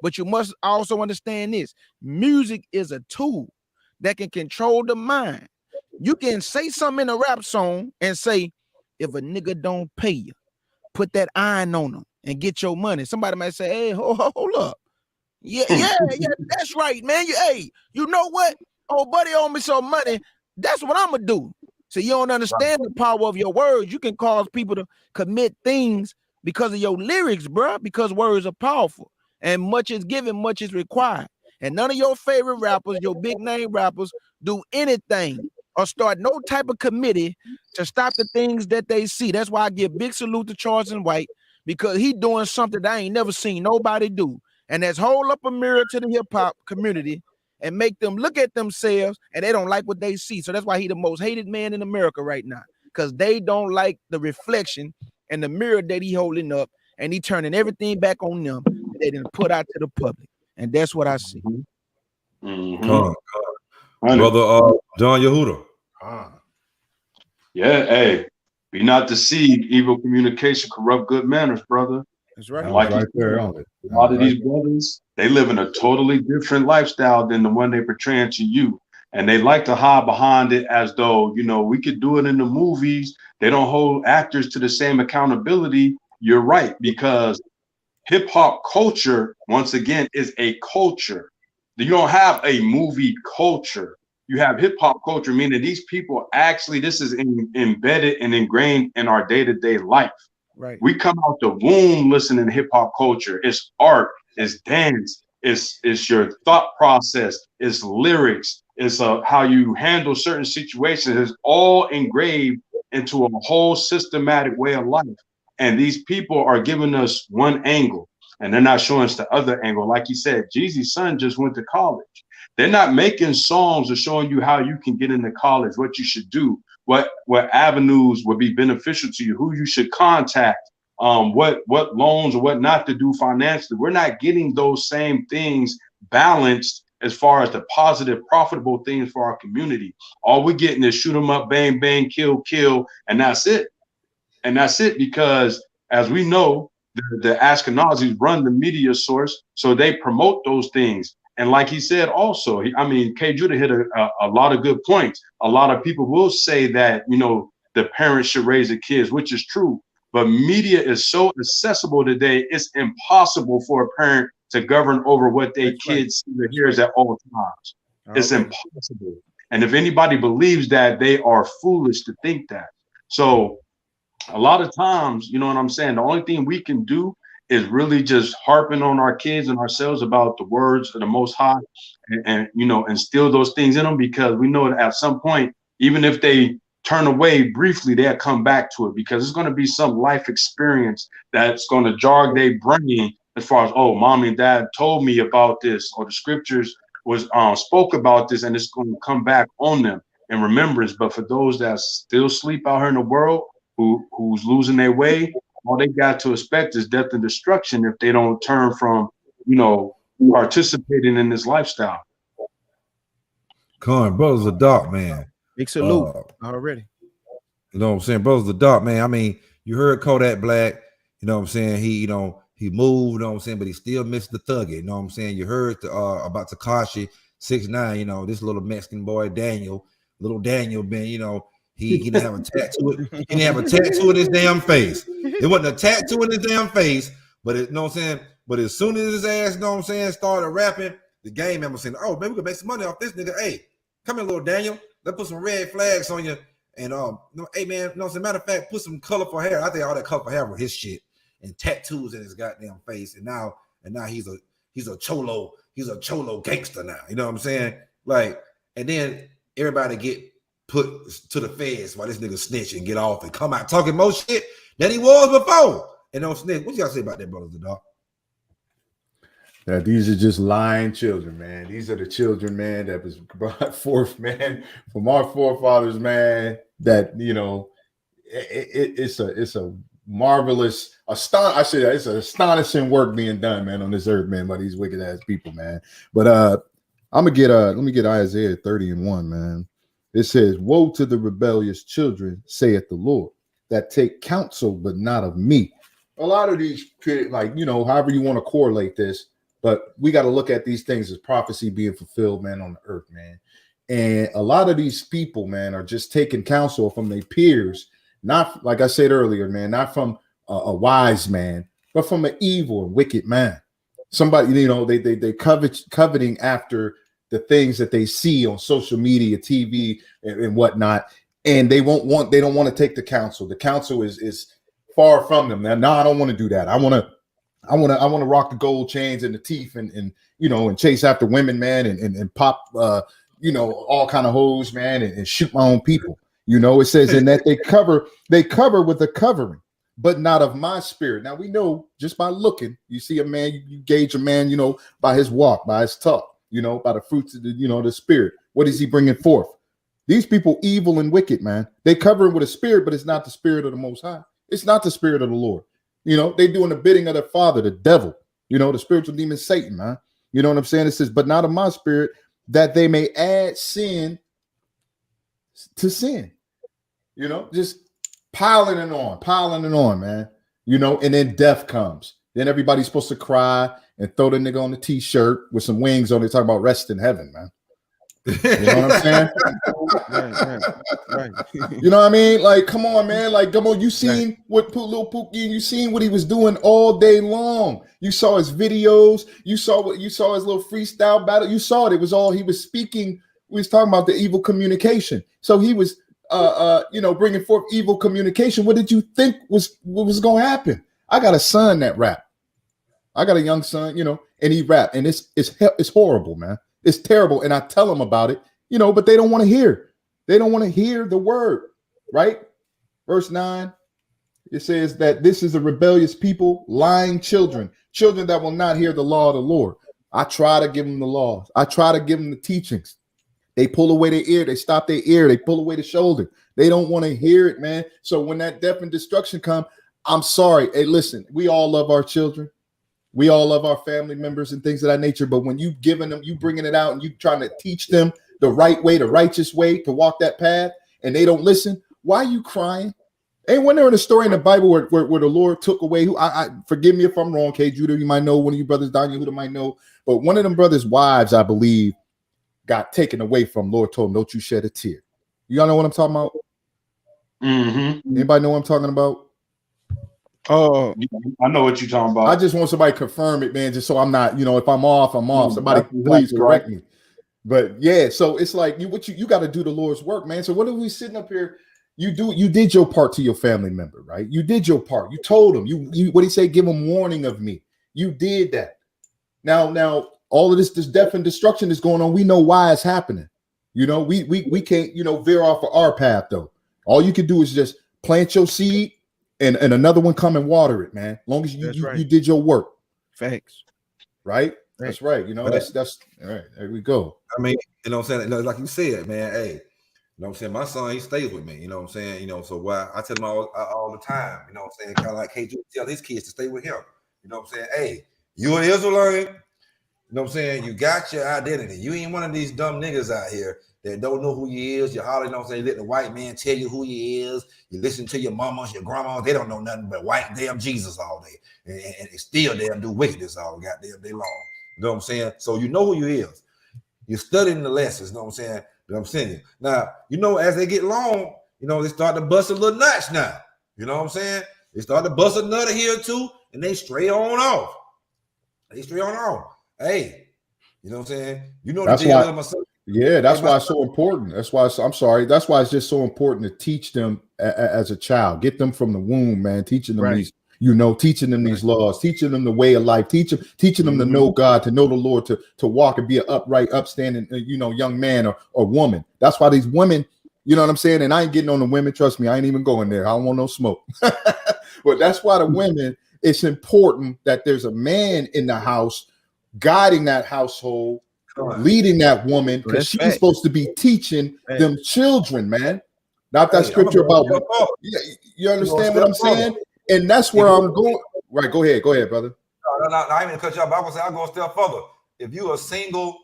But you must also understand this. Music is a tool that can control the mind. You can say something in a rap song and say, if a nigga don't pay you, put that iron on them and get your money. Somebody might say, hey, hold up. Yeah, that's right, man. You know what? Oh, buddy owe me some money. That's what I'm gonna do. So you don't understand the power of your words. You can cause people to commit things because of your lyrics, bro, because words are powerful. And much is given, much is required. And none of your favorite rappers, your big name rappers, do anything or start no type of committee to stop the things that they see. That's why I give big salute to Charleston White, because he doing something that I ain't never seen nobody do. And that's hold up a mirror to the hip hop community and make them look at themselves, and they don't like what they see. So that's why he the most hated man in America right now. because they don't like the reflection and the mirror that he holding up, and he turning everything back on them that they didn't put out to the public. And that's what I see. Brother John Yehuda. Yeah, hey, be not deceived. Evil communication corrupt good manners, brother. That's right. That was right there on it. A lot of these brothers, they live in a totally different lifestyle than the one they portraying to you. And they like to hide behind it as though, you know, we could do it in the movies. They don't hold actors to the same accountability. You're right, because hip hop culture, once again, is a culture. You don't have a movie culture. You have hip hop culture, meaning these people actually, this is embedded and ingrained in our day-to-day life. Right. We come out the womb listening to hip hop culture. It's art, it's dance, it's your thought process, it's lyrics, it's how you handle certain situations. It's all engraved into a whole systematic way of life. And these people are giving us one angle, and they're not showing us the other angle. Like you said, Jeezy's son just went to college. They're not making songs or showing you how you can get into college, what you should do, what avenues would be beneficial to you, who you should contact, what loans or what not to do financially. We're not getting those same things balanced as far as the positive, profitable things for our community. All we're getting is shoot 'em up, bang, bang, kill, kill, and that's it. And that's it, because as we know, the Ashkenazis run the media source, so they promote those things. And like he said also, K. Judah hit a lot of good points. A lot of people will say that, you know, the parents should raise the kids, which is true. But media is so accessible today, it's impossible for a parent to govern over what their kids see or hears at all times. It's impossible. And if anybody believes that, they are foolish to think that. So a lot of times, you know what I'm saying, the only thing we can do is really just harping on our kids and ourselves about the words of the Most High, and you know, instill those things in them, because we know that at some point, even if they turn away briefly, they'll come back to it, because it's going to be some life experience that's going to jog their brain as far as, oh, mommy and dad told me about this, or the scriptures was spoke about this, and it's going to come back on them in remembrance. But for those that still sleep out here in the world, who's losing their way, all they got to expect is death and destruction if they don't turn from, you know, participating in this lifestyle. Brothers are dark, man. Big salute already. You know what I'm saying? Brothers are dark, man. I mean, you heard Kodak Black, you know what I'm saying? He moved, you know what I'm saying, but he still missed the thugger, you know what I'm saying? You heard about Tekashi 6ix9ine, you know, this little Mexican boy, little Daniel, man, you know, he didn't have a tattoo. He didn't have a tattoo in his damn face. It wasn't a tattoo in his damn face, but you know what I'm saying? But as soon as his ass, you know what I'm saying, started rapping, the game member saying, oh, man, we can make some money off this nigga. Hey, come here, little Daniel. Let's put some red flags on you. And hey, man, you know, as a matter of fact, put some colorful hair. I think all that colorful hair was his shit, and tattoos in his goddamn face. And now he's a cholo gangster now. You know what I'm saying? Like, and then everybody get put to the feds while this nigga snitch and get off and come out talking more shit than he was before. And don't snitch. What y'all say about that, brothers and dog? That these are just lying children, man. These are the children, man, that was brought forth, man, from our forefathers, man. That, you know, it's a marvelous, it's an astonishing work being done, man, on this earth, man, by these wicked ass people, man. But let me get Isaiah 30:1, man. It says, woe to the rebellious children, saith the Lord, that take counsel, but not of me. A lot of these, like, you know, however you want to correlate this, but we got to look at these things as prophecy being fulfilled, man, on the earth, man. And a lot of these people, man, are just taking counsel from their peers, not, like I said earlier, man, not from a wise man, but from an evil and wicked man. Somebody, you know, they coveting after the things that they see on social media, TV, and whatnot, and they don't want to take the counsel. The counsel is far from them. Now, no, I don't want to do that. I want to rock the gold chains and the teeth and you know, and chase after women, man, and pop you know, all kind of hoes, man, and shoot my own people. You know, it says in that they cover with a covering, but not of my spirit. Now we know just by looking, you see a man, you gauge a man, you know, by his walk, by his talk, you know, by the fruits of the, you know, the spirit. What is he bringing forth? These people evil and wicked, man. They cover it with a spirit, but it's not the spirit of the Most High. It's not the spirit of the Lord. You know, they doing the bidding of their father, the devil. You know, the spiritual demon Satan, man. You know what I'm saying? It says, but not of my spirit, that they may add sin to sin. You know, just piling it on, man. You know, and then death comes. Then everybody's supposed to cry and throw the nigga on the t-shirt with some wings on it, talking about rest in heaven, man. You know what I'm saying? Right. You know what I mean? Like, come on, man. Like, come on. You seen what Lil Pookie, you seen what he was doing all day long. You saw his videos. You saw his little freestyle battle. You saw it. It was all he was speaking. We was talking about the evil communication. So he was, bringing forth evil communication. What did you think what was going to happen? I got a son that rap. I got a young son, and he rap, and it's horrible, man. It's terrible. And I tell them about it, but they don't want to hear. They don't want to hear the word, right? Verse 9, it says that this is a rebellious people, lying children that will not hear the law of the Lord. I try to give them the laws. I try to give them the teachings. They pull away their ear. They stop their ear. They pull away the shoulder. They don't want to hear it, man. So when that death and destruction come, I'm sorry. Hey, listen, we all love our children. We all love our family members and things of that nature. But when you giving them, you bringing it out and you trying to teach them the right way, the righteous way to walk that path, and they don't listen, why are you crying? Ain't when there in a story in the Bible where the Lord took away who I forgive me if I'm wrong, K. Judah, you might know, one of you brothers, Daniel, who might know, but one of them brothers' wives, I believe, got taken away from. Lord told him, don't you shed a tear. You all know what I'm talking about? Mm-hmm. Anybody know what I'm talking about? Oh, I know what you're talking about. I just want somebody to confirm it, man, just so I'm not, if I'm off, I'm off. Somebody please correct me. But yeah, so it's like you got to do the Lord's work, man. So what are we sitting up here? You did your part to your family member, right? You did your part. You told him. You what did he say? Give him warning of me. You did that. Now all of this death and destruction is going on. We know why it's happening. We can't, veer off of our path though. All you can do is just plant your seed and another one come and water it, man. As long as you did your work. Facts. Right? That's right. That's all right. There we go. I mean, what I'm saying? Like you said, man, hey, you know what I'm saying? My son, he stays with me, you know what I'm saying? So why I tell him all the time, you know what I'm saying? Kind of like KJ tell his kids to stay with him. You know what I'm saying? Hey, you an Israelite, you know what I'm saying? You got your identity. You ain't one of these dumb niggas out here that don't know who you is. You holler, you know what I'm saying? You let the white man tell you who he is. You listen to your mamas, your grandmas. They don't know nothing but white damn Jesus all day. And they still damn do wickedness all goddamn day long. You know what I'm saying? So you know who you is. You're studying the lessons, you know what I'm saying? That I'm sending. Now, as they get long, they start to bust a little nuts now. You know what I'm saying? They start to bust a nut here too, and they stray on off. Hey, you know what I'm saying? That's why. Yeah, that's why it's so important. That's why That's why it's just so important to teach them as a child. Get them from the womb, man. Teaching them these, teaching them these laws, teaching them the way of life, teaching them to know God, to know the Lord, to walk and be an upright, upstanding, young man or woman. That's why these women, you know what I'm saying? And I ain't getting on the women. Trust me, I ain't even going there. I don't want no smoke. But that's why the women, it's important that there's a man in the house guiding that household, leading that woman, because she's supposed to be teaching them children, man. Not that scripture about you understand what I'm saying? And that's where I'm going. Right, go ahead, brother. No, I ain't even cut you off. I was saying I'll go a step further. If you're a single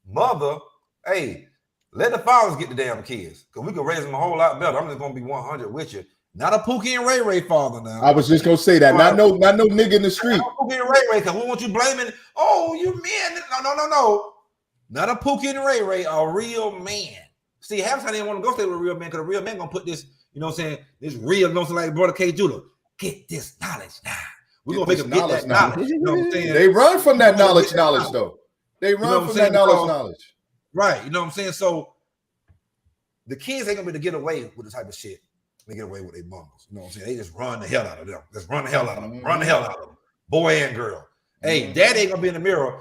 mother, hey, let the fathers get the damn kids, because we can raise them a whole lot better. I'm just gonna be 100 with you. Not a Pookie and Ray Ray father now. I was just gonna say that. Not no nigga in the street. Not Pookie and Ray Ray, because we want you blaming. Oh, you men. No. Not a Pookie and Ray Ray, a real man. See, half the time they didn't want to go stay with a real man, because a real man gonna put this, you know what I'm saying, this real, you know what I'm saying, like brother K. Judah. Get this knowledge now. We're gonna make them get that knowledge. You know what I'm saying? They run from that knowledge though. They run from that knowledge. Right. You know what I'm saying? So the kids ain't gonna be able to get away with the type of shit they get away with their mamas. You know what I'm saying? They just run the hell out of them. Run the hell out of them. Boy and girl. Hey, dad ain't gonna be in the mirror,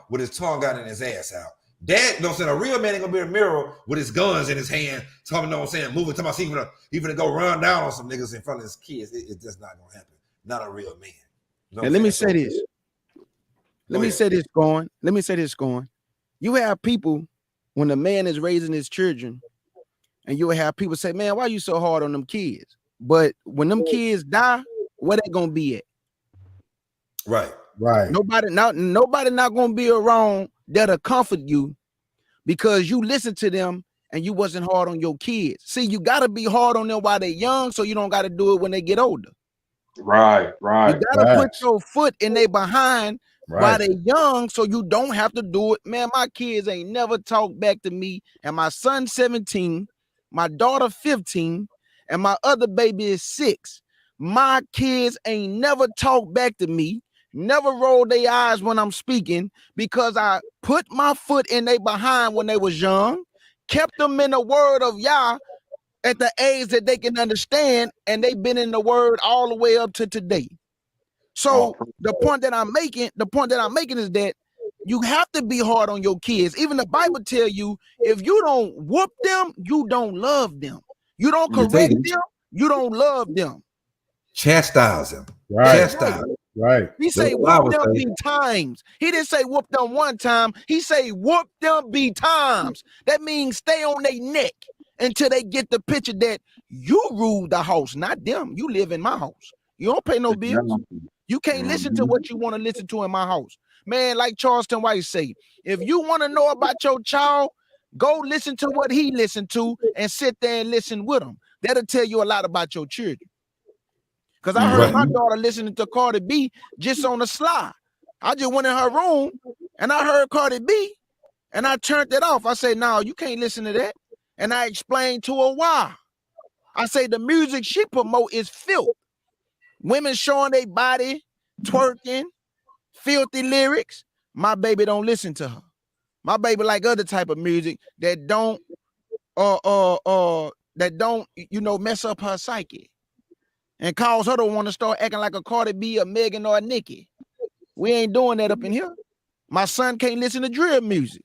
with his tongue out and his ass out. Dad, you know what I'm saying? A real man ain't gonna be in the mirror with his guns in his hand, talking, you know what I'm saying, moving to my seat, even to go run down on some niggas in front of his kids. It's just not gonna happen. Not a real man. You know and let me say this. Let me say this, going. You have people, when a man is raising his children, And you will have people say, man, why you so hard on them kids? But when them kids die, where they gonna be at? Right. Nobody not gonna be around that'll comfort you because you listen to them and you wasn't hard on your kids. See, you gotta be hard on them while they're young, so you don't gotta do it when they get older. Right. You gotta put your foot in their behind while they're young, so you don't have to do it. Man, my kids ain't never talked back to me, and my son's 17, my daughter 15, and my other baby is 6. My kids ain't never talked back to me, never rolled their eyes when I'm speaking, because I put my foot in their behind when they was young, kept them in the word of Yah at the age that they can understand, and they've been in the word all the way up to today. So the point that I'm making is that you have to be hard on your kids. Even the Bible tell you, if you don't whoop them, you don't love them. You don't correct them, you don't love them. Chastise them. Chastise. He say whoop them be times. He didn't say whoop them one time. He say whoop them be times. That means stay on their neck until they get the picture that you rule the house, not them. You live in my house. You don't pay no bills. You can't listen to what you want to listen to in my house. Man, like Charleston White say, if you want to know about your child, go listen to what he listened to and sit there and listen with him. That'll tell you a lot about your children. Because I heard my daughter listening to Cardi B just on the sly. I just went in her room and I heard Cardi B and I turned it off. I said, no, you can't listen to that. And I explained to her why. I say the music she promote is filth. Women showing their body, twerking, filthy lyrics. My baby don't listen to her. My baby like other type of music that don't mess up her psyche and cause her to want to start acting like a Cardi B, a Megan, or a Nicki. We ain't doing that up in here. My son can't listen to drill music.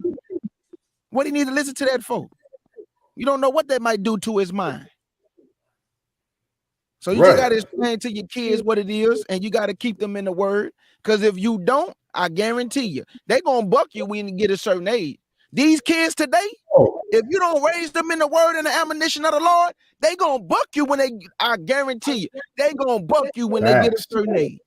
What do you need to listen to that for? You don't know what that might do to his mind. So you just got to explain to your kids what it is, and you got to keep them in the word. Because if you don't, I guarantee you, they're going to buck you when you get a certain age. These kids today, if you don't raise them in the word and the admonition of the Lord, they going to buck you when I guarantee you, they going to buck you when they get a certain age.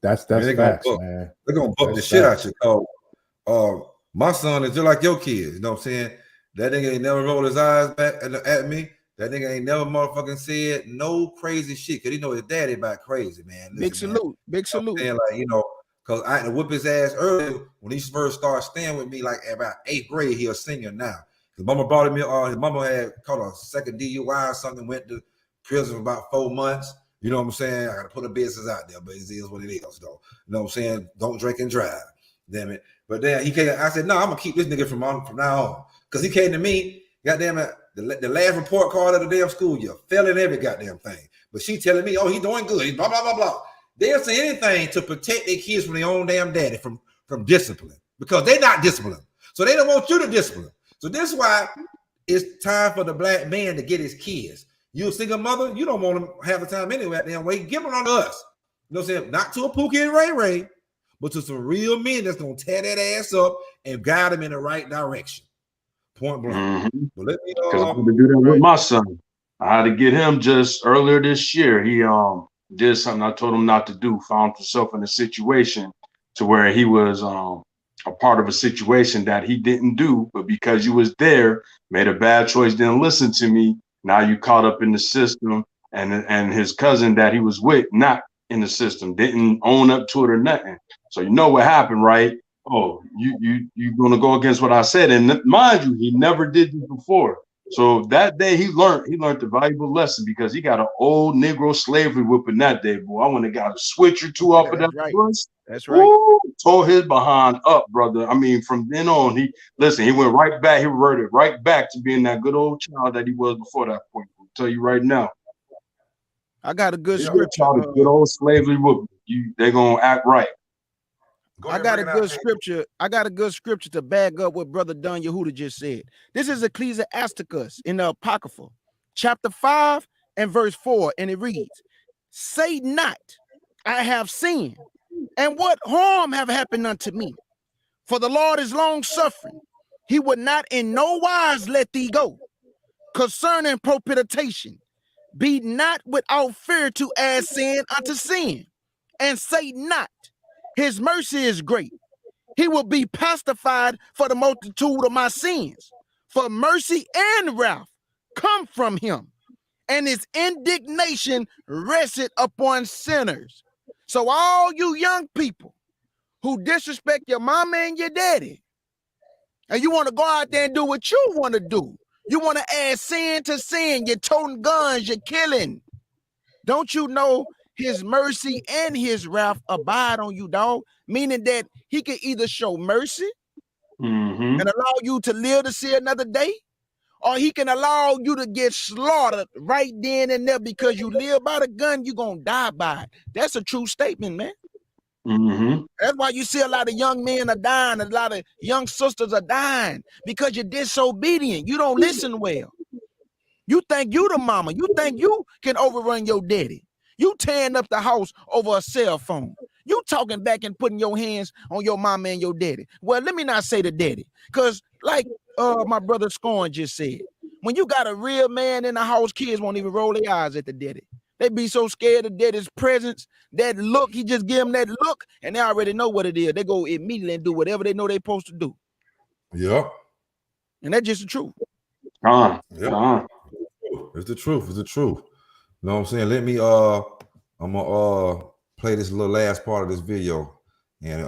That's facts, man. They're going to buck the shit out you. My son is just like your kids, you know what I'm saying? That nigga ain't never rolled his eyes back at me. That nigga ain't never motherfucking said no crazy shit, because he know his daddy about crazy, man. Listen, big salute, big salute. You know like, you know, because I had to whip his ass early when he first started staying with me, like about 8th grade. He a senior now. His mama brought him in, his mama had caught a second DUI or something, went to prison for about 4 months. You know what I'm saying? I got to put a business out there, but it is what it is, though. You know what I'm saying? Don't drink and drive. Damn it. But then he came, I said, no, I'm going to keep this nigga from now on. Because he came to me, goddamn it, the last report card of the damn school year, failing every goddamn thing. But she telling me, oh, he's doing good. He's blah, blah, blah, blah. They'll say anything to protect their kids from their own damn daddy from discipline, because they're not disciplined. So they don't want you to discipline. So this is why it's time for the black man to get his kids. You a single mother, you don't want them half the time anyway. That damn way, give them on to us. You know what I'm saying? Not to a Pookie and Ray Ray, but to some real men that's gonna tear that ass up and guide them in the right direction. Point blank. But let me because I'm gonna do that with my son. I had to get him just earlier this year. He did something I told him not to do. Found himself in a situation to where he was a part of a situation that he didn't do, but because you was there, made a bad choice, didn't listen to me. Now you caught up in the system, and his cousin that he was with, not in the system, didn't own up to it or nothing. So you know what happened, right? Oh, you gonna go against what I said, and mind you, he never did this before. So that day he learned a valuable lesson, because he got an old Negro slavery whipping that day, boy. I went and got a switch or two off of that bus. That's right. Woo, tore his behind up, brother. I mean, from then on, he went right back. He reverted right back to being that good old child that he was before that point. I'll tell you right now. I got a good scripture. Good old slavery whooping. They're gonna act right. I got a good scripture. I got a good scripture to back up what Brother Don Yehuda just said. This is Ecclesiasticus in the Apocrypha, chapter 5 and verse 4, and it reads, "Say not, I have sinned, and what harm have happened unto me? For the Lord is long suffering; he would not in no wise let thee go. concerning propitiation. Be not without fear to add sin unto sin, and say not, his mercy is great. He will be pacified for the multitude of my sins. For mercy and wrath come from him, and his indignation rested upon sinners. So all you young people who disrespect your mama and your daddy, and you want to go out there and do what you want to do, you want to add sin to sin, you're toting guns, you're killing. Don't you know his mercy and his wrath abide on you, dog? Meaning that he can either show mercy and allow you to live to see another day, or he can allow you to get slaughtered right then and there because you live by the gun, you're going to die by it. That's a true statement, man. That's why you see a lot of young men are dying, a lot of young sisters are dying, because you're disobedient. You don't listen well. You think you the mama. You think you can overrun your daddy. You tearing up the house over a cell phone. You talking back and putting your hands on your mama and your daddy. Well, let me not say the daddy, because like my brother Scorn just said, when you got a real man in the house, kids won't even roll their eyes at the daddy. They be so scared of daddy's presence, that look, he just give them that look, and they already know what it is. They go immediately and do whatever they know they're supposed to do. Yep. And that's just the truth. Yep. It's the truth. It's the truth. You know what I'm saying? Let me I'm gonna play this little last part of this video. And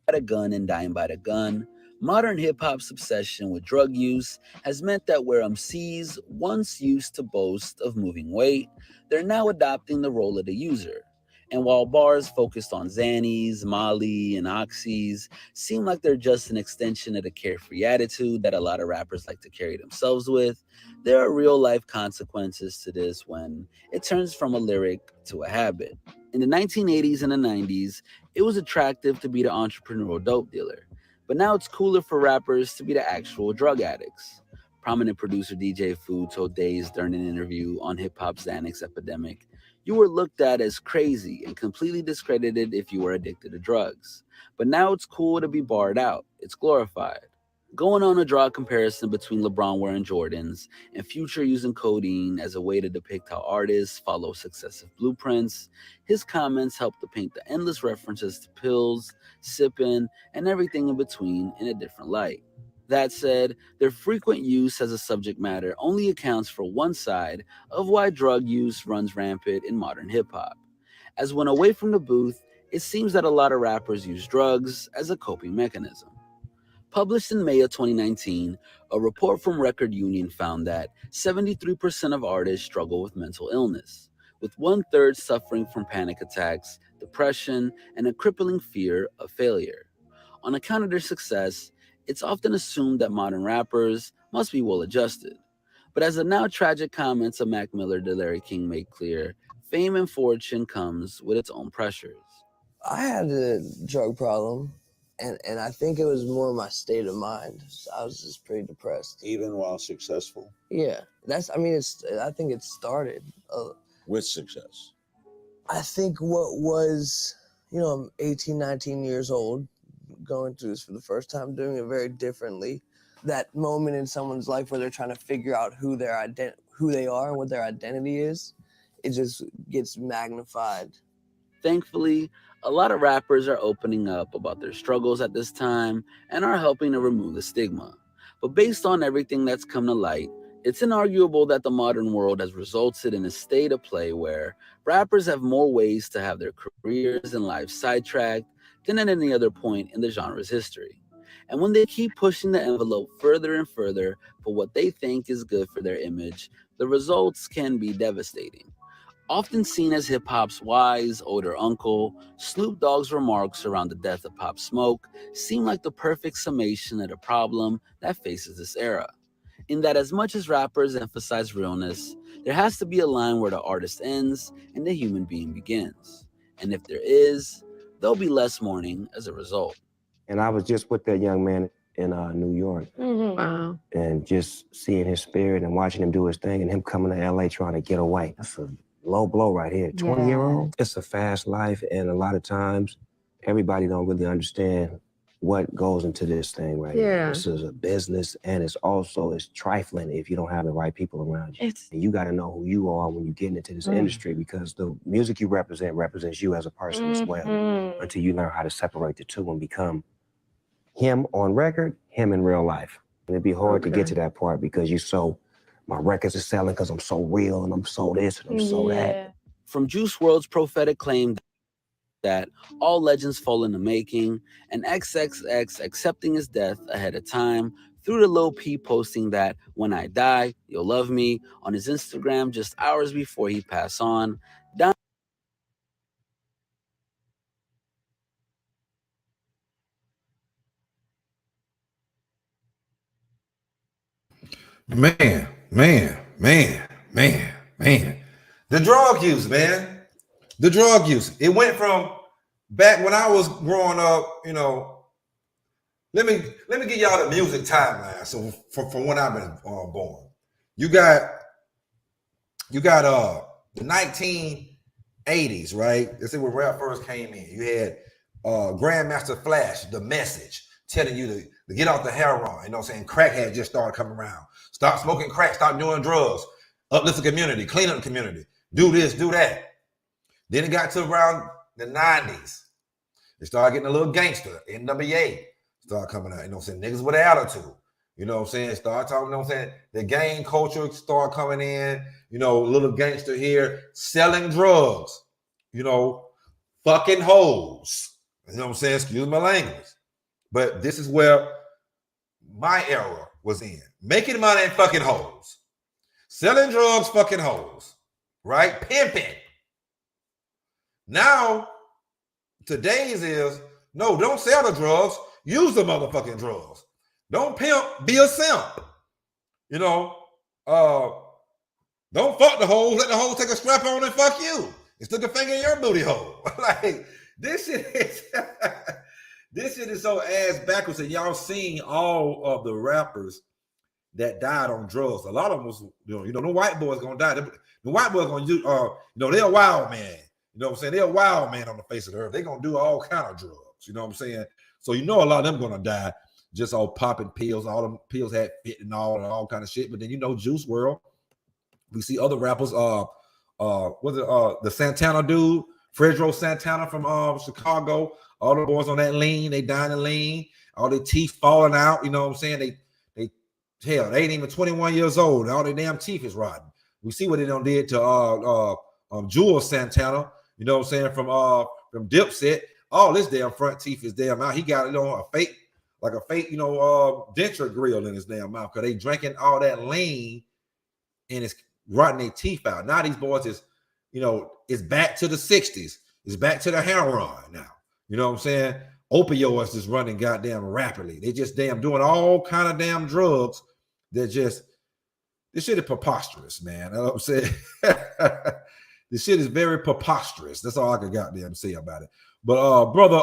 By the gun and dying by the gun, modern hip-hop's obsession with drug use has meant that where MCs once used to boast of moving weight, they're now adopting the role of the user. And while bars focused on Xannies, Molly, and Oxys seem like they're just an extension of the carefree attitude that a lot of rappers like to carry themselves with, there are real-life consequences to this when it turns from a lyric to a habit. In the 1980s and the 90s, it was attractive to be the entrepreneurial dope dealer, but now it's cooler for rappers to be the actual drug addicts. Prominent producer DJ Fu told Days during an interview on hip-hop's Xanax epidemic, "You were looked at as crazy and completely discredited if you were addicted to drugs. But now it's cool to be barred out. It's glorified." Going on to draw a comparison between LeBron wearing Jordans and Future using codeine as a way to depict how artists follow successive blueprints, his comments help to paint the endless references to pills, sipping, and everything in between in a different light. That said, their frequent use as a subject matter only accounts for one side of why drug use runs rampant in modern hip-hop. As when away from the booth, it seems that a lot of rappers use drugs as a coping mechanism. Published in May of 2019, a report from Record Union found that 73% of artists struggle with mental illness, with 1/3 suffering from panic attacks, depression, and a crippling fear of failure. On account of their success, it's often assumed that modern rappers must be well-adjusted. But as the now tragic comments of Mac Miller to Larry King made clear, fame and fortune comes with its own pressures. I had a drug problem, and I think it was more my state of mind. So I was just pretty depressed. Even while successful? Yeah, I think it started. With success? I think what was, I'm 18, 19 years old, going through this for the first time, doing it very differently. That moment in someone's life where they're trying to figure out who they are and what their identity is, it just gets magnified. Thankfully, a lot of rappers are opening up about their struggles at this time and are helping to remove the stigma. But based on everything that's come to light, it's inarguable that the modern world has resulted in a state of play where rappers have more ways to have their careers and lives sidetracked than at any other point in the genre's history. And when they keep pushing the envelope further and further for what they think is good for their image, the results can be devastating. Often seen as hip-hop's wise, older uncle, Snoop Dogg's remarks around the death of Pop Smoke seem like the perfect summation of the problem that faces this era. In that as much as rappers emphasize realness, there has to be a line where the artist ends and the human being begins. And if there is, there'll be less mourning as a result. And I was just with that young man in New York. Wow. And just seeing his spirit and watching him do his thing and him coming to LA trying to get away. That's a low blow right here. 20-year-old. It's a fast life, and a lot of times everybody don't really understand what goes into this thing right here. Yeah. This is a business, and it's trifling if you don't have the right people around you. And you got to know who you are when you get into this industry, because the music you represents you as a person as well, until you learn how to separate the two and become him on record, him in real life. And it'd be hard to get to that part because my records are selling because I'm so real and I'm so this and I'm so that. From Juice WRLD's prophetic claim that all legends fall in the making, and XXX accepting his death ahead of time, through to Lil P posting that when I die, you'll love me on his Instagram just hours before he passed on. Man. The drug use, man. The drug use. It went from back when I was growing up, you know. Let me give y'all the music timeline. So from when I've been born, you got the 1980s, right? This is when rap first came in. You had Grandmaster Flash, The Message, telling you to get off the heroin. You know what I'm saying? Crack had just started coming around. Stop smoking crack. Stop doing drugs. Uplift the community. Clean up the community. Do this. Do that. Then it got to around the 90s. They started getting a little gangster. NWA started coming out. You know what I'm saying? Niggas with attitude. You know what I'm saying? Start talking, you know what I'm saying? The gang culture started coming in. You know, a little gangster here. Selling drugs. You know, fucking hoes. You know what I'm saying? Excuse my language. But this is where my era was in. Making money and fucking hoes. Selling drugs, fucking hoes. Right? Pimping. Now, today's is, no, don't sell the drugs. Use the motherfucking drugs. Don't pimp, be a simp. You know, don't fuck the hoes. Let the hoes take a strap on and fuck you. And stick a finger in your booty hole. Like, this shit is so ass backwards. And y'all seen all of the rappers that died on drugs. A lot of them was, you know, no white boys gonna die. The white boys gonna do, you know, they're a wild man. You know what I'm saying? They're a wild man on the face of the earth. They're gonna do all kind of drugs. You know what I'm saying? So you know a lot of them gonna die just all popping pills. All them pills had fentanyl and all kind of shit. But then you know Juice WRLD. We see other rappers. The Santana dude, Fredro Santana from Chicago. All the boys on that lean, they dying in lean. All their teeth falling out. You know what I'm saying? They ain't even 21 years old. All their damn teeth is rotten. We see what they done did to Jules Santana. You know what I'm saying? From Dipset. All this damn front teeth is damn out. He got, you know, a fake, you know, denture grill in his damn mouth because they drinking all that lean and it's rotting their teeth out. Now these boys is, you know, it's back to the 60s. It's back to the heroin now. You know what I'm saying? Opioids is running goddamn rapidly. They just damn doing all kind of damn drugs that just, this shit is preposterous, man. You know what I'm saying? This shit is very preposterous. That's all I can goddamn say about it. But brother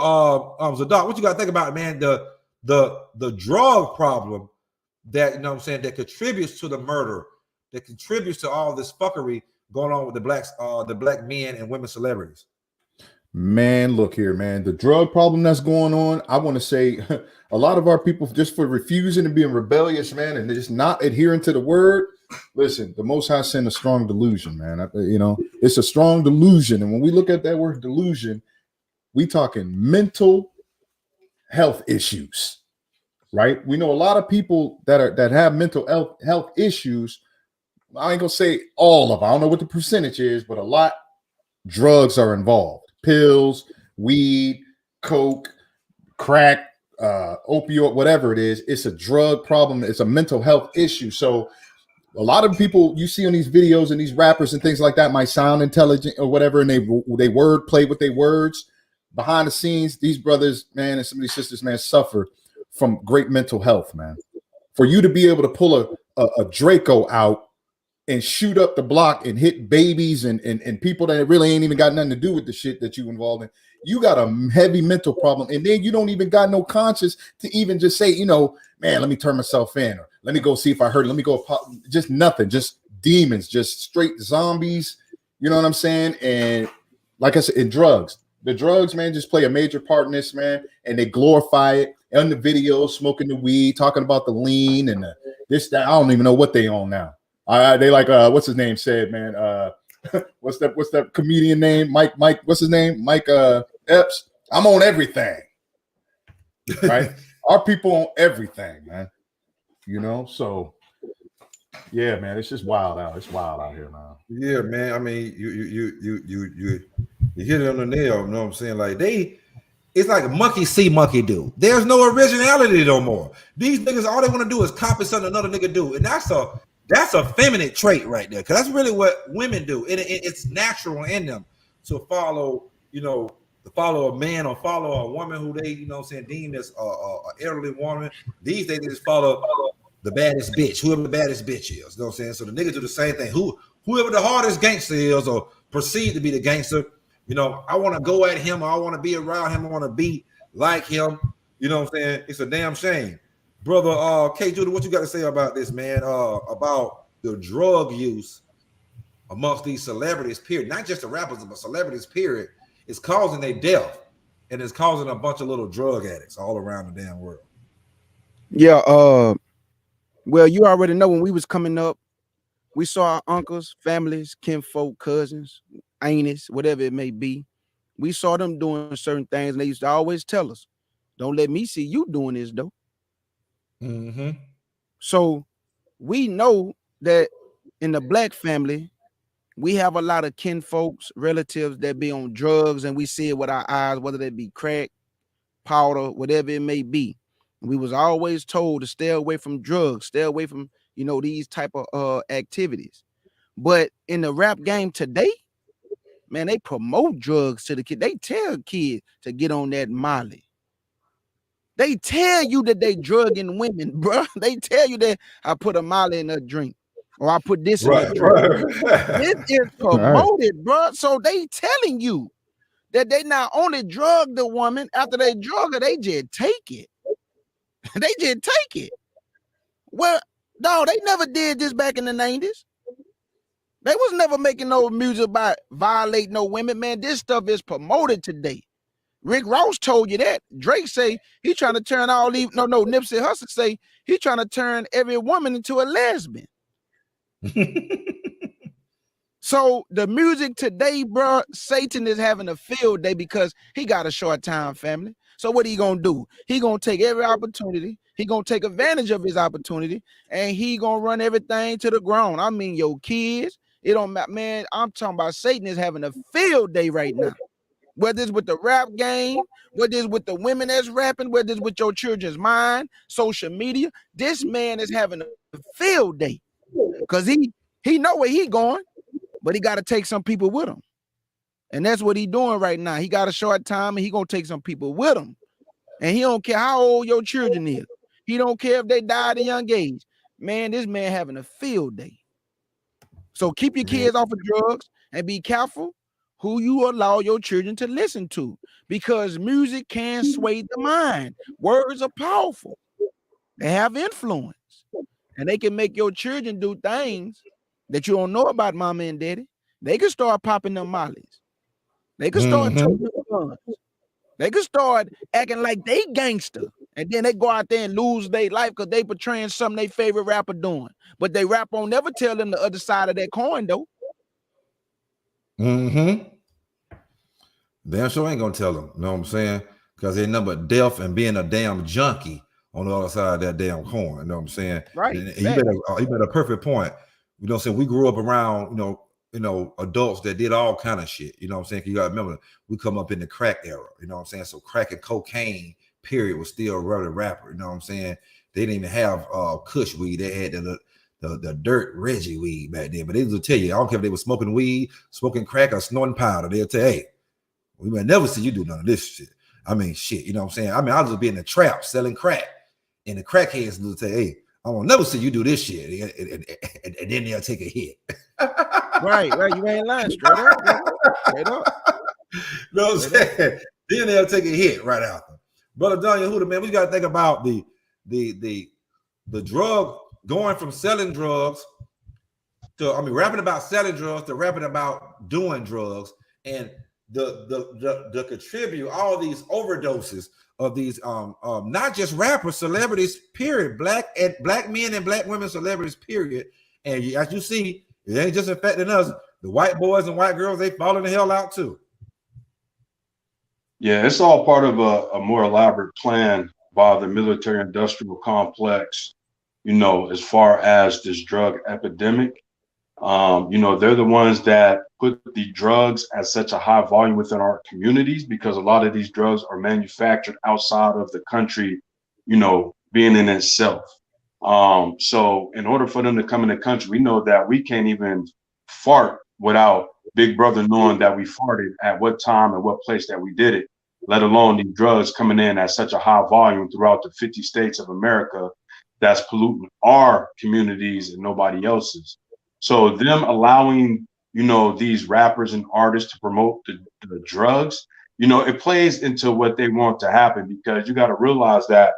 Zadok, what you gotta think about it, man? The drug problem that, you know what I'm saying, that contributes to the murder, that contributes to all this fuckery going on with the black men and women celebrities. Man, look here, man. The drug problem that's going on, I want to say a lot of our people, just for refusing and being rebellious, man, and just not adhering to the word. Listen, the Most High sent a strong delusion, man. You know, it's a strong delusion. And when we look at that word delusion, we talking mental health issues, right? We know a lot of people that have mental health issues. I ain't gonna say all of them. I don't know what the percentage is, but a lot. Drugs are involved. Pills, weed, coke, crack, opioid, whatever it is. It's a drug problem. It's a mental health issue. So a lot of people you see on these videos and these rappers and things like that might sound intelligent or whatever, and they word play with their words. Behind the scenes, these brothers, man, and some of these sisters, man, suffer from great mental health, man. For you to be able to pull a Draco out and shoot up the block and hit babies and people that really ain't even got nothing to do with the shit that you involved in, you got a heavy mental problem. And then you don't even got no conscience to even just say, you know, man, let me turn myself in, or let me go see if I heard it. Let me go pop. Just nothing, just demons, just straight zombies. You know what I'm saying? And like I said, in drugs, the drugs, man, just play a major part in this, man. And they glorify it. on the video, smoking the weed, talking about the lean and this, that. I don't even know what they on now. They like what's his name said, man. What's that comedian name? Mike, what's his name? Mike Epps. I'm on everything. Right? Our people on everything, man. You know, so yeah, man, it's just wild out. It's wild out here, man. Yeah, man. I mean, you hit it on the nail. You know what I'm saying? Like it's like monkey see, monkey do. There's no originality no more. These niggas, all they want to do is copy something another nigga do, and that's a feminine trait right there, because that's really what women do. It's natural in them to follow, to follow a man or follow a woman who they, deem as a elderly woman. These days they just follow the baddest bitch, whoever the baddest bitch is. You know what I'm saying? So the niggas do the same thing. Whoever the hardest gangster is or perceived to be the gangster. I want to go at him, or I want to be around him, I want to be like him. You know what I'm saying? It's a damn shame. Brother K. Judah, what you got to say about this, man? About the drug use amongst these celebrities, period. Not just the rappers, but celebrities, period. It's causing their death, and it's causing a bunch of little drug addicts all around the damn world. Yeah, well, you already know when we was coming up, we saw our uncles, families, kinfolk, cousins, aunties, whatever it may be. We saw them doing certain things, and they used to always tell us, don't let me see you doing this, though. Mm-hmm. So we know that in the black family, we have a lot of kinfolks, relatives that be on drugs, and we see it with our eyes, whether they be crack, powder, whatever it may be. We was always told to stay away from drugs, stay away from, these type of activities. But in the rap game today, man, they promote drugs to the kid. They tell kids to get on that Molly. They tell you that they drugging women, bro. They tell you that I put a Molly in a drink, or I put this in a drink. This is promoted, bro. So they telling you that they not only drug the woman, after they drug her, they just take it. They just take it. Well, no, they never did this back in the 90s. They was never making no music about violating no women, man. This stuff is promoted today. Rick Ross told you that. Drake say he trying to turn all these, Nipsey Hussle say he trying to turn every woman into a lesbian. So the music today, bro, Satan is having a field day because he got a short time, family. So what he gonna do? He gonna take every opportunity. He gonna take advantage of his opportunity, and he gonna run everything to the ground. I mean, your kids, it don't matter, man. I'm talking about Satan is having a field day right now. Whether it's with the rap game, whether it's with the women that's rapping, whether it's with your children's mind, social media, this man is having a field day because he know where he going, but he got to take some people with him. And that's what he doing right now. He got a short time, and he gonna take some people with him. And he don't care how old your children is. He don't care if they die at a young age. Man, this man having a field day. So keep your kids off of drugs and be careful who you allow your children to listen to, because music can sway the mind. Words are powerful. They have influence, and they can make your children do things that you don't know about mama and daddy. They can start popping them mollies. They can start taking them guns. They can start acting like they gangster, and then they go out there and lose their life because they portraying something their favorite rapper doing. But they rap won't never tell them the other side of that coin, though. Mm-hmm. Damn sure ain't gonna tell them. You know what I'm saying? Because they number death and being a damn junkie on the other side of that damn coin. You know what I'm saying? Right. And you made a perfect point. You know what I'm saying? We grew up around, adults that did all kind of shit. You know what I'm saying? You gotta remember, we come up in the crack era. You know what I'm saying? So crack and cocaine, period, was still a really rapper. You know what I'm saying? They didn't even have Kush weed. They had the dirt Reggie weed back then. But they will tell you, I don't care if they were smoking weed, smoking crack, or snorting powder. They'll tell you, hey, we may never see you do none of this shit. I mean, shit, you know what I'm saying? I mean, I'll just be in the trap selling crack, and the crackheads will say, hey, I will never see you do this shit. And then they'll take a hit. Right. You ain't lying. Straight up. Straight up. You know what I'm saying? Then they'll take a hit right after. Brother Daniel Huda, man, we got to think about the drug, going from selling drugs to, rapping about selling drugs to rapping about doing drugs. And the contribute all these overdoses of these not just rappers, celebrities, period, black men and black women celebrities, period. And as you see, it ain't just affecting us. The white boys and white girls, they falling the hell out too. Yeah, it's all part of a more elaborate plan by the military industrial complex, you know, as far as this drug epidemic. You know, they're the ones that put the drugs at such a high volume within our communities, because a lot of these drugs are manufactured outside of the country, you know, being in itself. So in order for them to come in the country, we know that we can't even fart without Big Brother knowing that we farted, at what time and what place that we did it, let alone these drugs coming in at such a high volume throughout the 50 states of America that's polluting our communities and nobody else's. So them allowing, you know, these rappers and artists to promote the drugs, you know, it plays into what they want to happen, because you got to realize that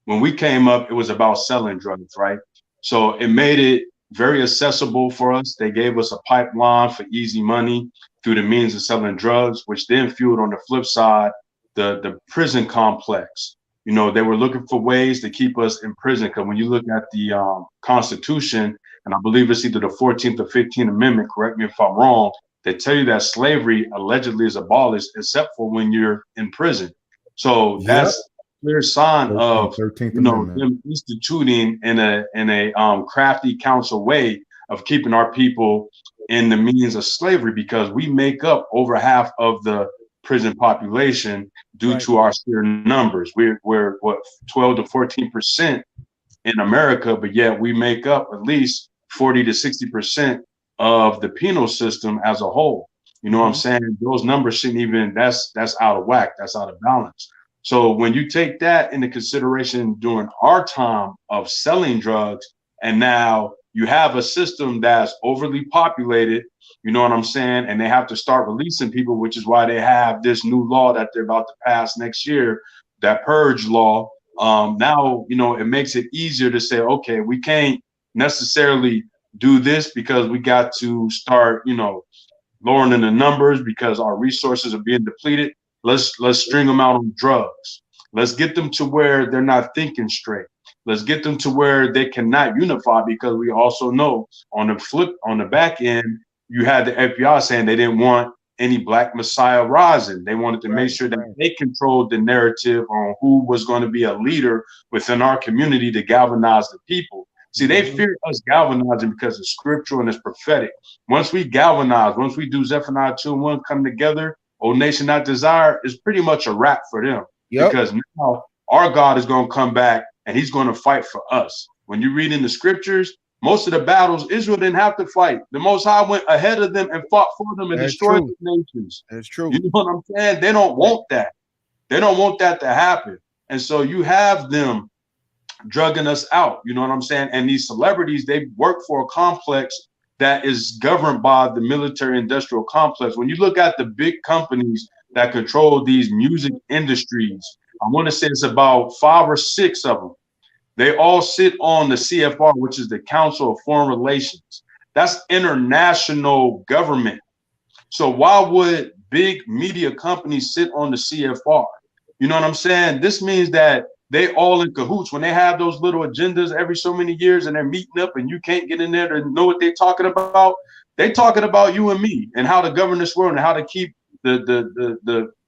when we came up, it was about selling drugs, right? So it made it very accessible for us. They gave us a pipeline for easy money through the means of selling drugs, which then fueled, on the flip side, the prison complex. You know, they were looking for ways to keep us in prison, because when you look at the Constitution, and I believe it's either the 14th or 15th Amendment, correct me if I'm wrong, they tell you that slavery allegedly is abolished except for when you're in prison. So that's a clear sign of, you know, them instituting in a crafty counsel way of keeping our people in the means of slavery, because we make up over half of the prison population due to our sheer numbers. We're what, 12 to 14% in America, but yet we make up at least 40 to 60% of the penal system as a whole. You know what I'm saying? Those numbers shouldn't even, that's out of whack, that's out of balance. So when you take that into consideration during our time of selling drugs, and now you have a system that's overly populated, you know what I'm saying? And they have to start releasing people, which is why they have this new law that they're about to pass next year, that purge law. Now, you know, it makes it easier to say, okay, we can't necessarily do this because we got to start, you know, lowering the numbers because our resources are being depleted. Let's string them out on drugs. Let's get them to where they're not thinking straight. Let's get them to where they cannot unify, because we also know on the back end, you had the FBI saying they didn't want any Black Messiah rising. They wanted to make sure that they controlled the narrative on who was going to be a leader within our community to galvanize the people. See, they fear us galvanizing because it's scriptural and it's prophetic. Once we galvanize, once we do Zephaniah 2:1 come together, O Nation Not Desire, is pretty much a wrap for them. Because now our God is going to come back and he's going to fight for us. When you read in the scriptures, most of the battles Israel didn't have to fight. The Most High went ahead of them and fought for them and destroyed the nations. That's true. You know what I'm saying? They don't want that. They don't want that to happen. And so you have them drugging us out. You know what I'm saying? And these celebrities, they work for a complex that is governed by the military industrial complex. When you look at the big companies that control these music industries, I want to say it's about 5 or 6 of them. They all sit on the CFR, which is the Council of Foreign Relations. That's international government. So why would big media companies sit on the CFR? You know what I'm saying? This means that they all in cahoots. When they have those little agendas every so many years and they're meeting up and you can't get in there to know what they're talking about, they're talking about you and me and how to govern this world and how to keep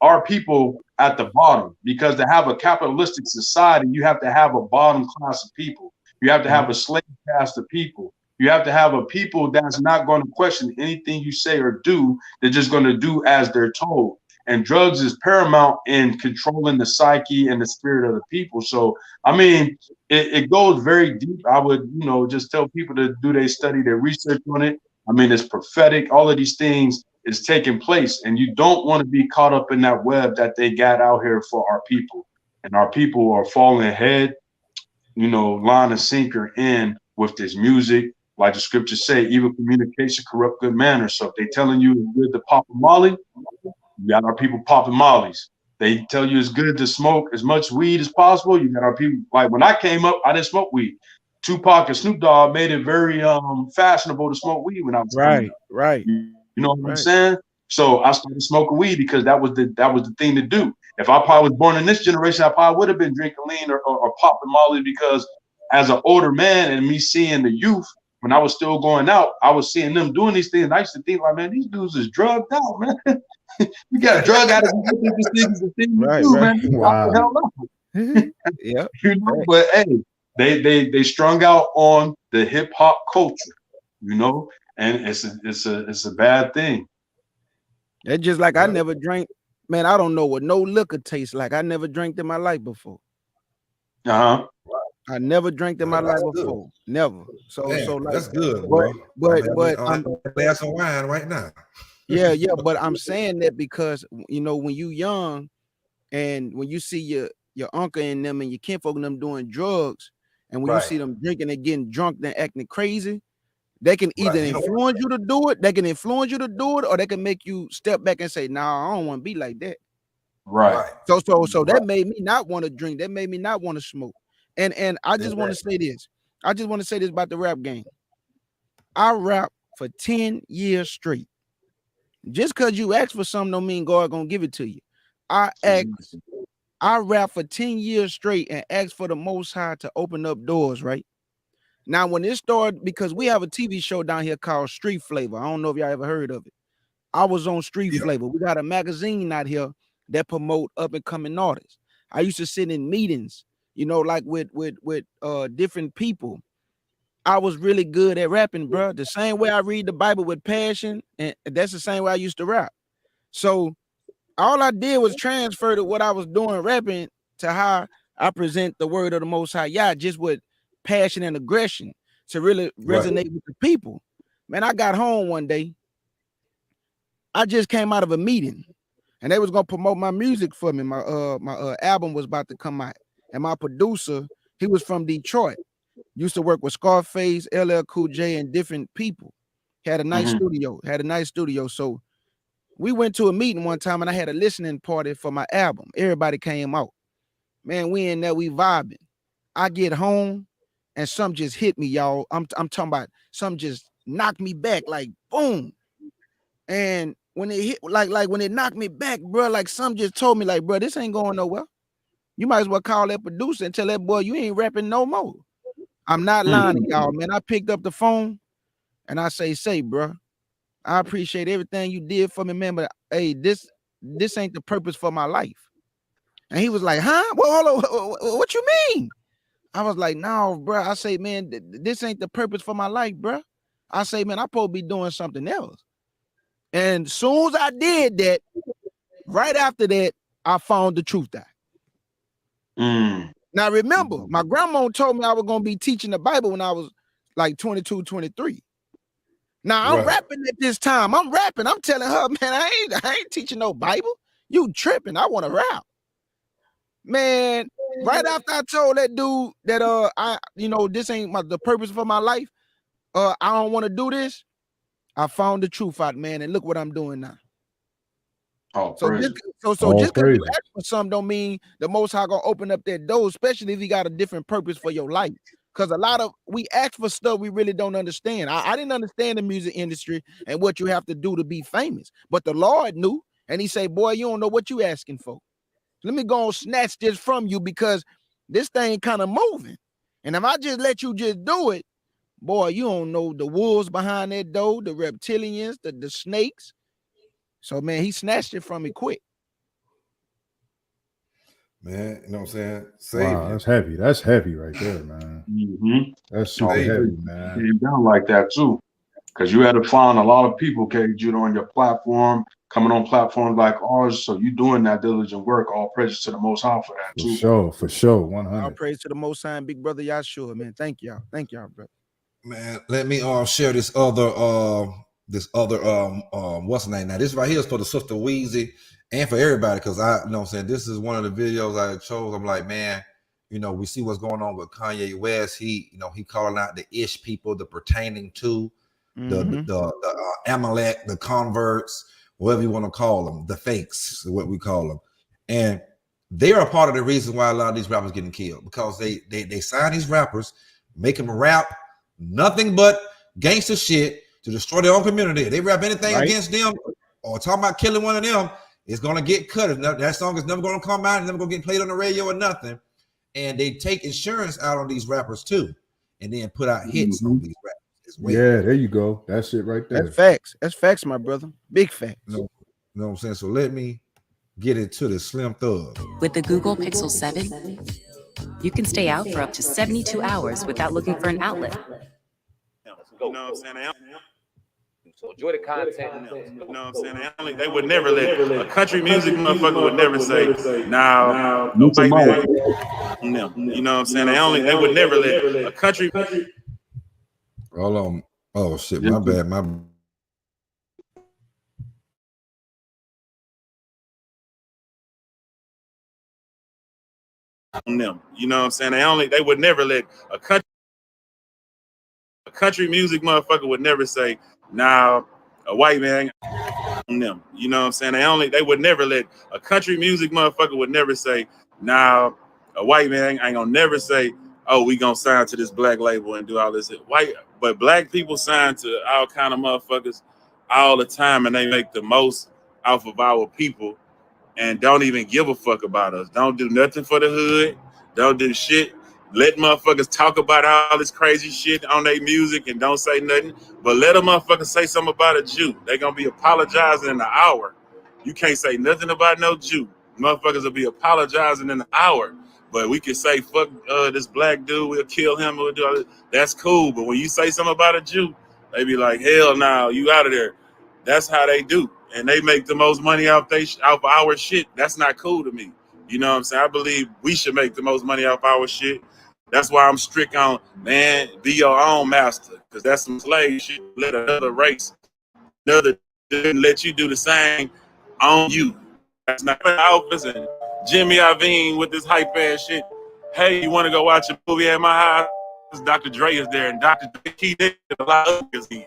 our people at the bottom. Because to have a capitalistic society, you have to have a bottom class of people. You have to have a slave caste of people. You have to have a people that's not going to question anything you say or do. They're just going to do as they're told. And drugs is paramount in controlling the psyche and the spirit of the people. So, I mean, it goes very deep. I would, you know, just tell people to do their study, their research on it. I mean, it's prophetic. All of these things is taking place, and you don't want to be caught up in that web that they got out here for our people. And our people are falling head, you know, line and sinker in with this music. Like the scriptures say, evil communication corrupt good manners. So if they telling you it's good to pop a molly, you got our people popping mollies. They tell you it's good to smoke as much weed as possible. You got our people, like when I came up, I didn't smoke weed. Tupac and Snoop Dogg made it very fashionable to smoke weed when I was coming up. Right. You know what I'm saying? So I started smoking weed because that was the thing to do. If I probably was born in this generation, I probably would have been drinking lean or popping Molly, because as an older man and me seeing the youth, when I was still going out, I was seeing them doing these things. And I used to think like, man, these dudes is drugged out, man. We got drug addicts. Right. Man. Wow. The hell up. Yeah. You know, but hey, they strung out on the hip hop culture, you know, and it's a bad thing. It's just like I never drank, man. I don't know what no liquor tastes like. I never drank in my life before. Uh-huh. I never drank in my life That's good. before. Never. So Man, so like that's good, bro. but I'm a glass of wine right now. yeah, but I'm saying that because you know when you young and when you see your uncle and them and your kinfolk and them doing drugs, and when you see them drinking and getting drunk and acting crazy, they can either influence you to do it, or they can make you step back and say, nah, I don't want to be like that. Right. So that made me not want to drink. That made me not want to smoke. And I just want to say this. I just want to say this about the rap game. I rap for 10 years straight. Just because you ask for something don't mean God gonna give it to you. I rap for 10 years straight and ask for the Most High to open up doors, right? Now, when it started, because we have a TV show down here called Street Flavor. I don't know if y'all ever heard of it. I was on Street Flavor. We got a magazine out here that promote up and coming artists. I used to sit in meetings, you know, like with different people. I was really good at rapping, bro. The same way I read the Bible with passion, and that's the same way I used to rap. So all I did was transfer to what I was doing rapping to how I present the word of the Most High, yeah, just with passion and aggression to really resonate with the people. Man, I got home one day. I just came out of a meeting, and they was gonna promote my music for me. My album was about to come out, and my producer, he was from Detroit. Used to work with Scarface, LL Cool J, and different people. Had a nice studio. So we went to a meeting one time, and I had a listening party for my album. Everybody came out. Man, we in there, we vibing. I get home, and something just hit me, y'all. I'm talking about something just knocked me back, like boom. And when it hit, like when it knocked me back, bro, like something just told me, like, bro, this ain't going nowhere. You might as well call that producer and tell that boy you ain't rapping no more. I'm not lying to y'all, man. I picked up the phone and I say, bro, I appreciate everything you did for me, man. But hey, this ain't the purpose for my life. And he was like, huh? Well, hold on, what you mean? I was like, no, bro. I say, man, this ain't the purpose for my life, bro. I say, man, I'm supposed to be doing something else. And soon as I did that, right after that, I found the truth out. Now, remember, my grandma told me I was going to be teaching the Bible when I was like 22, 23. Now, I'm rapping at this time. I'm rapping. I'm telling her, man, I ain't teaching no Bible. You tripping. I want to rap. Man, right after I told that dude that, this ain't the purpose for my life, I don't want to do this, I found the truth out, man, and look what I'm doing now. Oh, so just because you ask for something don't mean the Most High gonna open up that door, especially if you got a different purpose for your life. Because we ask for stuff we really don't understand. I didn't understand the music industry and what you have to do to be famous, but the Lord knew, and he said, boy, you don't know what you asking for. Let me go and snatch this from you because this thing kind of moving. And if I just let you just do it, boy, you don't know the wolves behind that door, the reptilians, the snakes. So, man, he snatched it from me quick. Man, you know what I'm saying? Wow, that's heavy. That's heavy right there, man. That's super heavy, man. Came down like that too, because you had to find a lot of people, Judah, on your platform, coming on platforms like ours. So you doing that diligent work. All praise to the Most High for that too. For sure, 100. All praise to the Most High and big brother Yahshua, man. Thank y'all, brother. Man, let me share this other what's the name now? This right here is for the sister Weezy and for everybody, because I know what I'm saying, this is one of the videos I chose. I'm like, man, we see what's going on with Kanye West. He calling out the ish people, the pertaining to the Amalek, the converts, whatever you want to call them, the fakes, what we call them. And they are a part of the reason why a lot of these rappers getting killed, because they sign these rappers, make them rap nothing but gangster shit to destroy their own community. They rap anything against them, or talking about killing one of them, it's gonna get cut. That song is never gonna come out, it's never gonna get played on the radio or nothing. And they take insurance out on these rappers too, and then put out hits on these rappers as well. Yeah, there you go. That's it right there. That's facts. That's facts, my brother. Big facts. You know what I'm saying? So let me get into the Slim Thug. With the Google Pixel 7, you can stay out for up to 72 hours without looking for an outlet. You know what I'm saying? So enjoy the content. You know what I'm saying? They would never let a country music motherfucker would never say, now, no white man. No. You know what I'm saying? They would never let a country. Hold on. Oh shit, my bad. My them. You know what I'm saying? They would never let a country music motherfucker would never say, now a white man them. You know what I'm saying? They would never let a country music motherfucker would never say, now a white man ain't gonna never say, oh, we gonna sign to this black label and do all this. But black people sign to all kind of motherfuckers all the time, and they make the most off of our people and don't even give a fuck about us. Don't do nothing for the hood. Don't do shit. Let motherfuckers talk about all this crazy shit on their music and don't say nothing. But let a motherfucker say something about a Jew. They gonna be apologizing in an hour. You can't say nothing about no Jew. Motherfuckers will be apologizing in an hour. But we can say, fuck this black dude, we'll kill him, we'll do all this. That's cool. But when you say something about a Jew, they be like, hell no, you out of there. That's how they do. And they make the most money off our shit. That's not cool to me. You know what I'm saying? I believe we should make the most money off our shit. That's why I'm strict on, man, be your own master. Because that's some slave shit. Let another race, another let you do the same on you. That's not Alphas and Jimmy Iovine with this hype ass shit. Hey, you want to go watch a movie at my house? Dr. Dre is there, and Dr. Dre he did a lot of niggas in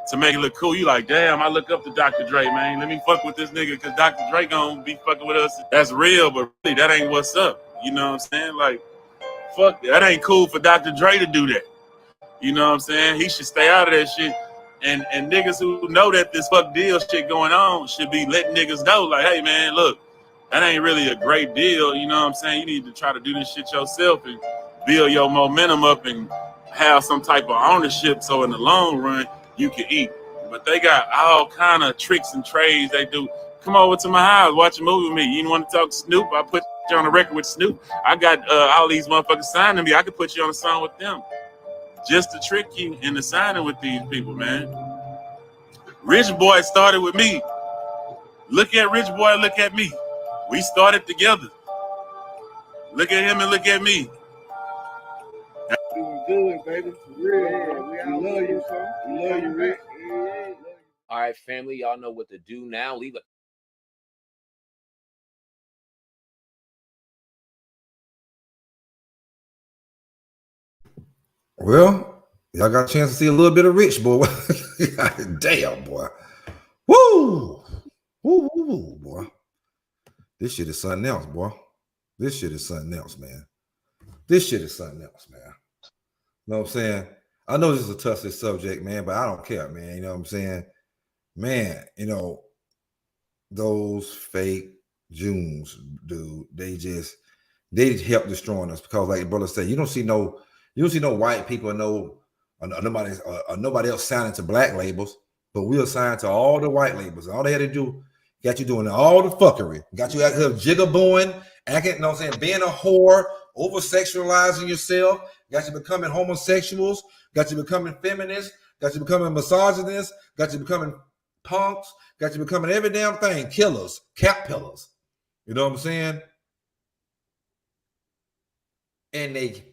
to make it look cool. You like, damn, I look up to Dr. Dre, man. Let me fuck with this nigga because Dr. Dre gonna be fucking with us. That's real, but really, that ain't what's up. You know what I'm saying? Like, fuck, that ain't cool for Dr. Dre to do that. You know what I'm saying? He should stay out of that shit. And niggas who know that this fuck deal shit going on should be letting niggas know, like, hey, man, look, that ain't really a great deal. You know what I'm saying? You need to try to do this shit yourself and build your momentum up and have some type of ownership so in the long run you can eat. But they got all kind of tricks and trades they do. Come over to my house, watch a movie with me. You want to talk to Snoop? I put you on the record with Snoop. I got all these motherfuckers signing me. I could put you on a song with them. Just to trick you into signing with these people, man. Rich Boy started with me. Look at Rich Boy, look at me. We started together. Look at him and look at me. Doing good, baby. For real. We love you, son. We love you, Rich. All right, family, y'all know what to do now. Leave a Well, y'all got a chance to see a little bit of Rich, boy. Damn, boy. Woo! Woo, woo, woo, boy. This shit is something else, boy. This shit is something else, man. This shit is something else, man. You know what I'm saying? I know this is a tough subject, man, but I don't care, man. You know what I'm saying? Man, you know, those fake Jews, dude, they help destroying us because, like your brother said, you don't see no white people, nobody else signing to black labels, but we'll sign to all the white labels. All they had to do, got you doing all the fuckery, got you out here jigabooing, acting, you know what I'm saying, being a whore, over sexualizing yourself, got you becoming homosexuals, got you becoming feminists, got you becoming misogynists, got you becoming punks, got you becoming every damn thing, killers, cap pillars. You know what I'm saying? And they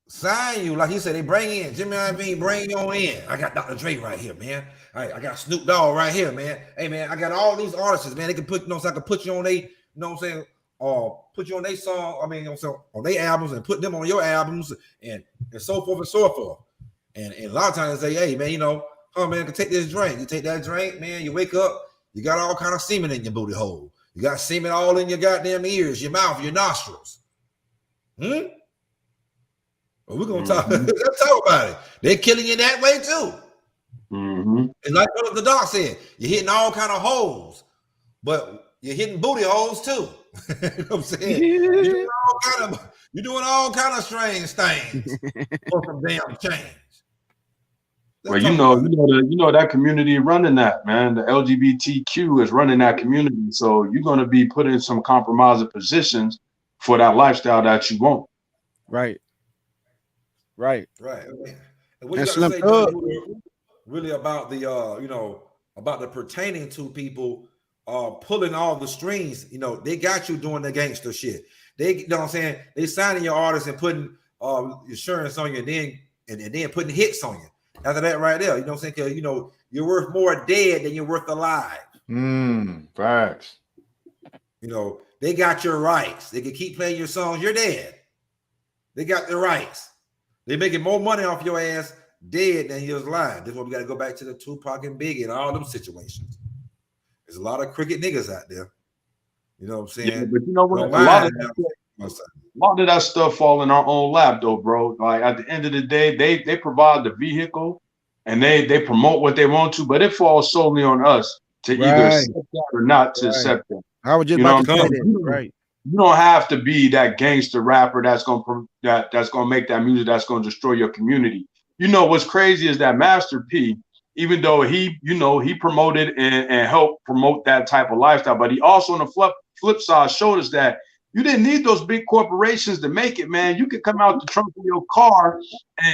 sign you, like he said, they bring in Jimmy Iovine, bring you on in. I got Dr. Dre right here, man. I got Snoop Dogg right here, man. Hey, man, I got all these artists, man. They can put, you know, so I can put you on they, you know what I'm saying, put you on their song, I mean, you know, on their albums and put them on your albums and so forth and so forth. And a lot of times they say, hey, man, you know, oh, man, take this drink. You take that drink, man, you wake up, you got all kind of semen in your booty hole. You got semen all in your goddamn ears, your mouth, your nostrils. Well, we're going to talk, let's talk about it. They're killing you that way too. It's like what the doc said. You're hitting all kind of holes, but you're hitting booty holes too. You know what I'm saying? You're doing all kind of strange things for some damn change. Well, you know that community running that, man. The LGBTQ is running that community, so you're going to be put in some compromising positions for that lifestyle that you want. Right. And what you got And to Slim say, Thug. John, really about the about the pertaining to people pulling all the strings. You know, they got you doing the gangster shit. They, you know what I'm saying? They signing your artists and putting insurance on you, and then putting hits on you. After that, right there, you know what I'm saying? Because, you know, you're worth more dead than you're worth alive. Facts. You know, they got your rights. They can keep playing your songs. You're dead. They got their rights. They're making more money off your ass dead than you're alive. That's why we got to go back to the Tupac and Biggie and all them situations. There's a lot of cricket niggas out there. You know what I'm saying? Yeah, but you know what? A lot of that stuff fall in our own lap, though, bro. Like at the end of the day, they provide the vehicle and they promote what they want to, but it falls solely on us to either accept that or not to accept that. I was just about to say that. Right. You don't have to be that gangster rapper that's gonna make that music that's gonna destroy your community. You know what's crazy is that Master P, even though he promoted and helped promote that type of lifestyle, but he also on the flip side showed us that you didn't need those big corporations to make it, man. You could come out the trunk of your car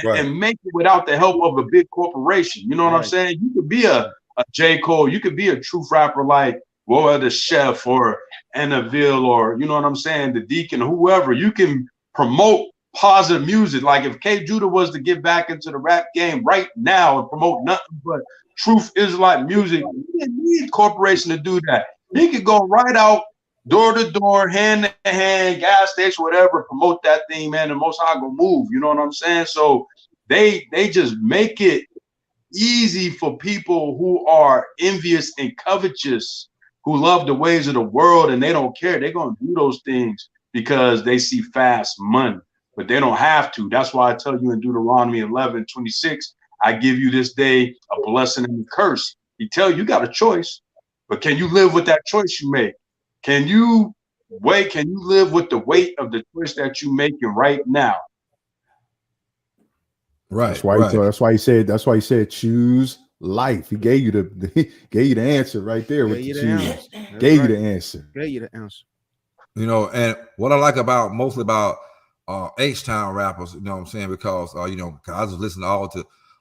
and make it without the help of a big corporation. You know what I'm saying? You could be a J. Cole, you could be a true rapper like the Chef or Annaville, or you know what I'm saying, the Deacon, whoever. You can promote positive music. Like if K. Judah was to get back into the rap game right now and promote nothing but truth Israelite music, he didn't need corporation to do that. He could go right out, door to door, hand to hand, gas station, whatever, promote that thing, man. The Most High gonna move. You know what I'm saying? So they just make it easy for people who are envious and covetous, who love the ways of the world, and they don't care. They're gonna do those things because they see fast money, but they don't have to. That's why I tell you in Deuteronomy 11:26, I give you this day a blessing and a curse. He tell you got a choice, but can you live with that choice you make? Can you live with the weight of the choice that you making right now? Right. That's why he said choose life. He gave you the answer right there with the choose. Gave you the answer. Gave you the answer. You know, and what I like mostly about H-Town rappers, you know what I'm saying, because you know, I just listen to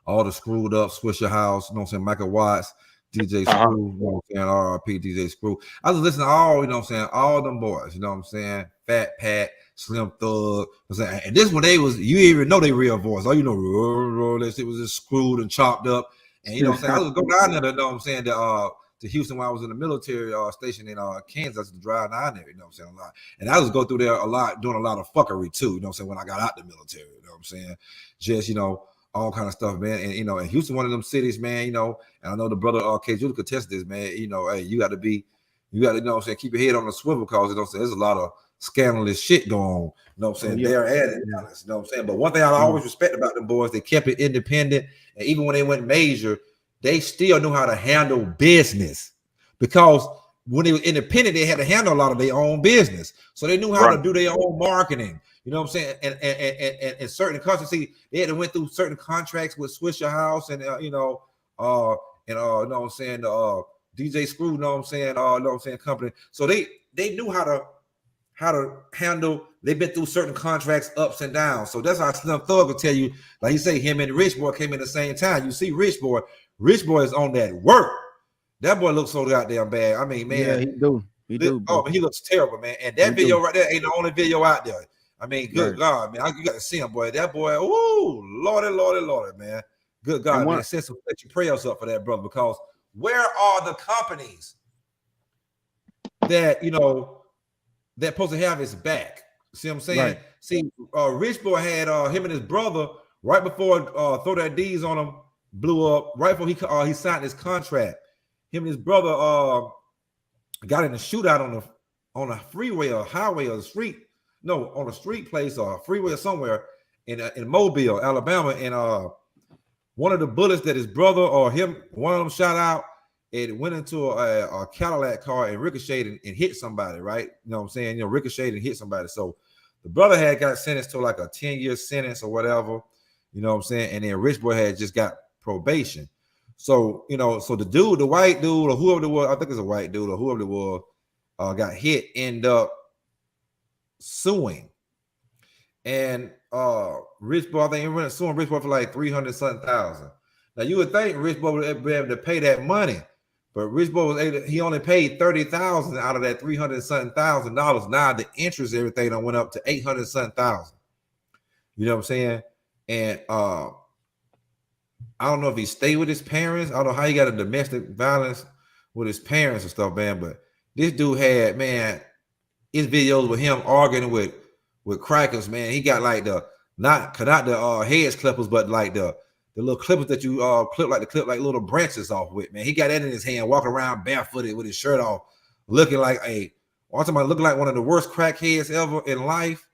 all the Screwed Up, Swisher House, you know what I'm saying, Michael Watts, DJ Screw, you know what I'm saying, RRP, DJ Screw. I just listen to all, you know what I'm saying, all them boys, you know what I'm saying, Fat Pat, Slim Thug, you know what I'm saying, and this when they was, you even know their real voice. All you know, that shit was just screwed and chopped up, and you know what I'm saying, I was go down there, you know what I'm saying, to Houston when I was in the military station in Kansas, to drive down there, you know what I'm saying, a lot. And I just go through there a lot, doing a lot of fuckery too, you know what I'm saying, when I got out the military, you know what I'm saying, just, you know, all kind of stuff, man. And, you know, and Houston, one of them cities, man, you know, and I know the brother, K. Judah could test this, man, you know, hey, you got to, you know what I'm saying, keep your head on the swivel, because, you know what I'm saying, there's a lot of scandalous shit going on, you know what I'm saying, they're at it, you know what I'm saying. But one thing I always respect about them boys, they kept it independent, and even when they went major, they still knew how to handle business, because when they were independent, they had to handle a lot of their own business. So they knew how to do their own marketing. You know what I'm saying? And certain countries, see, they had to went through certain contracts with Swisher House and you know what I'm saying, DJ Screw, you know what I'm saying, company. So they knew how to handle. They've been through certain contracts, ups and downs. So that's how Slim Thug will tell you, like you say, him and Rich Boy came in the same time. You see Rich Boy is on that work. That boy looks so goddamn bad. I mean, man, yeah, he do. Oh, he looks terrible, man. And that video right there ain't the only video out there. I mean, good God, man, you got to see him, boy. That boy, ooh, Lordy, man. Good God, man. Set your prayers up for that brother, because where are the companies that, you know, that supposed to have his back? See what I'm saying? Right. See, Rich Boy had him and his brother right before Throw That D's on him blew up, right before he signed his contract. Him and his brother got in a shootout on a freeway or highway or the street. No, on a street place or a freeway or somewhere in Mobile, Alabama, and one of the bullets that his brother or him, one of them shot out, it went into a Cadillac car and ricocheted and hit somebody, right? You know what I'm saying? You know, ricocheted and hit somebody. So the brother had got sentenced to like a 10-year sentence or whatever, you know what I'm saying? And then Rich Boy had just got probation. So, you know, so the dude, the white dude or whoever it was, I think it's a white dude or whoever it was, got hit, end up suing. And Rich Boy, I think he went suing Rich Boy for like 300-something thousand. Now you would think Rich Boy would be able to pay that money, but Rich Boy was able to, he only paid 30,000 out of that 300-something thousand dollars. Now the interest, everything done went up to 800-something thousand. You know what I'm saying? And I don't know if he stayed with his parents. I don't know how he got a domestic violence with his parents and stuff, man. But this dude had, man, his videos with him arguing with crackers, man. He got like the not the heads clippers, but like the little clippers that you clip like little branches off with, man. He got that in his hand, walking around barefooted with his shirt off, looking like looking like one of the worst crackheads ever in life.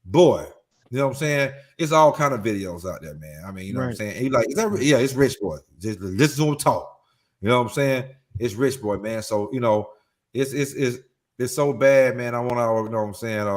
Boy, you know what I'm saying? It's all kind of videos out there, man. I mean, you know what I'm saying? He like, is that yeah, it's Rich Boy. Just listen to him talk. You know what I'm saying? It's Rich Boy, man. So, you know, it's so bad, man. I want our, you know what I'm saying,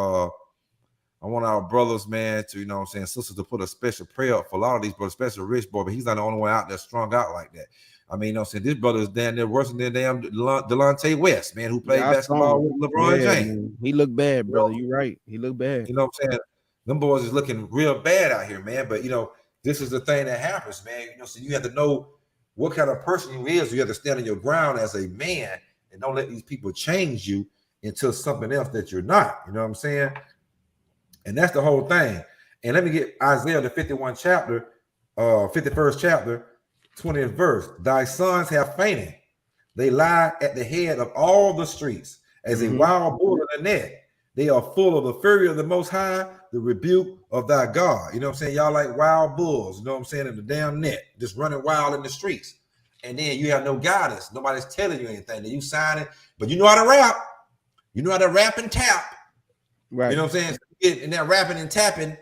I want our brothers, man, to, you know what I'm saying, sisters, to put a special prayer up for a lot of these brothers, especially Rich Boy, but he's not the only one out there strung out like that. I mean, you know what I'm saying, this brother is damn near worse than damn Delonte West, man, who played basketball with LeBron James. Man. He looked bad, brother. You're right. He looked bad. You know what I'm saying? Them boys is looking real bad out here, man. But, you know, this is the thing that happens, man. You know, so you have to know what kind of person you is. You have to stand on your ground as a man and don't let these people change you into something else that you're not. You know what I'm saying? And that's the whole thing. And let me get Isaiah, the 51st chapter, 51st chapter, 20th verse. Thy sons have fainted. They lie at the head of all the streets as a wild bull in a net. They are full of the fury of the Most High, the rebuke of thy God. You know what I'm saying? Y'all like wild bulls, you know what I'm saying, in the damn net, just running wild in the streets. And then you have no guidance. Nobody's telling you anything. Then you sign it, but you know how to rap. You know how to rap and tap. Right. You know what I'm saying? So you get in there rapping and tapping,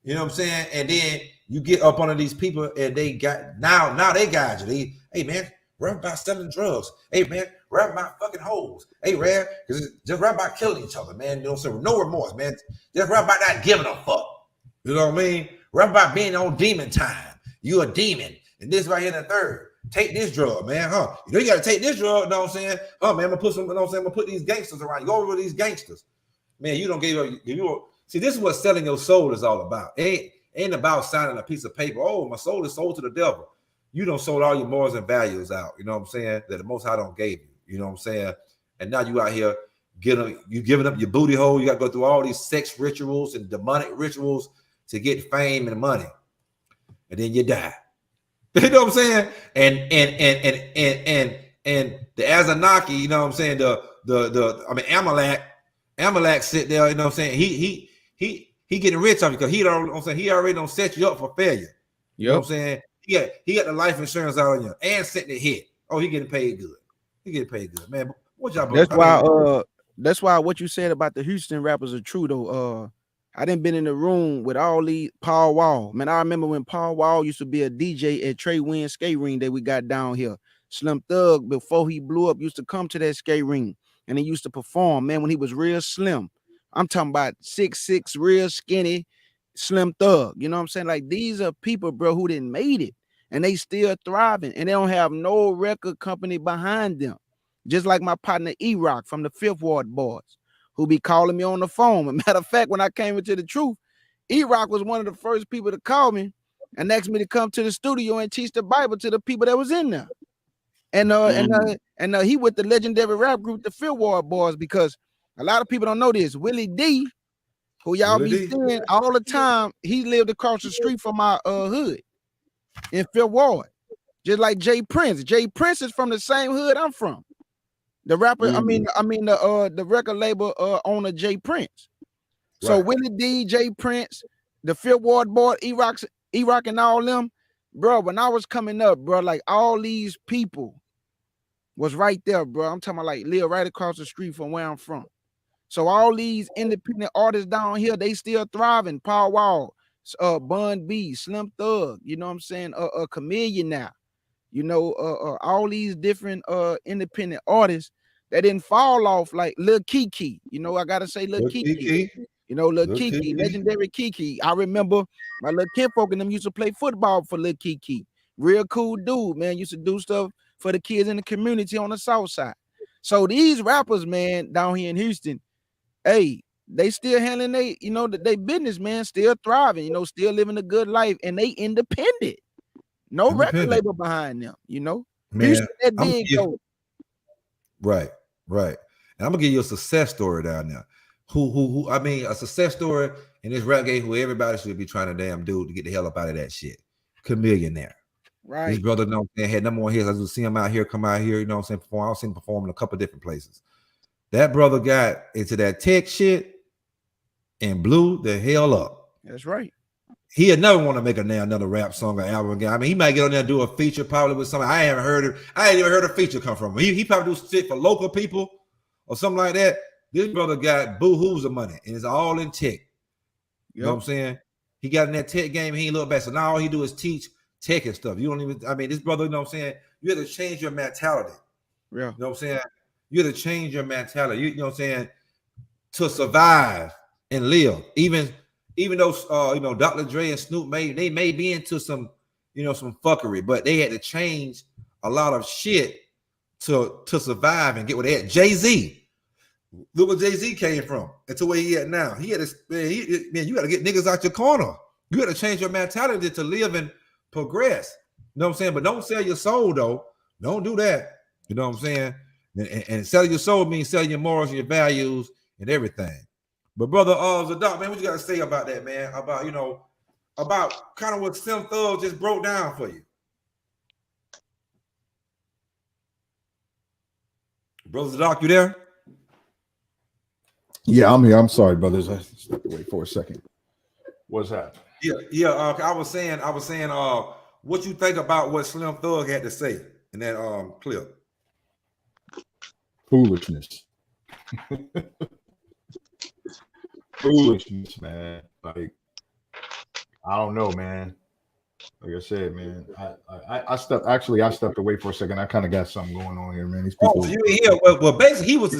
you know what I'm saying? And then you get up under these people and they got, now they guide you. Hey man, rap about selling drugs. Hey man, rap about fucking hoes. Hey man, just rap about killing each other, man. You know what I'm saying? No remorse, man. Just rap about not giving a fuck. You know what I mean? Rap about being on demon time. You a demon. And this right here in the third. Take this drug, man. You know you gotta take this drug, you know what I'm saying? Man, I'm gonna put some, you know what I'm saying? I'm gonna put these gangsters around you. Go over with these gangsters. Man, you don't give up. See, this is what selling your soul is all about. It ain't about signing a piece of paper. Oh, my soul is sold to the devil. You don't sold all your morals and values out. You know what I'm saying? That the Most High don't gave you. You know what I'm saying? And now you out here giving up your booty hole. You got to go through all these sex rituals and demonic rituals to get fame and money, and then you die. You know what I'm saying? And the Azahnaki, you know what I'm saying? Amalek sit there, you know what I'm saying? He getting rich off you because he already don't set you up for failure. You know what I'm saying? He got the life insurance out on you and setting it hit. Oh, he getting paid good. He getting paid good, man. What y'all? That's why what you said about the Houston rappers are true though. I done been in the room with all these Paul Wall. Man, I remember when Paul Wall used to be a DJ at Trey Wynn skate ring that we got down here. Slim Thug, before he blew up, used to come to that skate ring and he used to perform, man, when he was real slim. I'm talking about 6'6", real skinny, Slim Thug. You know what I'm saying? Like, these are people, bro, who didn't made it and they still thriving and they don't have no record company behind them. Just like my partner E-Rock from the Fifth Ward Boys, who be calling me on the phone. As a matter of fact, when I came into the truth, E-Rock was one of the first people to call me and asked me to come to the studio and teach the Bible to the people that was in there. And he with the legendary rap group, the Fifth Ward Boys, because a lot of people don't know this. Willie D, who y'all be seeing all the time, he lived across the street from my hood in Fifth Ward, just like Jay Prince. Jay Prince is from the same hood I'm from. The rapper, the record label owner Jay Prince. So Willie D, Jay Prince, the Fifth Ward Boy, E-Rock and all them, bro. When I was coming up, bro, like all these people was right there, bro. I'm talking about like live right across the street from where I'm from. So all these independent artists down here, they still thriving. Paul Wall, Bun B, Slim Thug, you know what I'm saying? Chameleon now, you know, all these different independent artists that didn't fall off like Lil Kiki. You know, I gotta say Lil Kiki. You know, Lil Kiki, legendary Kiki. I remember my little kinfolk and them used to play football for Lil Kiki. Real cool dude, man. Used to do stuff for the kids in the community on the south side. So these rappers, man, down here in Houston, hey, they still handling they, you know, they business, man, still thriving, you know, still living a good life, and they independent. No record label behind them, you know. Man, Houston that big though. Right. And I'm gonna give you a success story down there. Who I mean, a success story in this rap game who everybody should be trying to damn do to get the hell up out of that shit. Chameleon there. Right. His brother, you know, had number one hits. I just see him out here, come out here, you know what I'm saying, perform. I've seen him perform in a couple different places. That brother got into that tech shit and blew the hell up. That's right. He'd never want to make another rap song or album again. I mean, he might get on there and do a feature probably with something. I ain't even heard a feature come from him. He probably do shit for local people or something like that. This brother got boo-hoos of money, and it's all in tech. You know what I'm saying? He got in that tech game, he ain't look back. So now all he do is teach tech and stuff. You don't even, I mean, this brother, you know what I'm saying? You have to change your mentality. Yeah. You know what I'm saying? You have to change your mentality. You know what I'm saying? To survive and live. Even though you know, Dr. Dre and Snoop they may be into some, you know, some fuckery, but they had to change a lot of shit to survive and get where they at. Jay-Z. Look where Jay-Z came from and to where he at now. He had to, man, you got to get niggas out your corner. You got to change your mentality to live and progress. You know what I'm saying? But don't sell your soul, though. Don't do that. You know what I'm saying? And selling your soul means selling your morals and your values and everything. But brother, Zadok, man, what you got to say about that, man? About, you know, about kind of what Slim Thug just broke down for you. Brother Zadok, you there? Yeah, I'm here. I'm sorry, brothers. I stepped away for a second. What's that? Yeah. I was saying, what you think about what Slim Thug had to say in that clip? Foolishness. Foolishness, man. Like, I don't know, man. Like I said, man, I stepped away for a second. I kind of got something going on here, man. These people. Well, basically, he was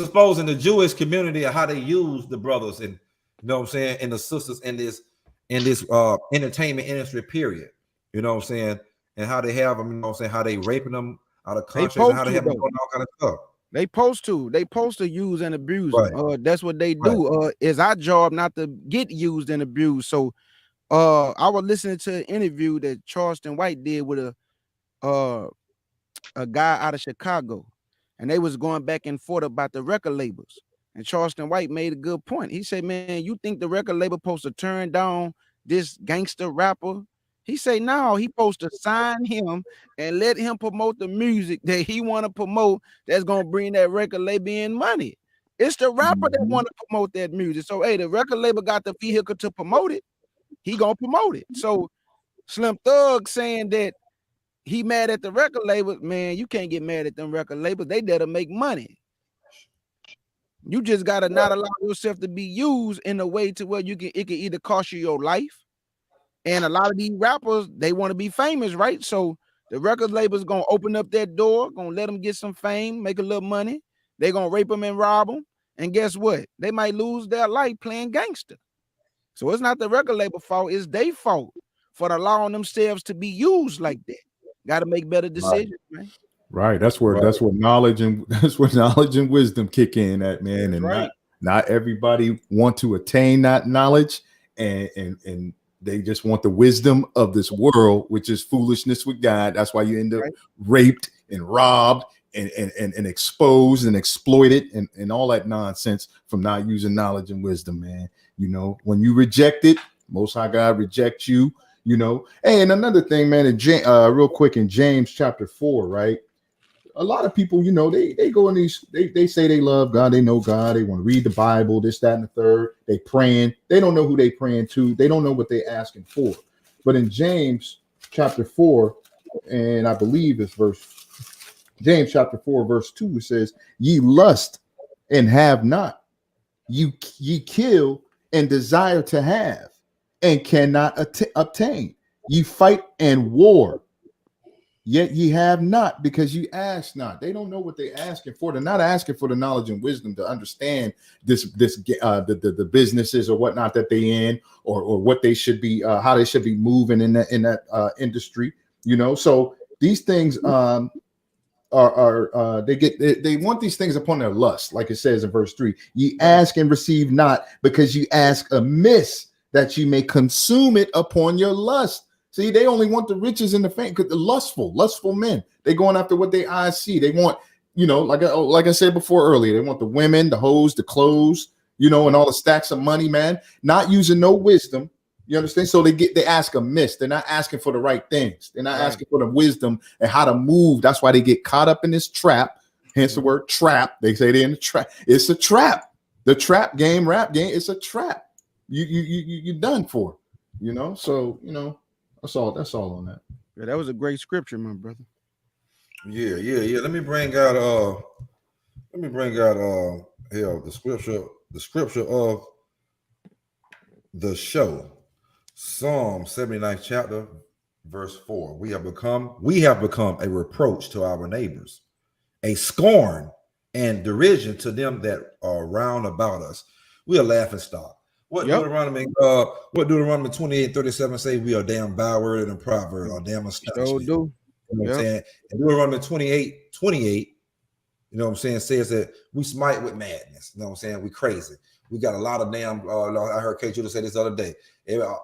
exposing the Jewish community of how they use the brothers and, you know what I'm saying, and the sisters in this entertainment industry, period. You know what I'm saying, and how they have them. You know what I'm saying, how they raping them out of country, and how they have them doing all kind of stuff. They supposed to use and abuse them. That's what they do. It's our job not to get used and abused. So I was listening to an interview that Charleston White did with a guy out of Chicago, and they was going back and forth about the record labels. And Charleston White made a good point. He said, man, you think the record label supposed to turn down this gangster rapper? He say, no, he supposed to sign him and let him promote the music that he want to promote that's going to bring that record label in money. It's the rapper that want to promote that music. So, hey, the record label got the vehicle to promote it. He going to promote it. So Slim Thug saying that he mad at the record label, man, you can't get mad at them record labels. They there to make money. You just got to not allow yourself to be used in a way to where it can either cost you your life. And a lot of these rappers, they want to be famous, right? So the record label's going to open up that door, going to let them get some fame, make a little money. They're going to rape them and rob them. And guess what? They might lose their life playing gangster. So it's not the record label fault. It's their fault for allowing themselves to be used like that. Got to make better decisions, man. Right. That's where knowledge and wisdom kick in at, man. And not everybody want to attain that knowledge, and they just want the wisdom of this world, which is foolishness with God. That's why you end up raped and robbed and exposed and exploited and all that nonsense from not using knowledge and wisdom, man. You know, when you reject it, Most High God rejects you, you know. Hey, and another thing, man, real quick in James chapter 4, right? A lot of people, you know, they go in these, they say they love God, they know God, they want to read the Bible, this, that, and the third. They praying, they don't know who they praying to, they don't know what they asking for. But in James chapter 4, and I believe it's James chapter 4, verse 2, it says, ye lust and have not, ye kill and desire to have, and cannot obtain. Ye fight and war, yet ye have not, because you ask not. They don't know what they're asking for. They're not asking for the knowledge and wisdom to understand the businesses or whatnot that they in, or what they should be, how they should be moving in that industry. So these things they want these things upon their lust, like it says in verse 3. Ye ask and receive not, because you ask amiss, that you may consume it upon your lust. See, they only want the riches and the fame, because the lustful men. They going after what their eyes see. They want, like I said before earlier, they want the women, the hoes, the clothes, and all the stacks of money, man. Not using no wisdom. You understand? So they ask amiss. They're not asking for the right things. They're not asking for the wisdom and how to move. That's why they get caught up in this trap. Hence the word trap. They say they're in the trap. It's a trap. The trap game, rap game, it's a trap. You're done for. So that's all on that. Yeah, that was a great scripture, my brother. Yeah. Let me bring out the scripture of the show. Psalm 79th chapter, verse 4. We have become a reproach to our neighbors, a scorn and derision to them that are round about us. We are laughing stock. What Deuteronomy 28:37 say? We are damn byword and proverb, or damn astonishment. Do. You know what I'm saying? And Deuteronomy 28:28, says that we smite with madness. You know what I'm saying? We crazy. We got a lot of damn. I heard K. Judah say this the other day.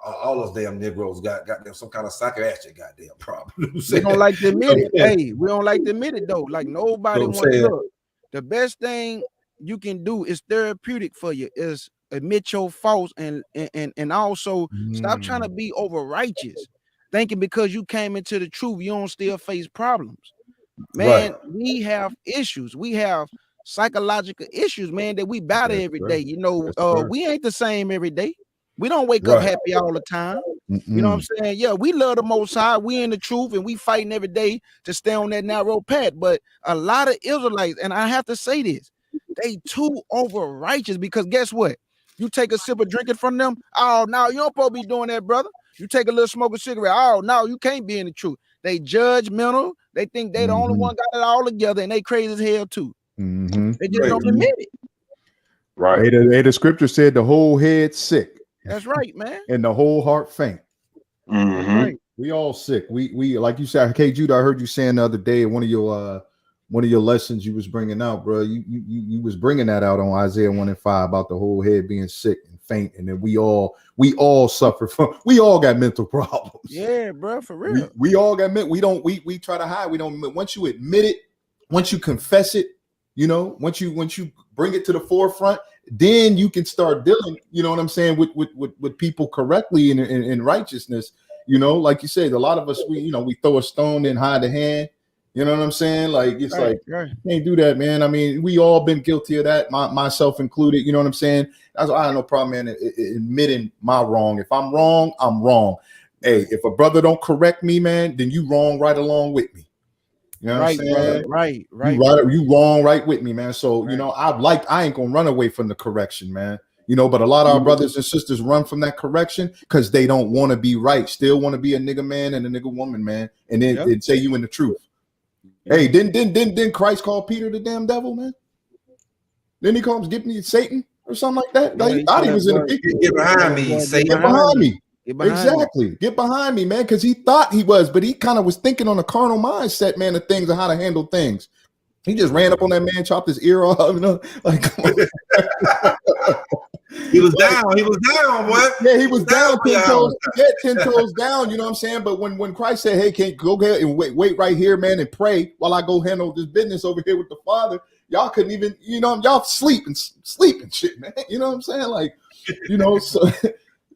All those damn Negroes got them some kind of psychiatric goddamn problem. We don't like to admit it. Hey, we don't like to admit it though. Like nobody wants to look. The best thing you can do is therapeutic for you is admit your faults and also stop trying to be over righteous, thinking because you came into the truth you don't still face problems. Man, we have issues. We have psychological issues, man, that we battle every day. We ain't the same every day. We don't wake up happy all the time. You know what I'm saying? Yeah, we love the Most High. We in the truth, and we fighting every day to stay on that narrow path. But a lot of Israelites, and I have to say this, they too over righteous, because guess what? You take a sip of drinking from them. Oh, no, you don't supposed to be doing that, brother. You take a little smoke a cigarette. Oh, no, you can't be in the truth. They judgmental. They think they the only one got it all together, and they crazy as hell too. They just don't admit it. Right. The scripture said the whole head sick. That's right, man. And the whole heart faint. Right. We all sick. We like you said, K. Judah, I heard you saying the other day, one of your lessons you was bringing out, bro. You was bringing that out on Isaiah 1:5 about the whole head being sick and faint, and then we all suffer from. We all got mental problems. Yeah, bro, for real. We all got we try to hide. We don't. Once you admit it, once you confess it, once you bring it to the forefront, then you can start dealing. You know what I'm saying, with people correctly and in righteousness. Like you said, a lot of us we throw a stone and hide a hand. You know what I'm saying? Like it's right. Can't do that, man. I mean, we all been guilty of that, myself included. You know what I'm saying? That's why I have no problem, man, admitting my wrong. If I'm wrong, I'm wrong. Hey, if a brother don't correct me, man, then you wrong right along with me. You know what I'm saying? Brother. Right. You wrong right with me, man. So I ain't gonna run away from the correction, man. But a lot of our brothers and sisters run from that correction because they don't want to be right. Still want to be a nigga man and a nigga woman, man, and then say you in the truth. Hey, didn't Christ call Peter the damn devil, man? Then he calls give me Satan or something like that. Like, he thought he was in the picture. Get behind me, Satan. Get behind me. Exactly. Get behind me, man, because he thought he was, but he kind of was thinking on a carnal mindset, man, of things and how to handle things. He just ran up on that man, chopped his ear off, like he was down. He was down, boy. Yeah, he was down 10 toes. Yeah, 10 toes down. You know what I'm saying? But when Christ said, "Hey, can't go ahead and wait right here, man, and pray while I go handle this business over here with the Father," y'all couldn't even, y'all sleep and shit, man. You know what I'm saying? Like,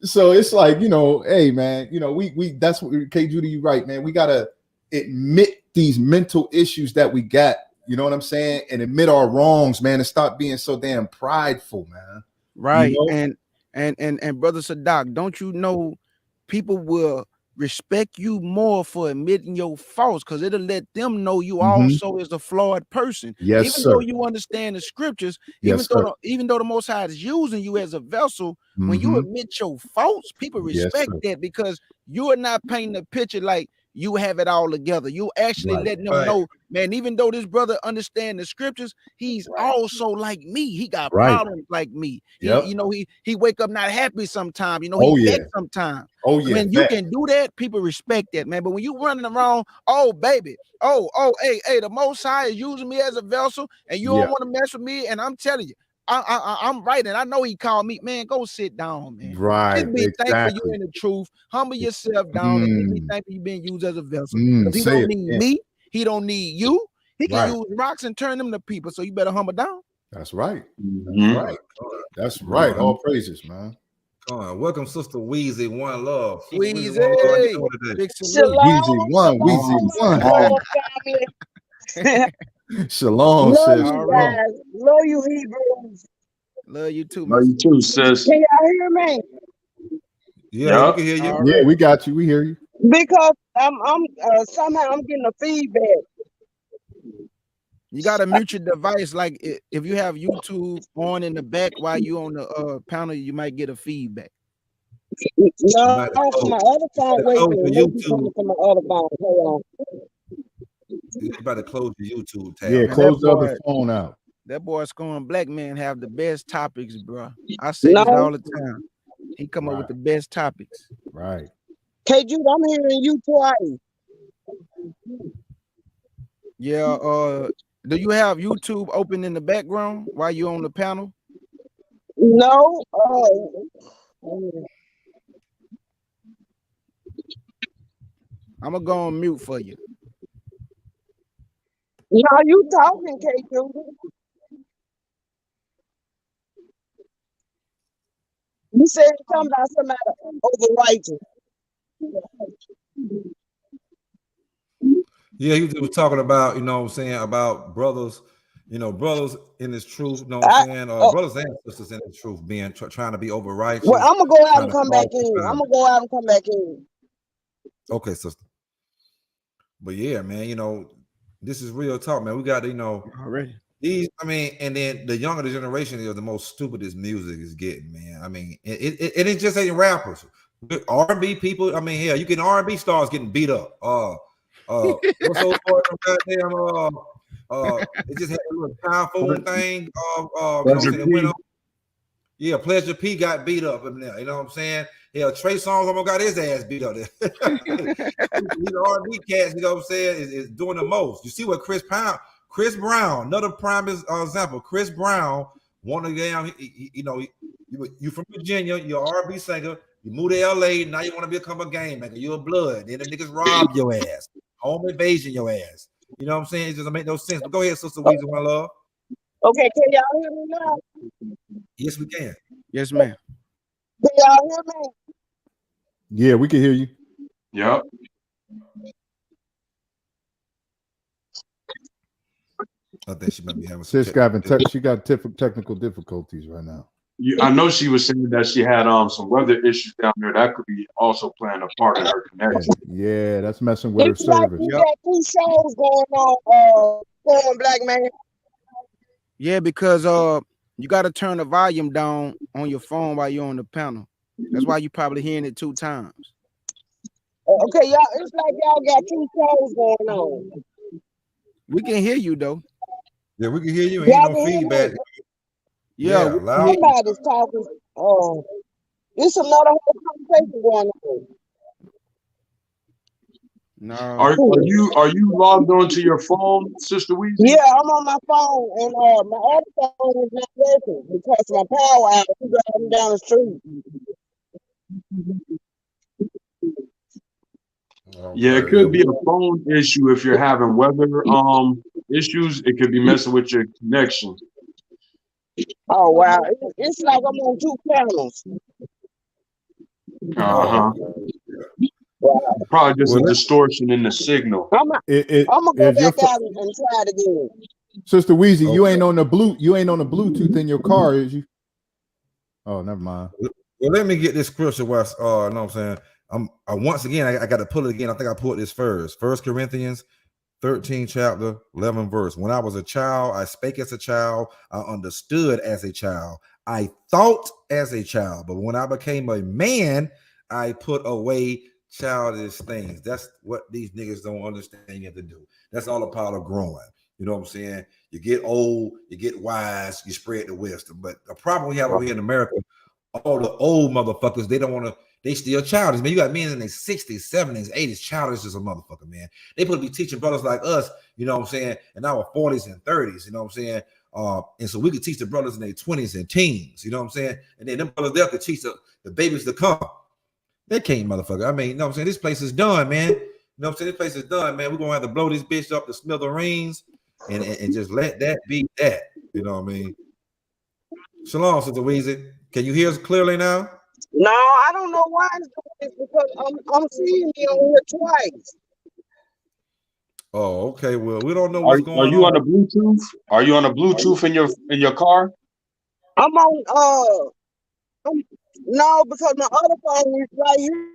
so it's like, hey, man, we that's what K. Judah, you right, man. We gotta admit these mental issues that we got. You know what I'm saying? And admit our wrongs, man, and stop being so damn prideful, man. Right. And brother Sadak, don't you know people will respect you more for admitting your faults, because it'll let them know you also is a flawed person. Yes, even sir. though you understand the scriptures, Yes, sir. even though the Most High is using you as a vessel, when you Mhm. admit your faults, people Yes, respect sir. that, because you are not painting a picture like you have it all together. You actually Right. letting them know, man, even though this brother understand the scriptures, he's also like me. He got Right. problems like me. Yep. He wake up not happy sometimes. He Oh, yeah. vexed sometimes. Oh, yeah. When you Fact. can do that, people respect that, man. But when you running around, oh baby, hey, the Most High is using me as a vessel, and you Yeah. don't want to mess with me, and I'm telling you, I'm right, and I know he called me, man. Go sit down, man. Right. Just be thankful you Exactly. in the truth. Humble yourself down and just be thankful you being used as a vessel. Because he Say don't it need again. me. He don't need you. He can Right. use rocks and turn them to people. So you better humble down. That's right. Mhm. That's right. That's right. All praises, man. Come on. Welcome, Sister Weezy. One love. Sister Weezy, One love. How you doing today? big salute. Weezy one. Weezy one. Shalom, Love sis. you guys. Love you, Hebrews. Love you too, Love you too, sis. Can y'all hear me? Yeah, we can hear you. Yeah, we got you. We hear you. Because I'm somehow I'm getting a feedback. You gotta mute your device. Like if you have YouTube on in the back while you on the panel, you might get a feedback. No, from my other phone. Wait a close minute. your Maybe coming from my other phone. Hold You better close the YouTube tab. Yeah, Man, close that the other boy- phone out. That boy Scorn Black Man have the best topics, bro. I say No. this all the time. He come up with the best topics. Right. K. Jude, I'm hearing you twice. Yeah. Do you have YouTube open in the background while you on the panel? No. I'm gonna go on mute for you. No, you talking, K. Jude. You said something about somebody overwriting. Yeah, he was talking about, you know what I'm saying, about brothers, brothers in this truth, you know what I'm saying? Brothers and sisters in the truth being trying to be over righteous. Well, I'm gonna go out trying and to come back call in. people out. I'm gonna go out and come back in. Okay, sister. But yeah, man, this is real talk, man. We got to, already. And then the younger generation is the most stupidest music is getting, man. I mean, it just ain't rappers. R&B people, I mean, hell, you get R&B stars getting beat up. What's those boys from goddamn it just had a little powerful thing. Pleasure It went P. on. Yeah, Pleasure P got beat up in there. You know what I'm saying? Yeah, Trey Songz almost got his ass beat up there. These R&B cats, you know what I'm saying, is doing the most. You see what Chris Brown, another prime example. Chris Brown wanted to get down. You from Virginia, you're an R&B singer. You moved to LA, now you want to become a game maker. You're a blood. Then the niggas rob your ass. Home invasion your ass. You know what I'm saying? It doesn't make no sense. But go ahead, Sister Weezy, my love. Okay, can y'all hear me now? Yes, we can. Yes, ma'am. Can y'all hear me? Yeah, we can hear you. Yep. I think she might be having Sis she got technical difficulties right now. I know she was saying that she had some weather issues down there. That could be also playing a part in her connection. Yeah, that's messing with her It's like service. you got two shows going on. Going Black Man. Yeah, because you got to turn the volume down on your phone while you're on the panel. That's why you probably hearing it 2 times. Okay, y'all. It's like y'all got two shows going on. We can hear you though. Yeah, we can hear you. Y'all Ain't no can hear feedback. me? Yeah, loud. Somebody's talking. It's another whole conversation going on. No. Are you logged onto your phone, Sister Weezy? Yeah, I'm on my phone, and my other phone is not working because my power out. I'm driving down the street. Yeah, it could be a phone issue if you're having weather issues. It could be messing with your connection. Oh wow, it's like I'm on 2 panels. Wow. Probably just a distortion in the signal. I'm gonna go back out and try it again. Sister Weezy, you ain't on the Bluetooth in your car, is you? Oh, never mind. Well, let me get this scripture. Know what I'm saying? Once again, I got to pull it again. I think I pulled this first. 1 Corinthians 13 chapter 11 verse. When I was a child, I spake as a child. I understood as a child. I thought as a child. But when I became a man, I put away childish things. That's what these niggas don't understand you have to do. That's all a part of growing. You know what I'm saying? You get old, you get wise, you spread the wisdom. But the problem we have over here in America, all the old motherfuckers, they don't want to, they still childish, man. You got men in their 60s, 70s, 80s, childish as a motherfucker, man. They supposed to be teaching brothers like us, you know what I'm saying, in our 40s and 30s, you know what I'm saying? And so we could teach the brothers in their 20s and teens, you know what I'm saying? And then them brothers there could teach the babies to come. They can't, motherfucker. I mean, you know what I'm saying? This place is done, man. You know what I'm saying? This place is done, man. We're going to have to blow this bitch up to smithereens and just let that be that. You know what I mean? Shalom, Sister Weezy. Can you hear us clearly now? No, I don't know why it's doing this because I'm seeing you on here twice. Oh, okay. Well, we don't know what's going on. Are you on a Bluetooth? Are you on a Bluetooth in your car? I'm on no, because my other phone is right here.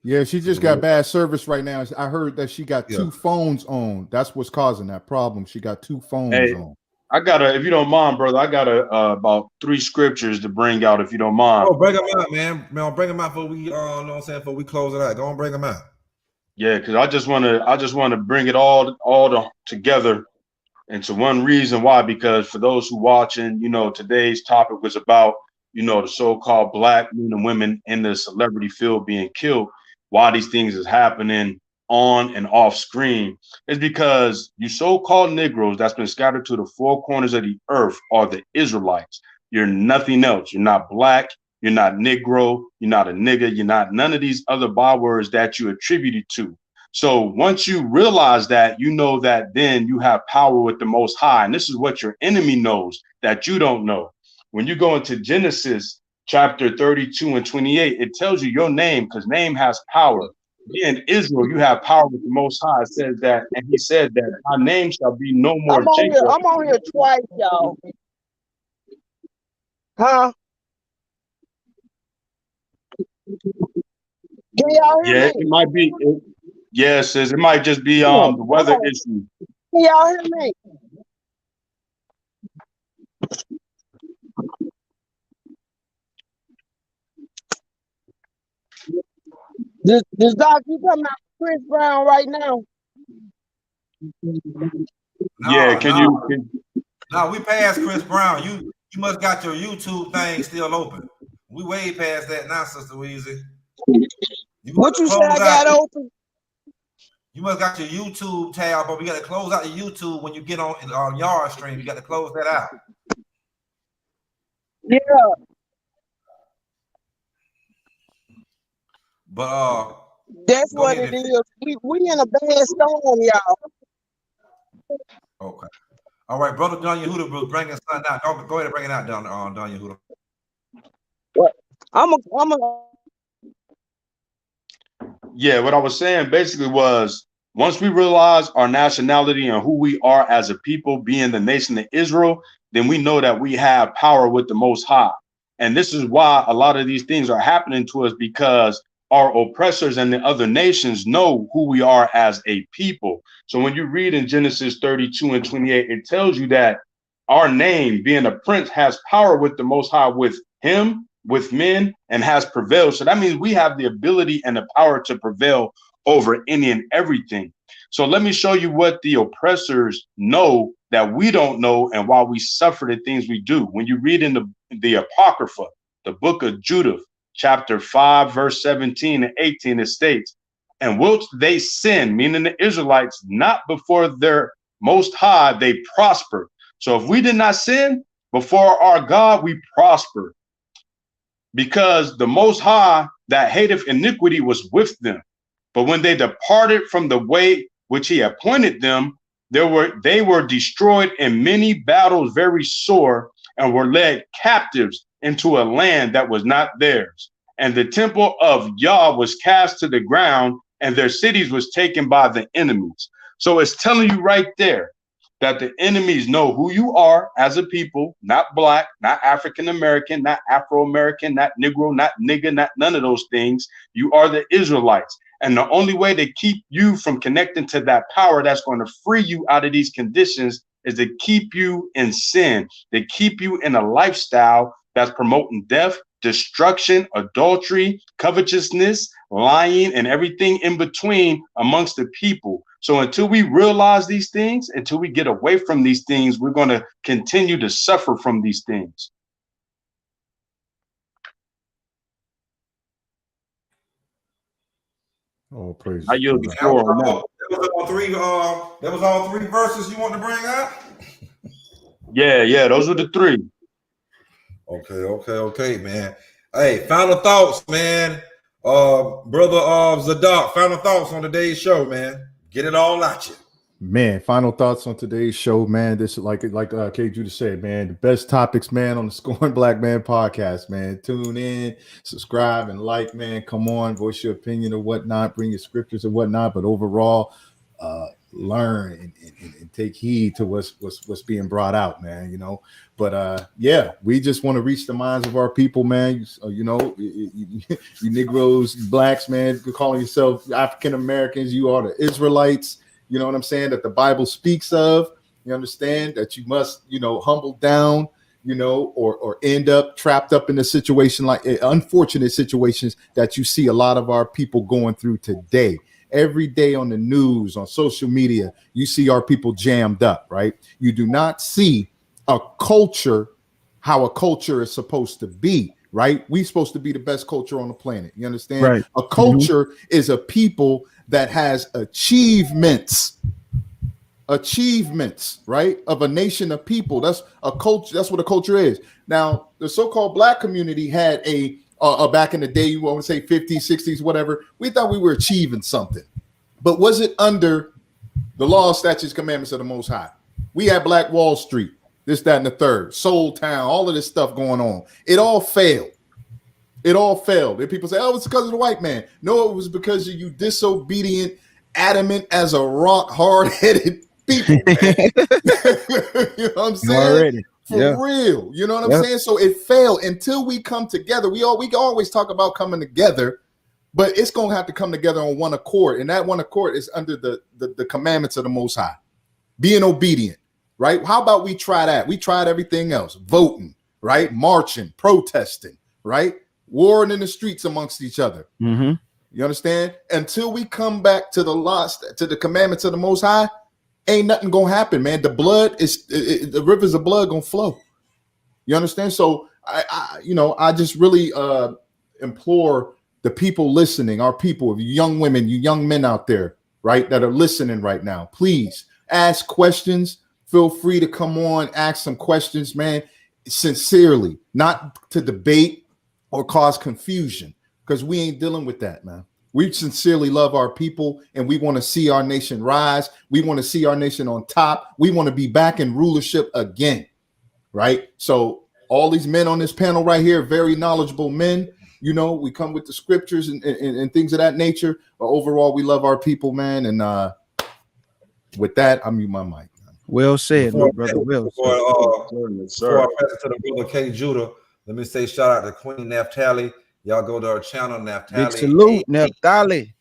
Yeah, she just got bad service right now. I heard that she got two phones on. That's what's causing that problem. She got two phones on. I gotta, if you don't mind, brother, I got about 3 scriptures to bring out, if you don't mind. Oh, bring them out, man. Bring them out before we, know what I'm saying, before we close it out. Go on, bring them out. Yeah, because I just want to bring it all together into one reason why. Because for those who watching, you know, today's topic was about, you know, the so-called black men and women in the celebrity field being killed. Why these things is happening on and off screen is because you so-called Negroes that's been scattered to the 4 corners of the earth are the Israelites. You're nothing else. You're not black. You're not Negro. You're not a nigga. You're not none of these other bywords that you attributed to. So once you realize that, you know that then you have power with the Most High. And this is what your enemy knows that you don't know. When you go into Genesis chapter 32 and 28, it tells you your name, because name has power. In Israel, you have power with the Most High. It says that, and he said that my name shall be no more Jacob. I'm on here twice, y'all. Huh? Can y'all hear me? It might be. Yes, it might just be the weather issue. Can y'all hear me? This doc, you talking about Chris Brown right now? No, we passed Chris Brown. You must got your YouTube thing still open. We way past that now, Sister Weezy. What you said I got open? You must got your YouTube tab, but we got to close out the YouTube when you get on Yard Stream. You got to close that out. Yeah. But that's what it is. We in a bad storm, y'all. Okay. All right, brother Don Yehuda, bringing something out. Go ahead and bring it out, Don Yehuda. Yeah, what I was saying basically was, once we realize our nationality and who we are as a people, being the nation of Israel, then we know that we have power with the Most High. And this is why a lot of these things are happening to us, because our oppressors and the other nations know who we are as a people. So when you read in Genesis 32 and 28, it tells you that our name, being a prince, has power with the Most High, with him, with men, and has prevailed. So that means we have the ability and the power to prevail over any and everything. So let me show you what the oppressors know that we don't know, and why we suffer the things we do. When you read in the Apocrypha, the book of Judith, chapter 5, verse 17 and 18, it states, and whilst they sin, meaning the Israelites, not before their Most High, they prosper. So if we did not sin before our God, we prosper, because the Most High that hateth iniquity was with them. But when they departed from the way which he appointed them, they were destroyed in many battles very sore, and were led captives into a land that was not theirs. And the temple of Yah was cast to the ground, and their cities was taken by the enemies. So it's telling you right there, that the enemies know who you are as a people, not black, not African American, not Afro American, not Negro, not nigger, not none of those things. You are the Israelites. And the only way to keep you from connecting to that power that's going to free you out of these conditions is to keep you in sin, to keep you in a lifestyle that's promoting death, destruction, adultery, covetousness, lying, and everything in between amongst the people. So until we realize these things, until we get away from these things, we're going to continue to suffer from these things. Oh, praise. I yield the That floor on that. was all three verses you want to bring out? Yeah, those were the three. Okay, man. Hey, final thoughts, man. Brother Zadok, final thoughts on today's show, man. Get it all at you. Man, final thoughts on today's show, man. This is like K. Judah said, man, the best topics, man, on the Scoring Black Man podcast, man. Tune in, subscribe, and like, man. Come on, voice your opinion or whatnot, bring your scriptures or whatnot. But overall, learn and take heed to what's being brought out, man. You know. But yeah, we just want to reach the minds of our people, man. You know, you Negroes, blacks, man, calling yourself African Americans, you are the Israelites. You know what I'm saying? That the Bible speaks of. You understand that you must, you know, humble down, you know, or end up trapped up in a situation like unfortunate situations that you see a lot of our people going through today. Every day on the news, on social media, you see our people jammed up, right? You do not see a culture, how a culture is supposed to be, right? We're supposed to be the best culture on the planet. You understand? Right. A culture is a people that has achievements, right? Of a nation of people. That's a culture. That's what a culture is. Now, the so-called black community had a back in the day, you want to say 50s, 60s, whatever. We thought we were achieving something, but was it under the law, statutes, commandments of the Most High? We had Black Wall Street, this, that, and the third, Soul Town, all of this stuff going on. It all failed. It all failed. And people say, oh, it's because of the white man. No, it was because of you disobedient, adamant as a rock, hard-headed people, man. You know what I'm saying? Already. For real. You know what I'm saying? So it failed until we come together. We always talk about coming together, but it's going to have to come together on one accord. And that one accord is under the commandments of the Most High. Being obedient, right? How about we try that? We tried everything else. Voting, right? Marching, protesting, right? Warring in the streets amongst each other. Mm-hmm. You understand? Until we come back to the commandments of the Most High, ain't nothing gonna happen, man. The blood is the rivers of blood gonna flow. You understand? So I just really implore the people listening, our people, you young women, you young men out there, right, that are listening right now. Please ask questions. Feel free to come on, ask some questions, man. Sincerely, not to debate or cause confusion, because we ain't dealing with that, man. We sincerely love our people, and we want to see our nation rise. We want to see our nation on top. We want to be back in rulership again, right? So all these men on this panel right here, very knowledgeable men. You know, we come with the scriptures and things of that nature. But overall, we love our people, man. And with that, I mute my mic. Well said, my brother. Well Before I pass it to the brother K. Judah, let me say shout out to Queen Naphtali. Y'all go to our channel, Naphtali. Big salute, Naphtali.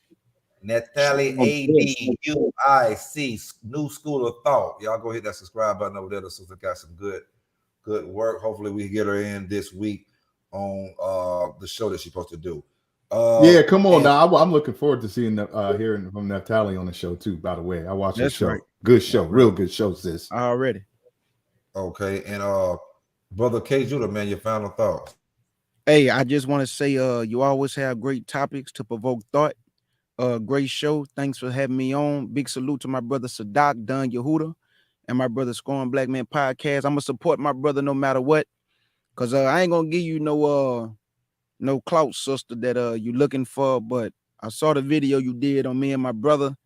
Naphtali ADUIC, New School of Thought. Y'all go hit that subscribe button over there. The sister got some good work. Hopefully we get her in this week on the show that she's supposed to do. Yeah, come on now. I'm looking forward to seeing hearing from Naphtali on the show too. By the way, I watched the show. Right. Good show, real good show, sis. Already. Okay, and brother K. Judah, man, your final thoughts. Hey, I just want to say, you always have great topics to provoke thought. Great show. Thanks for having me on. Big salute to my brother Sadak, Don Yehuda, and my brother Scoring Black Man podcast. I'm gonna support my brother no matter what, cause I ain't gonna give you no clout, sister, that you looking for. But I saw the video you did on me and my brother.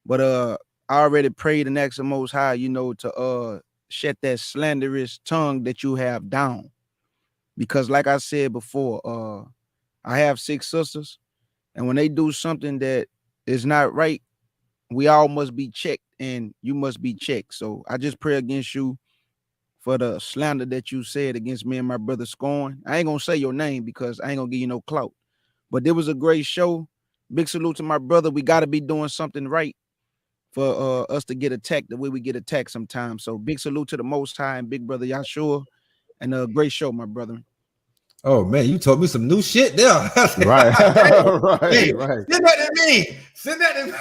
But I already prayed and asked the Most High, you know, to shut that slanderous tongue that you have down. Because like I said before, I have 6 sisters, and when they do something that is not right, we all must be checked, and you must be checked. So I just pray against you for the slander that you said against me and my brother Scorn. I ain't gonna say your name because I ain't gonna give you no clout. But it was a great show. Big salute to my brother. We got to be doing something right for us to get attacked the way we get attacked sometimes. So big salute to the Most High and big brother Yahshua, and a great show, my brother. Oh man, you told me some new shit there. Right. Hey, right. Send that to me. Send that to me.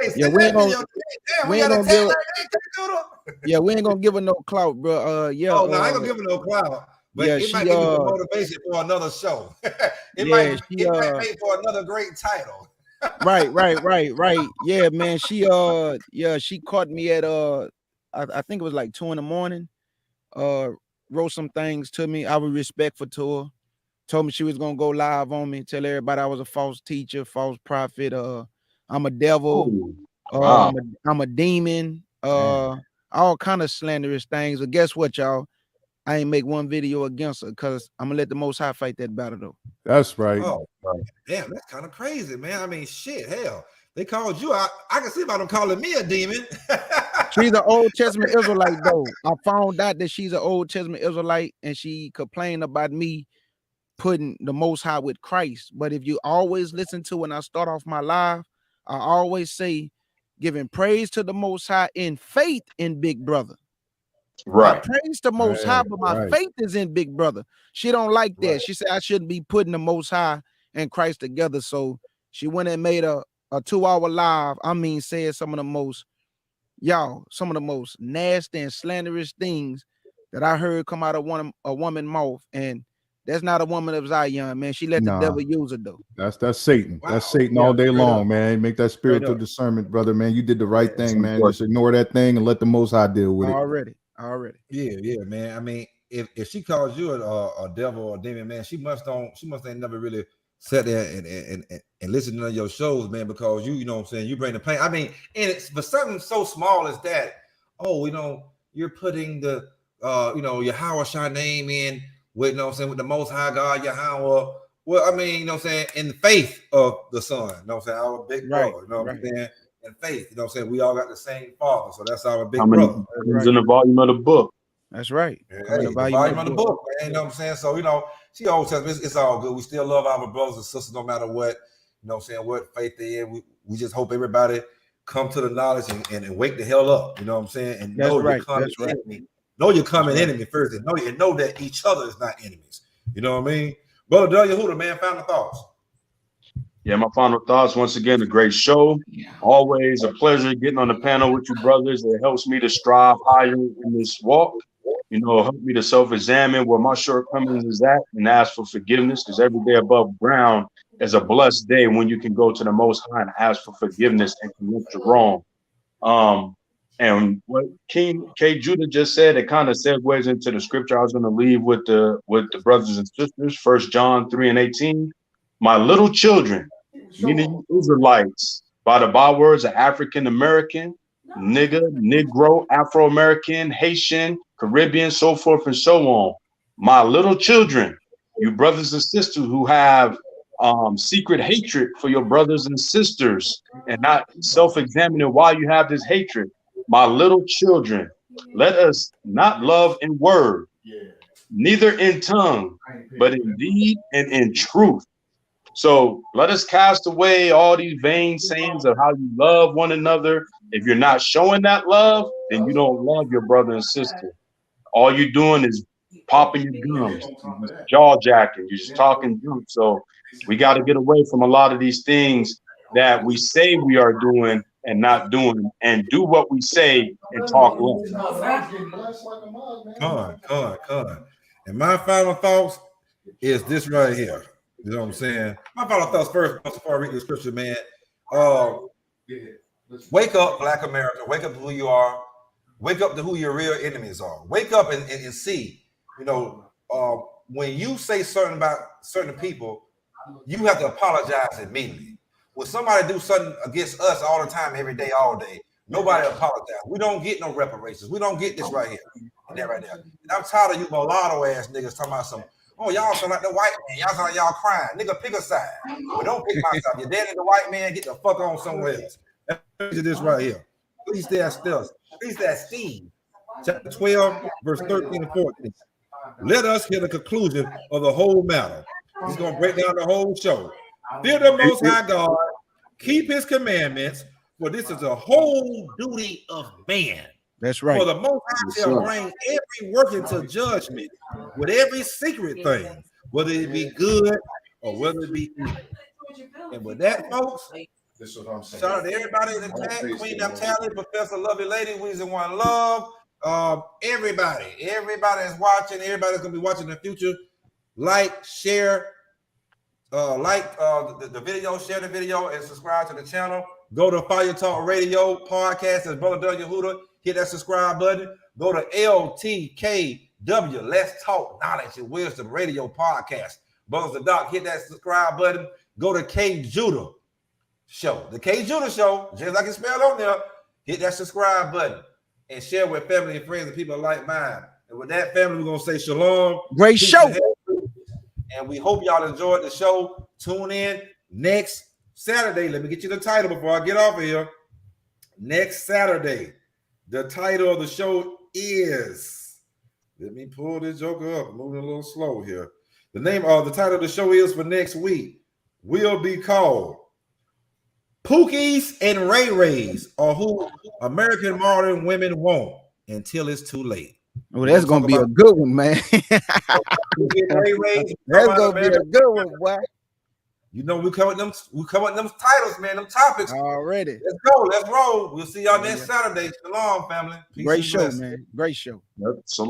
Hey, Yeah, send we that ain't gonna, video. Damn, we we ain't got gonna a tag give, like yeah, we ain't gonna give her no clout, bro. Yeah, Oh no, I ain't gonna give her no clout, but yeah, it she, might give you some motivation for another show. it might make for another great title. right. Yeah, man. She caught me at I think it was like 2 a.m. Wrote some things to me. I was respectful to her. Told me she was gonna go live on me, tell everybody I was a false teacher, false prophet. I'm a devil. Wow. I'm a demon. All kind of slanderous things. But guess what, y'all? I ain't make one video against her because I'm gonna let the Most High fight that battle though. That's right. Oh, damn, that's kind of crazy, man. I mean, shit, hell, they called you out. I can see about them calling me a demon. She's an Old Testament Israelite, though. I found out that she's an Old Testament Israelite, and she complained about me putting the Most High with Christ. But if you always listen to when I start off my live, I always say, giving praise to the Most High in faith in Big Brother. Right. I praise the Most High, but my faith is in Big Brother. She don't like that. She said I shouldn't be putting the Most High and Christ together. So she went and made a 2-hour live. I mean, said some of the most nasty and slanderous things that I heard come out of a woman's mouth. And that's not a woman of Zion, man. She let the devil use her though. That's Satan. Wow. That's Satan all day long, man. Make that spiritual discernment, brother, man. You did the right thing, man. Just ignore that thing and let the Most High deal with it. Already. Yeah, man. I mean, if she calls you a devil or a demon, man, she must ain't never really sat there and listened to your shows, man, because you know what I'm saying, you bring the pain. I mean, and it's for something so small as that, you're putting the Yahweh name in with, you know what I'm saying, with the Most High God, Yahweh. Well, I mean, you know what I'm saying, in the faith of the Son, you know what I'm saying, our big brother, you know what I'm saying, in faith, you know what I'm saying, we all got the same Father, so that's our big brother. It's in the volume of the book. That's right. Hey, the volume of the book, man, you know what I'm saying? So, she always tells me it's all good. We still love our brothers and sisters no matter what, you know what I'm saying, what faith they in. We just hope everybody come to the knowledge and wake the hell up, you know what I'm saying? And know your common enemy. Know your common enemy first, and know that each other is not enemies. You know what I mean? Brother Del Yehuda, man, final thoughts. Yeah, my final thoughts. Once again, a great show. Always a pleasure getting on the panel with you brothers. It helps me to strive higher in this walk. Help me to self-examine where my shortcomings is at and ask for forgiveness, because every day above ground is a blessed day when you can go to the Most High and ask for forgiveness and commit your wrong. And what King K. Judah just said, it kind of segues into the scripture I was going to leave with the brothers and sisters. 1 John 3:18. My little children, meaning Israelites, by the bywords of African American, nigga, Negro, Afro-American, Haitian, Caribbean, so forth and so on. My little children, you brothers and sisters who have secret hatred for your brothers and sisters and not self-examining why you have this hatred. My little children, let us not love in word, neither in tongue, but in deed and in truth. So let us cast away all these vain sayings of how you love one another. If you're not showing that love, then you don't love your brother and sister. All you're doing is popping your gums, jaw jacking, you're just talking junk. So we got to get away from a lot of these things that we say we are doing and not doing, and do what we say and talk less. Come on. And my final thoughts is this right here. You know what I'm saying? My final thoughts first, before I read the scripture, man. Wake up, Black America. Wake up to who you are. Wake up to who your real enemies are. Wake up and see, when you say about certain people, you have to apologize immediately. When somebody do something against us all the time, every day, all day, nobody apologize. We don't get no reparations. We don't get this right here and that right there. And I'm tired of you mulatto ass niggas talking about some, Oh, y'all sound like the white man. Y'all sound like y'all crying. Nigga, pick a side. But don't pick my side. You're dead in the white man. Get the fuck on somewhere else. Look at this right here. Ecclesiastes, chapter 12, verse 13 and 14. Let us hear the conclusion of the whole matter. He's going to break down the whole show. Fear the Most High God, keep his commandments, for this is a whole duty of man. That's right. For the Most High shall bring every work into judgment with every secret thing, whether it be good or whether it be evil. And with that, folks, this is what I'm saying. shout out to everybody in the chat, Queen Natalie, Professor Lovely Lady, Weezy One Love, everybody is watching, everybody's gonna be watching in the future. Like, share, the video, share the video, and subscribe to the channel. Go to Fire Talk Radio Podcast as Brother W. Huda. Hit that subscribe button. Go to LTKW, Let's Talk Knowledge and Wisdom Radio Podcast. Brothers the Doc, hit that subscribe button. Go to K Judah Show. The K Judah Show, just like it's spelled on there, hit that subscribe button and share with family and friends and people like mine. And with that, family, we're going to say shalom. Great show. And we hope y'all enjoyed the show. Tune in next Saturday. Let me get you the title before I get off of here. Next Saturday, the title of the show is, let me pull this joker up. I'm moving a little slow here. The title of the show is for next week will be called Pookies and Ray Rays, or who American modern women want until it's too late. Oh, that's gonna be a good one, man. That's gonna be a good one, boy. You know, we come with them titles, man, them topics already. Let's go, let's roll. We'll see y'all next Saturday. Shalom, family. Peace Great and show, blessings. man. Great show. Yep.